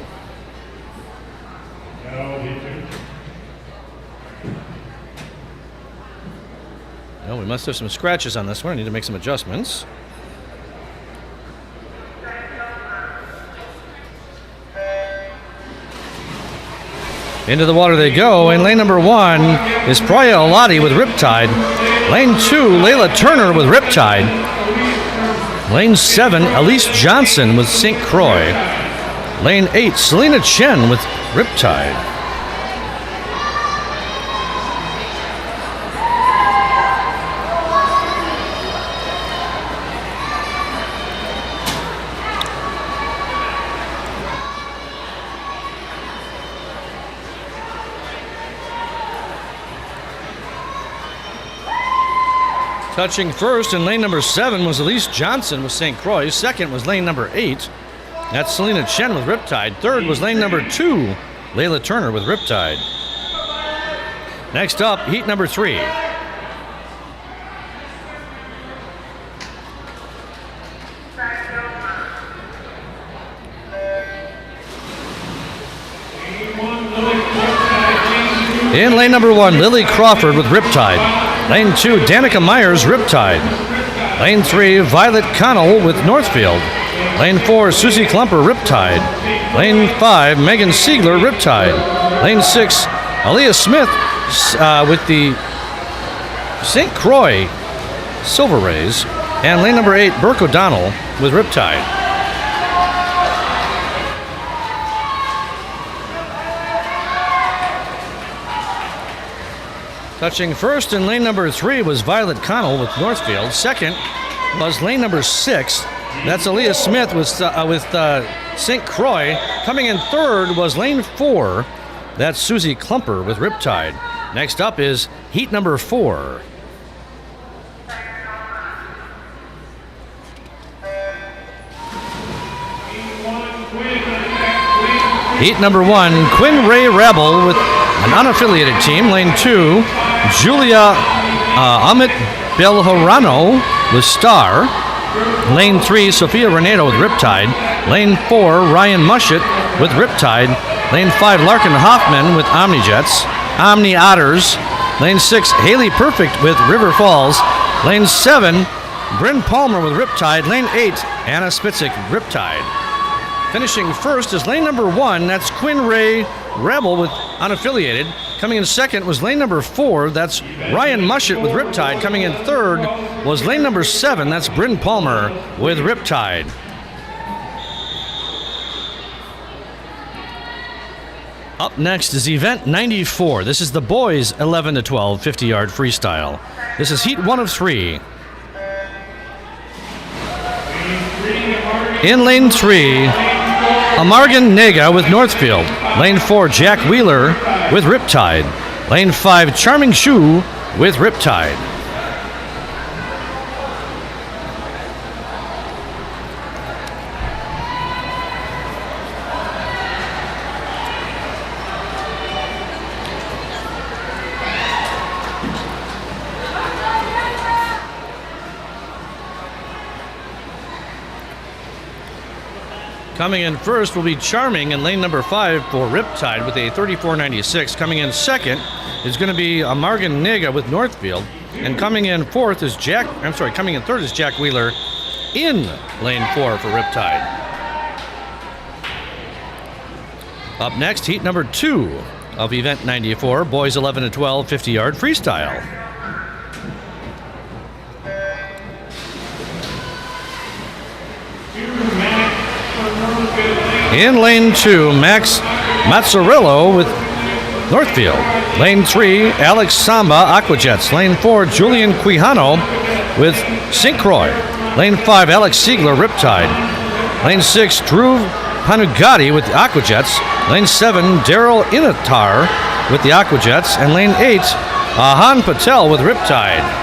Well, we must have some scratches on this one. I need to make some adjustments. Into the water they go. In lane number 1 is Proya Olati with Riptide. Lane 2, Layla Turner with Riptide. Lane 7, Elise Johnson with St. Croix. Lane 8, Selena Chen with Riptide. Touching first in lane number 7 was Elise Johnson with St. Croix. Second was lane number 8. That's Selena Chen with Riptide. Third was lane number 2, Layla Turner with Riptide. Next up, heat number 3. In lane number 1, Lily Crawford with Riptide. Lane 2, Danica Myers, Riptide. Lane 3, Violet Connell with Northfield. Lane 4, Susie Klumper, Riptide. Lane 5, Megan Siegler, Riptide. Lane 6, Aaliyah Smith with the St. Croix Silver Rays. And lane number 8, Burke O'Donnell with Riptide. Touching first in lane number 3 was Violet Connell with Northfield. Second was lane number 6. That's Aaliyah Smith with St. Croix. Coming in third was lane 4. That's Susie Klumper with Riptide. Next up is heat number 4. Heat number 1, Quinn Ray Rabel with an unaffiliated team. Lane 2, Julia Amit Belhorano with Star. Lane 3, Sophia Renato with Riptide. Lane 4, Ryan Mushet with Riptide. Lane 5, Larkin Hoffman with Omnijets. Omni Otters. Lane 6, Haley Perfect with River Falls. Lane 7, Bryn Palmer with Riptide. Lane 8, Anna Spitzik, Riptide. Finishing first is lane number 1, that's Quinn Ray Rebel with unaffiliated. Coming in second was lane number 4, that's Ryan Mushet with Riptide. Coming in third was lane number 7, that's Bryn Palmer with Riptide. Up next is event 94. This is the boys 11 to 12 50-yard freestyle. This is heat 1 of 3. In lane 3, Amargan Nega with Northfield. Lane 4, Jack Wheeler with Riptide. Lane 5, Charming Shu with Riptide. Coming in first will be Charming in lane number 5 for Riptide with a 34.96. Coming in second is going to be Amargan Nega with Northfield. And coming in third is Jack Wheeler in lane 4 for Riptide. Up next, heat number 2 of event 94, boys 11 to 12 50-yard freestyle. In lane 2, Max Mazzarillo with Northfield. Lane 3, Alex Samba, Aquajets. Lane 4, Julian Quijano with St. Croix. Lane 5, Alex Siegler, Riptide. Lane 6, Drew Panugatti with the Aquajets. Lane 7, Daryl Inatar with the Aquajets. And lane 8, Ahan Patel with Riptide.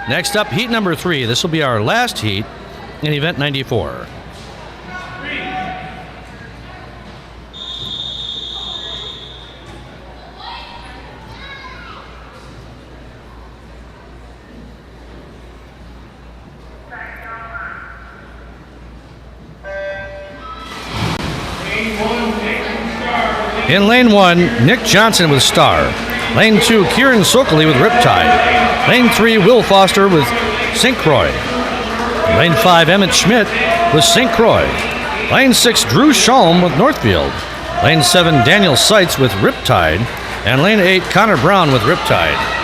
Next up, heat number 3. This will be our last heat in event 94. In lane 1, Nick Johnson with Star. Lane 2, Kieran Sokoli with Riptide. Lane 3, Will Foster with St. Croix. Lane 5, Emmett Schmidt with St. Croix. Lane 6, Drew Shalom with Northfield. Lane 7, Daniel Seitz with Riptide. And lane 8, Connor Brown with Riptide.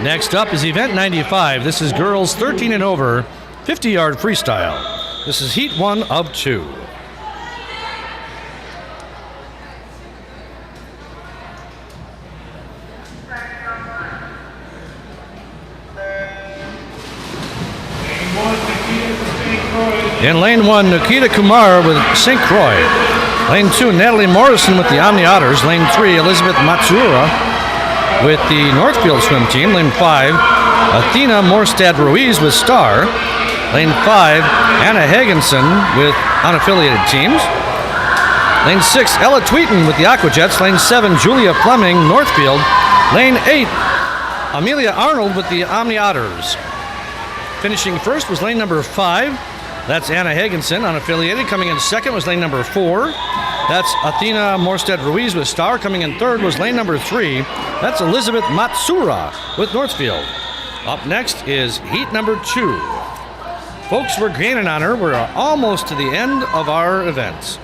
Next up is event 95. This is girls 13 and over, 50-yard freestyle. This is heat 1 of 2. In lane 1, Nikita Kumar with St. Croix. Lane 2, Natalie Morrison with the Omni Otters. Lane 3, Elizabeth Matsura with the Northfield swim team. Lane 5, Athena Morstad Ruiz with Star. Lane 5, Anna Hagensen with unaffiliated teams. Lane 6, Ella Tweeten with the Aquajets. Lane 7, Julia Fleming, Northfield. Lane 8, Amelia Arnold with the Omni Otters. Finishing first was lane number 5. That's Anna Hagensen, unaffiliated. Coming in second was lane number 4. That's Athena Morstead Ruiz with Star. Coming in third was lane number 3. That's Elizabeth Matsura with Northfield. Up next is heat number 2. Folks, we're gaining on her. We're almost to the end of our events.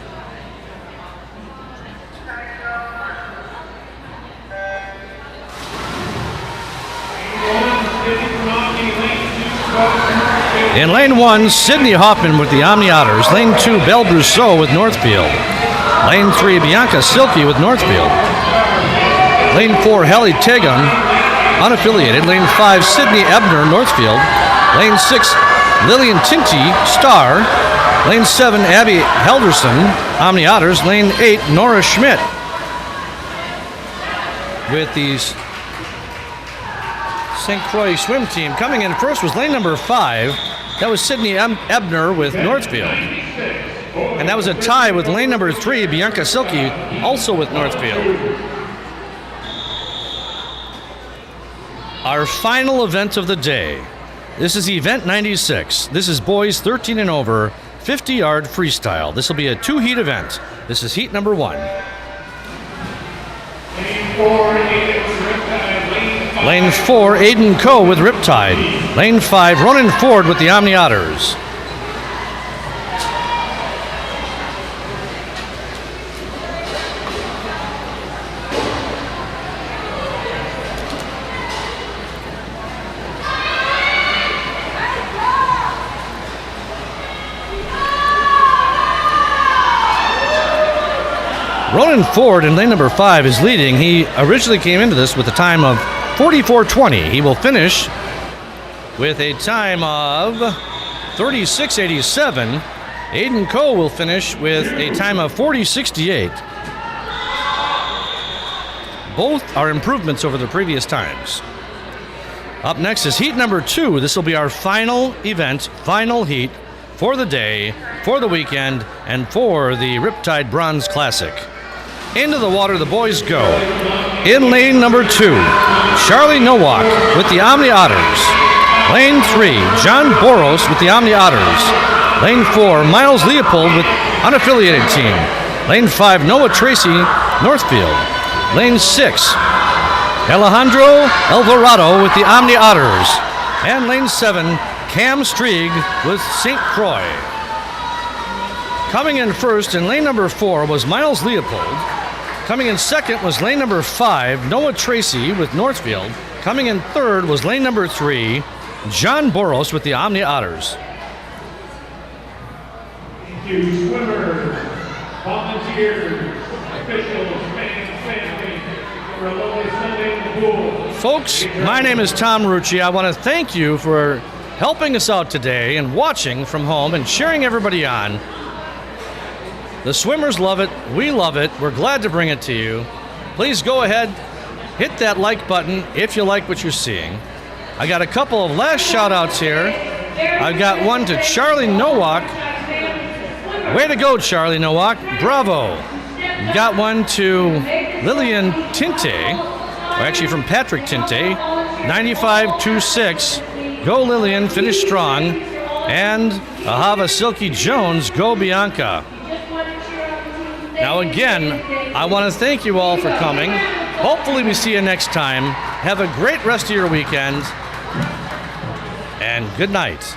In lane 1, Sydney Hoffman with the Omni Otters. Lane 2, Belle Brousseau with Northfield. Lane 3, Bianca Silke with Northfield. Lane 4, Hallie Tegan, unaffiliated. Lane 5, Sydney Ebner, Northfield. Lane 6, Lillian Tinty, Star. Lane 7, Abby Helderson, Omni Otters. Lane 8, Nora Schmidt with these St. Croix swim team. Coming in first was lane number 5. That was Sydney Ebner with Northfield. And that was a tie with lane number 3, Bianca Silke, also with Northfield. Our final event of the day. This is event 96. This is boys 13 and over, 50-yard freestyle. This will be a 2-heat event. This is heat number 1. Lane 4, Aiden Coe with Riptide. Lane 5, Ronan Ford with the Omni Otters. Ronan Ford in lane number 5 is leading. He originally came into this with a time of 44:20. He will finish with a time of 36:87. Aiden Coe will finish with a time of 40:68. Both are improvements over the previous times. Up next is heat number 2. This will be our final event, final heat for the day, for the weekend, and for the Riptide Bronze Classic. Into the water the boys go. In lane number 2, Charlie Nowak with the Omni Otters. Lane 3, John Boros with the Omni Otters. Lane 4, Miles Leopold with unaffiliated team. Lane 5, Noah Tracy, Northfield. Lane 6, Alejandro Alvarado with the Omni Otters. And lane 7, Cam Strieg with St. Croix. Coming in first in lane number 4 was Miles Leopold. Coming in second was lane number 5, Noah Tracy with Northfield. Coming in third was lane number 3, John Boros with the Omni Otters. Thank you, swimmers, volunteers, officials, fans, family, for a lovely Sunday in the pool. Folks, my name is Tom Rucci. I want to thank you for helping us out today and watching from home and cheering everybody on. The swimmers love it. We love it. We're glad to bring it to you. Please go ahead, hit that like button if you like what you're seeing. I got a couple of last shout outs here. I've got one to Charlie Nowak. Way to go, Charlie Nowak. Bravo. Got one to Lillian Tinte, or actually from Patrick Tinte. 9526. Go Lillian, finish strong. And Ahava Silky Jones, go Bianca. Now again, I want to thank you all for coming. Hopefully we see you next time. Have a great rest of your weekend. And good night.